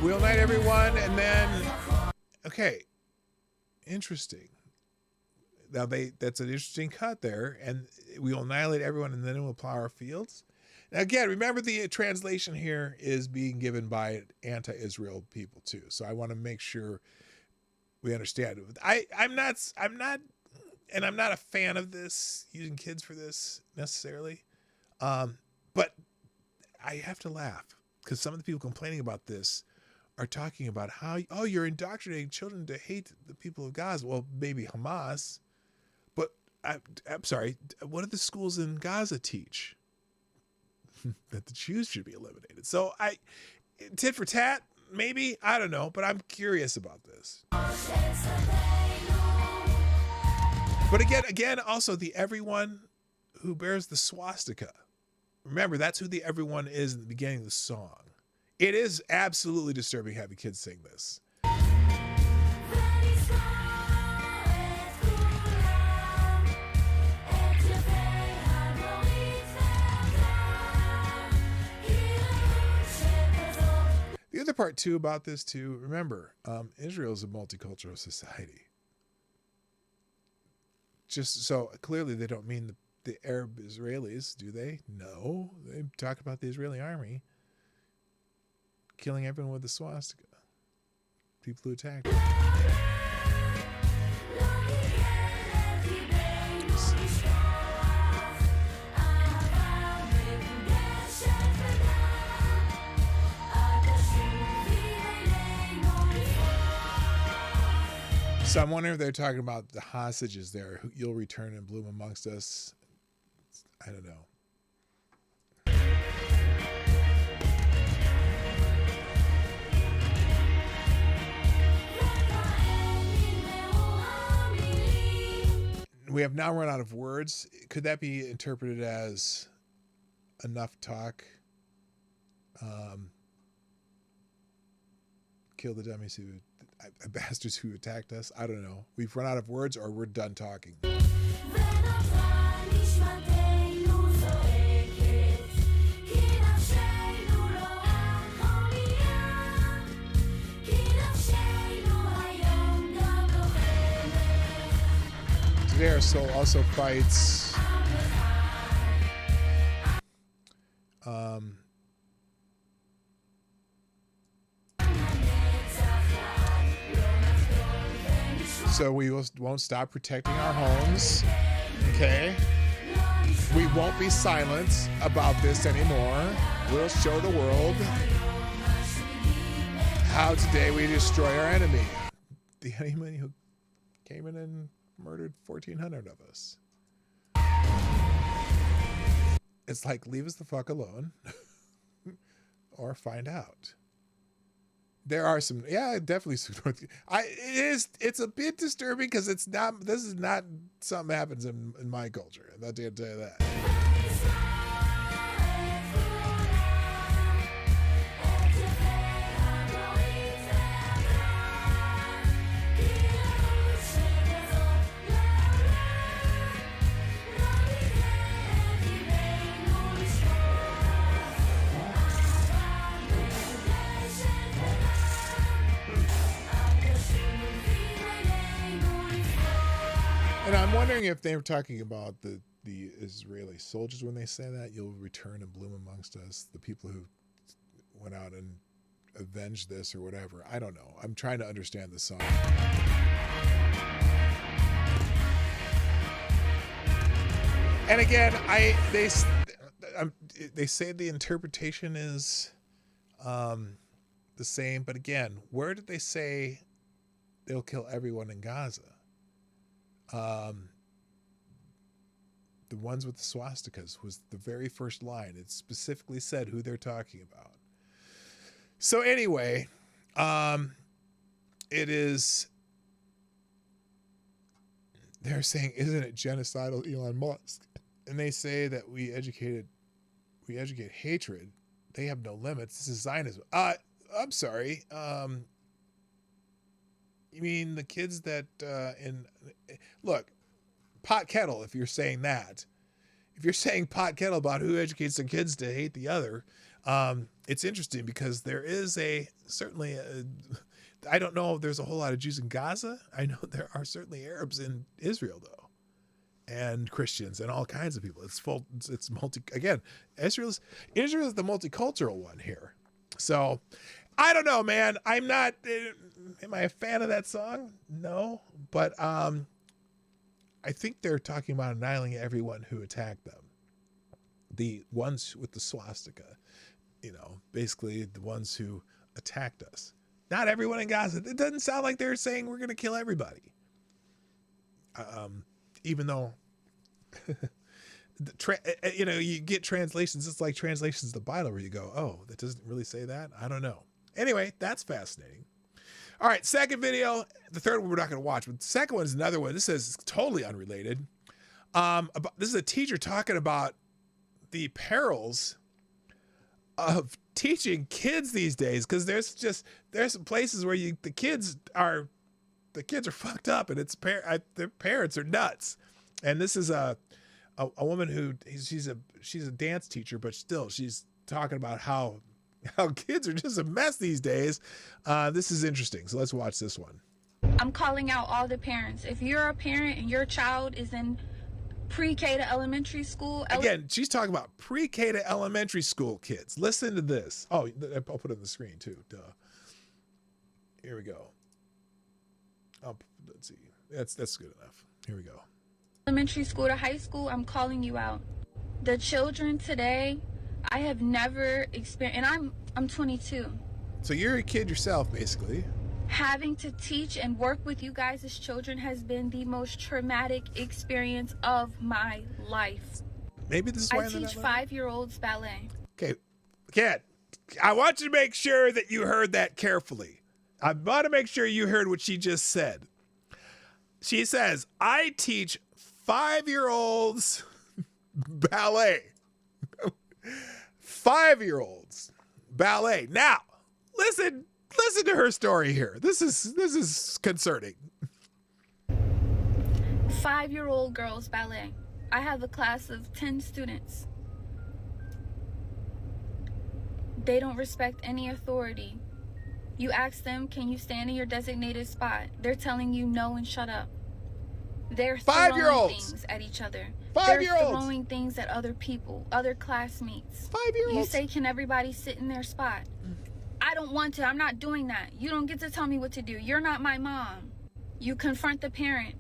We'll night everyone, and then, okay, Interesting. Now that's an interesting cut there, and we will annihilate everyone and then we'll plow our fields. Now again, remember the translation here is being given by anti-Israel people too. So I want to make sure we understand it. I'm not a fan of this, using kids for this necessarily. But I have to laugh because some of the people complaining about this are talking about how, oh, you're indoctrinating children to hate the people of Gaza. Well, maybe Hamas, but I'm sorry. What do the schools in Gaza teach? That the Jews should be eliminated. So tit for tat, maybe, I don't know, but I'm curious about this. But again, also the everyone who bears the swastika. Remember, that's who the everyone is in the beginning of the song. It is absolutely disturbing having kids sing this. The other part too about this too, remember, Israel is a multicultural society. Just so clearly they don't mean the Arab Israelis, do they? No, they talk about the Israeli army killing everyone with the swastika. People who attacked. So I'm wondering if they're talking about the hostages there. You'll return and bloom amongst us. I don't know. We have now run out of words. Could that be interpreted as enough talk? Kill the dummies who, bastards who attacked us. I don't know. We've run out of words, or we're done talking. Today our soul also fights so we won't stop protecting our homes. Okay, we won't be silent about this anymore. We'll show the world how today we destroy our enemy, the enemy who came in and murdered 1,400 of us. It's like, leave us the fuck alone or find out. There are some, definitely some. It's a bit disturbing because this is not something that happens in my culture. I'll tell you that. And I'm wondering if they were talking about the Israeli soldiers when they say that, you'll return and bloom amongst us, the people who went out and avenged this or whatever. I don't know. I'm trying to understand the song. And again, they say the interpretation is the same, but again, where did they say they'll kill everyone in Gaza? The ones with the swastikas was the very first line. It specifically said who they're talking about. So anyway, it is, they're saying, isn't it genocidal, Elon Musk? And they say that we educate hatred. They have no limits. This is Zionism. I'm sorry. You mean the kids that look, pot kettle, if you're saying that. If you're saying pot kettle about who educates their kids to hate the other, it's interesting because there is certainly I don't know if there's a whole lot of Jews in Gaza. I know there are certainly Arabs in Israel, though, and Christians and all kinds of people. It's multi. Again, Israel is the multicultural one here. So I don't know, man. I'm not. Am I a fan of that song? No, but I think they're talking about annihilating everyone who attacked them. The ones with the swastika, basically the ones who attacked us. Not everyone in Gaza. It doesn't sound like they're saying we're going to kill everybody. Even though, you get translations. It's like translations of the Bible where you go, oh, that doesn't really say that. I don't know. Anyway, that's fascinating. All right, second video. The third one we're not going to watch, but the second one is another one. This is totally unrelated. This is a teacher talking about the perils of teaching kids these days, because there's some places where the kids are fucked up, and their parents are nuts. And this is a woman who she's a dance teacher, but still she's talking about how kids are just a mess these days. This is interesting, so let's watch this one.
I'm calling out all the parents. If you're a parent and your child is in pre-K to elementary school.
Again, she's talking about pre-K to elementary school kids. Listen to this. Oh, I'll put it on the screen too. Duh. Here we go. Let's see. That's good enough. Here we go.
Elementary school to high school, I'm calling you out. The children today, I have never experienced, and I'm 22.
So you're a kid yourself, basically.
Having to teach and work with you guys as children has been the most traumatic experience of my life.
Maybe this is why
I teach 5-year-olds ballet.
Okay, Kat, I want you to make sure that you heard that carefully. I want to make sure you heard what she just said. She says, I teach 5-year-olds ballet. 5-year-olds ballet. Now, listen to her story here. This is concerning.
5-year-old girls ballet. I have a class of 10 students. They don't respect any authority. You ask them, can you stand in your designated spot? They're telling you no and shut up. They're throwing things at each other. They're throwing things at other people, other classmates.
5-year-olds.
You say, can everybody sit in their spot? I don't want to. I'm not doing that. You don't get to tell me what to do. You're not my mom. You confront the parent.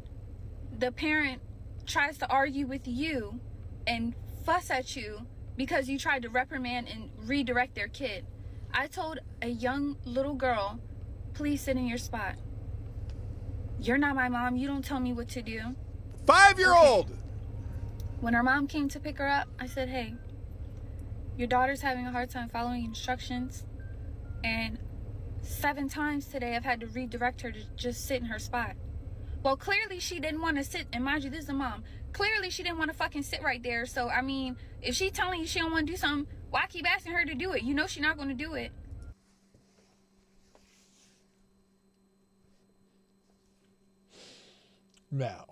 The parent tries to argue with you and fuss at you because you tried to reprimand and redirect their kid. I told a young little girl, please sit in your spot. You're not my mom. You don't tell me what to do.
5-year-old.
Okay. When her mom came to pick her up, I said, hey, your daughter's having a hard time following instructions. And 7 times today, I've had to redirect her to just sit in her spot. Well, clearly she didn't want to sit. And mind you, this is a mom. Clearly she didn't want to fucking sit right there. So, I mean, if she's telling you she don't want to do something, why keep asking her to do it? You know she's not going to do it.
Now,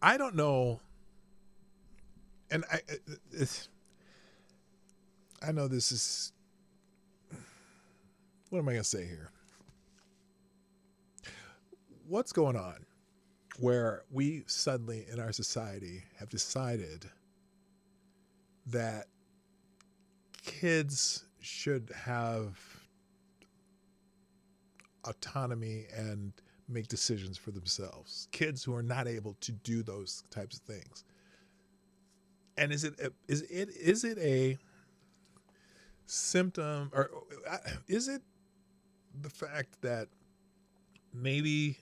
I don't know. And I know this is, what am I going to say here? What's going on where we suddenly in our society have decided that kids should have autonomy and make decisions for themselves? Kids who are not able to do those types of things. And is it a symptom, or is it the fact that maybe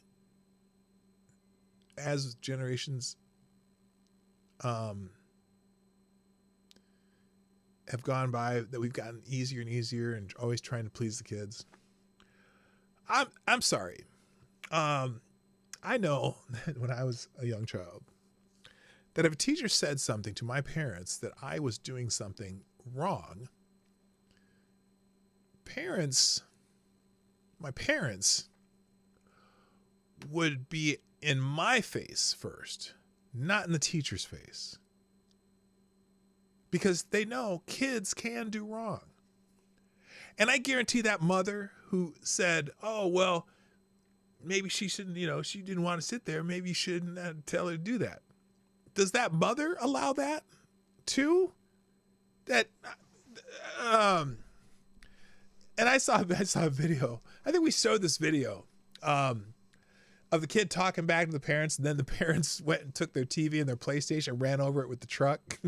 as generations have gone by, that we've gotten easier and easier and always trying to please the kids? I'm sorry. I know that when I was a young child, that if a teacher said something to my parents that I was doing something wrong, my parents would be in my face first, not in the teacher's face. Because they know kids can do wrong. And I guarantee that mother who said, oh, well, maybe she shouldn't, she didn't want to sit there. Maybe you shouldn't tell her to do that. Does that mother allow that too? And I saw a video. I think we showed this video of the kid talking back to the parents, and then the parents went and took their TV and their PlayStation and ran over it with the truck.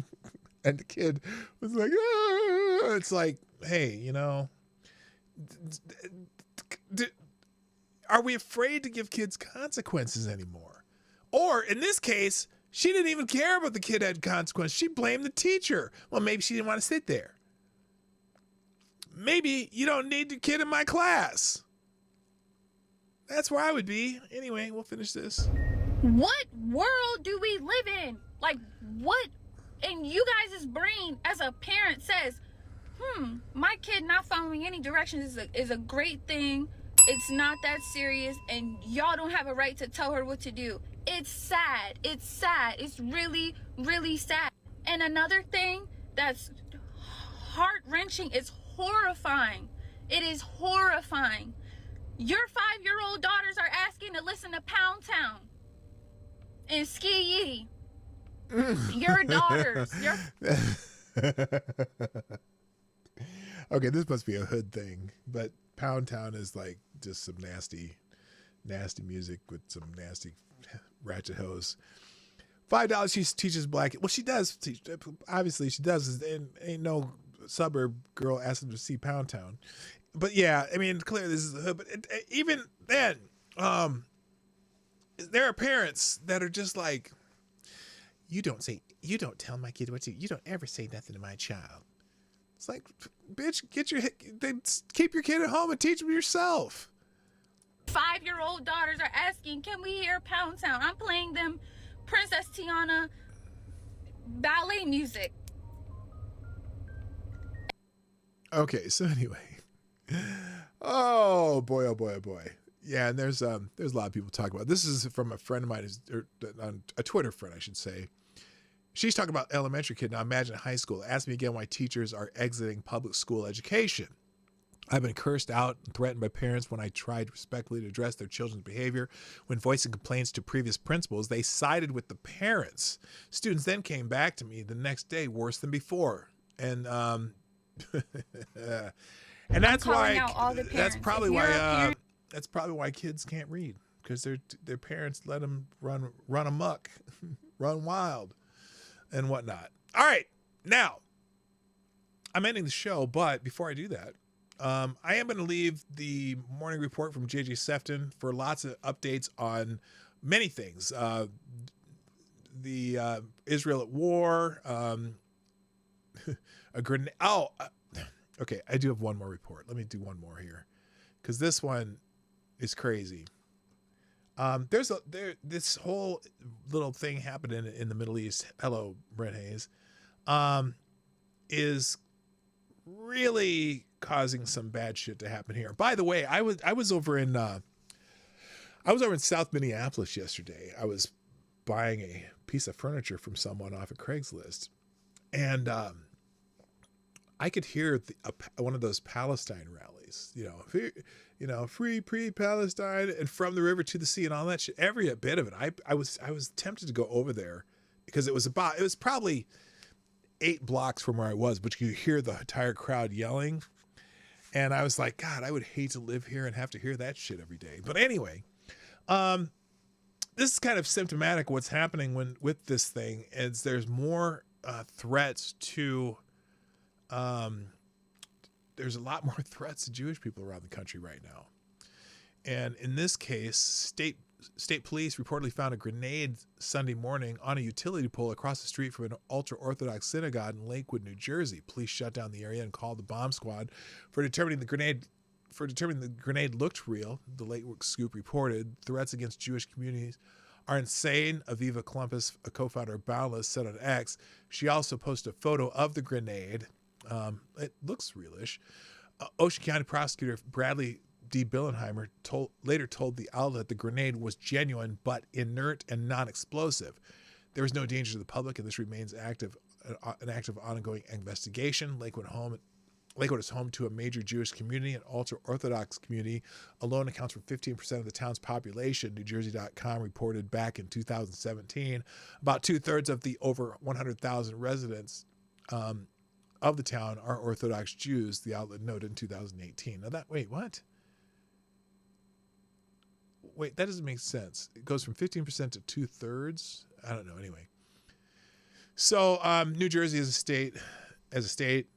And the kid was like, ah! It's like, hey, are we afraid to give kids consequences anymore? Or in this case, she didn't even care about the kid had consequences. She blamed the teacher. Well, maybe she didn't want to sit there. Maybe you don't need your kid in my class. That's where I would be. Anyway, we'll finish this.
What world do we live in? Like, what in you guys' brain as a parent says, my kid not following any directions is a great thing. It's not that serious, and y'all don't have a right to tell her what to do. It's sad. It's sad. It's really, really sad. And another thing that's heart-wrenching is horrifying. It is horrifying. Your 5-year-old daughters are asking to listen to Pound Town and Ski Yee. Your daughters.
Okay, this must be a hood thing, but Pound Town is like just some nasty music with some nasty ratchet hoes. $5 she teaches black. Well, she does teach. Obviously, she does. And ain't no suburb girl asking to see Pound Town. But yeah, I mean, clearly this is a hood. But even then, there are parents that are just like, you don't tell my kid what to do. You don't ever say nothing to my child. It's like, bitch, keep your kid at home and teach them yourself.
5-year-old daughters are asking, can we hear Pound Town? I'm playing them Princess Tiana ballet music.
Okay, so anyway. Oh boy, oh boy, oh boy. Yeah, and there's a lot of people talking about this. Is from a friend of mine, a Twitter friend, I should say. She's talking about elementary kid. Now imagine high school. Ask me again why teachers are exiting public school education. I've been cursed out and threatened by parents when I tried respectfully to address their children's behavior. When voicing complaints to previous principals, they sided with the parents. Students then came back to me the next day worse than before. And and that's probably why kids can't read, because their parents let them run amok, run wild, and whatnot. All right, now I'm ending the show, but before I do that, I am going to leave the morning report from JJ Sefton for lots of updates on many things. The Israel at war, a grenade. Oh, okay. I do have one more report. Let me do one more here, because this one is crazy. There's this whole little thing happening in the Middle East. Hello, Brent Hayes. Is really causing some bad shit to happen here. By the way, I was over in South Minneapolis yesterday. I was buying a piece of furniture from someone off of Craigslist, and I could hear one of those Palestine rallies, free pre-Palestine and from the river to the sea and all that shit. Every bit of it. I was tempted to go over there because it was probably 8 blocks from where I was, but you could hear the entire crowd yelling. And I was like, God, I would hate to live here and have to hear that shit every day. But anyway, this is kind of symptomatic of what's happening with this thing. Is there's more threats to, there's a lot more threats to Jewish people around the country right now. And in this case, state police reportedly found a grenade Sunday morning on a utility pole across the street from an ultra-Orthodox synagogue in Lakewood, New Jersey. Police shut down the area and called the bomb squad for determining the grenade looked real. The Lakewood Scoop reported threats against Jewish communities are insane. Aviva Klumpus, a co-founder of Boundless, said on X. She also posted a photo of the grenade. It looks realish. Ocean County prosecutor Bradley D. Billenheimer later told the outlet the grenade was genuine but inert and non-explosive. There was no danger to the public, and this remains an active ongoing investigation. Lakewood home Lakewood is home to a major Jewish community and ultra-Orthodox community. Alone accounts for 15% of the town's population, NewJersey.com reported back in 2017. About 2/3 of the over 100,000 residents of the town are Orthodox Jews, the outlet noted in 2018. Now wait, what? Wait, that doesn't make sense. It goes from 15% to 2/3? I don't know, anyway. So New Jersey as a state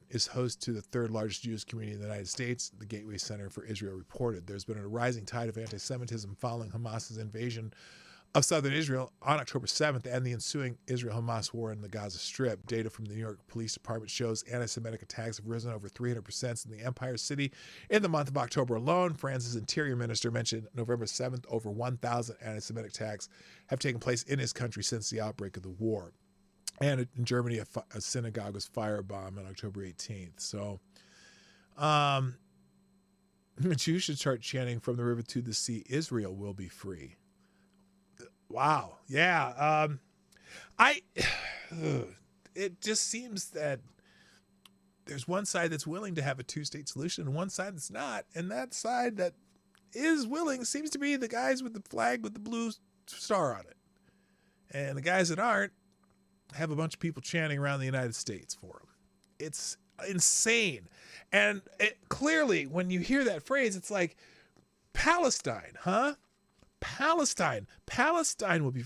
is host to the third largest Jewish community in the United States, the Gateway Center for Israel reported. There's been a rising tide of anti-Semitism following Hamas's invasion of southern Israel on October 7th and the ensuing Israel-Hamas war in the Gaza Strip. Data from the New York Police Department shows anti-Semitic attacks have risen over 300% in the Empire City in the month of October alone. France's Interior Minister mentioned November 7th over 1,000 anti-Semitic attacks have taken place in his country since the outbreak of the war. And in Germany, a synagogue was firebombed on October 18th. So, Jews should start chanting from the river to the sea, Israel will be free. Wow. Yeah. It just seems that there's one side that's willing to have a two-state solution and one side that's not. And that side that is willing seems to be the guys with the flag with the blue star on it. And the guys that aren't have a bunch of people chanting around the United States for them. It's insane. And clearly, when you hear that phrase, it's like, Palestine, huh? Palestine will be...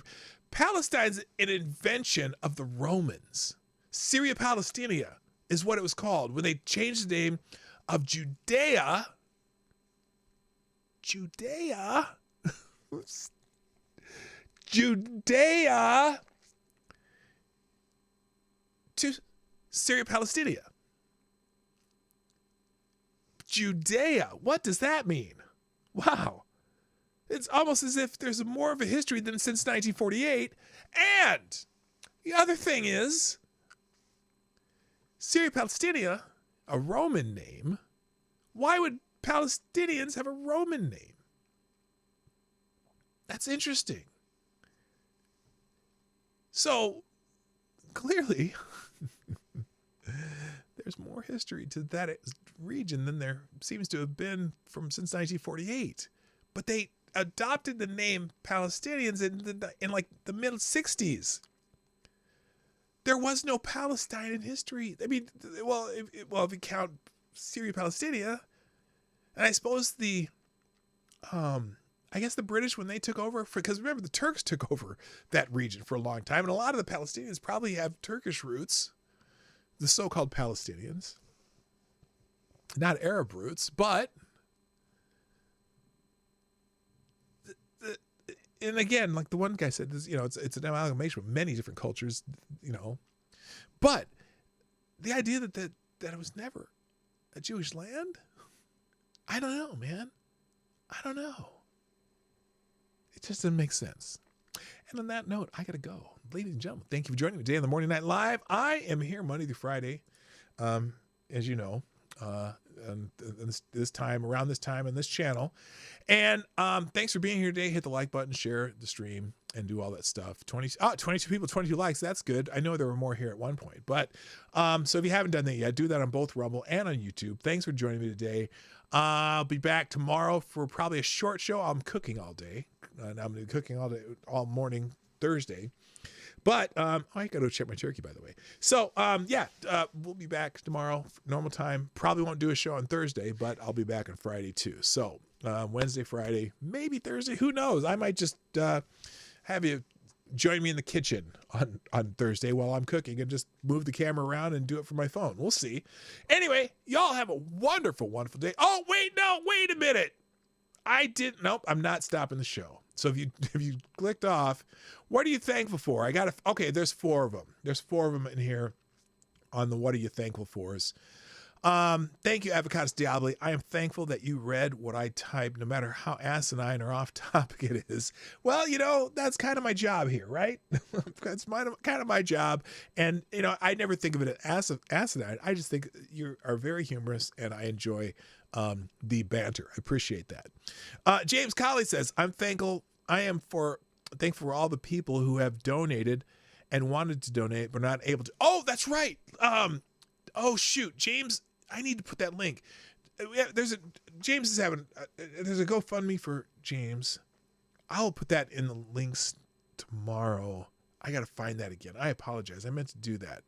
Palestine's an invention of the Romans. Syria Palestina is what it was called when they changed the name of Judea to Syria Palestina. Judea. What does that mean? Wow. It's almost as if there's more of a history than since 1948. And the other thing is, Syria Palestina, a Roman name. Why would Palestinians have a Roman name? That's interesting. So, clearly, there's more history to that region than there seems to have been since 1948. But they adopted the name Palestinians in like the middle 60s. There was no Palestine in history. I mean, if you count Syria Palestina, and I suppose I guess the British, when they took over, because remember, the Turks took over that region for a long time, and a lot of the Palestinians probably have Turkish roots, the so-called Palestinians. Not Arab roots, but... And again, like the one guy said, this, it's an amalgamation of many different cultures, But the idea that it was never a Jewish land, I don't know, man. I don't know. It just doesn't make sense. And on that note, I got to go. Ladies and gentlemen, thank you for joining me today on the Morning Night Live. I am here Monday through Friday, as you know, and this time, around this time on this channel. And thanks for being here today. Hit the like button, share the stream, and do all that stuff. 22 people, 22 likes. That's good. I know there were more here at one point. But so if you haven't done that yet, do that on both Rumble and on YouTube. Thanks for joining me today. I'll be back tomorrow for probably a short show. I'm cooking all day. And I'm going to be cooking all morning Thursday. But I got to go check my turkey, by the way. So, we'll be back tomorrow, normal time. Probably won't do a show on Thursday, but I'll be back on Friday too. So, Wednesday, Friday, maybe Thursday. Who knows? I might just have you join me in the kitchen on Thursday while I'm cooking and just move the camera around and do it from my phone. We'll see. Anyway, y'all have a wonderful, wonderful day. Oh, wait a minute. Nope, I'm not stopping the show. So if you clicked off, what are you thankful for? Okay, there's 4 of them. There's 4 of them in here on the what are you thankful fors. Thank you, Avocados Diablo. I am thankful that you read what I typed, no matter how asinine or off topic it is. Well, that's kind of my job here, right? That's kind of my job. And, I never think of it as asinine. I just think you are very humorous and I enjoy the banter. I appreciate that. James Colley says, I'm thankful for all the people who have donated and wanted to donate but not able to. Oh, that's right. Oh shoot, James I need to put that link. James is having, there's a GoFundMe for James. I'll put that in the links tomorrow. I got to find that again. I apologize. I meant to do that.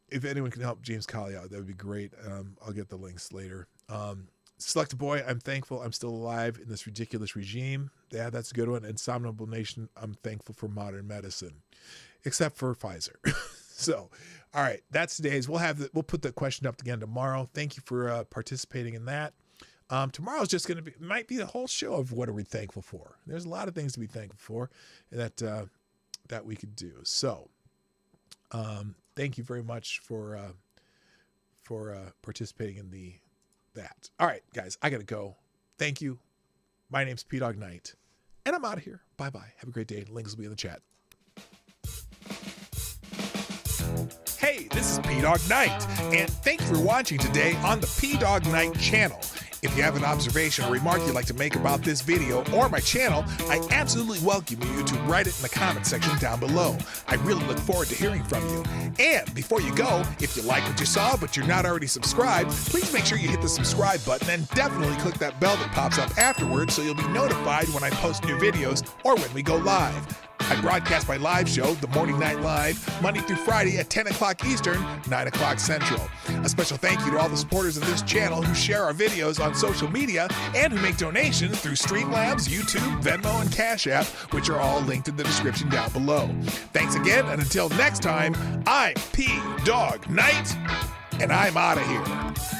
If anyone can help James Colley out, that would be great. I'll get the links later. Select Boy, I'm thankful I'm still alive in this ridiculous regime. Yeah, that's a good one. And Somnable Nation, I'm thankful for modern medicine, except for Pfizer. So, all right, that's today's. We'll put the question up again tomorrow. Thank you for participating in that. Tomorrow's just going to might be the whole show of what are we thankful for. There's a lot of things to be thankful for that we could do. So, thank you very much for participating in that. All right, guys, I got to go. Thank you. My name's P-Dog Knight, and I'm out of here. Bye-bye. Have a great day. Links will be in the chat. Hey, this is P-Dog Knight, and thank you for watching today on the P-Dog Knight channel. If you have an observation or remark you'd like to make about this video or my channel, I absolutely welcome you to write it in the comment section down below. I really look forward to hearing from you. And before you go, if you like what you saw but you're not already subscribed, please make sure you hit the subscribe button and definitely click that bell that pops up afterwards so you'll be notified when I post new videos or when we go live. I broadcast my live show, The Morning Night Live, Monday through Friday at 10 o'clock Eastern, 9 o'clock Central. A special thank you to all the supporters of this channel who share our videos on social media and who make donations through Streamlabs, YouTube, Venmo, and Cash App, which are all linked in the description down below. Thanks again, and until next time, I'm P-Dog Knight, and I'm out of here.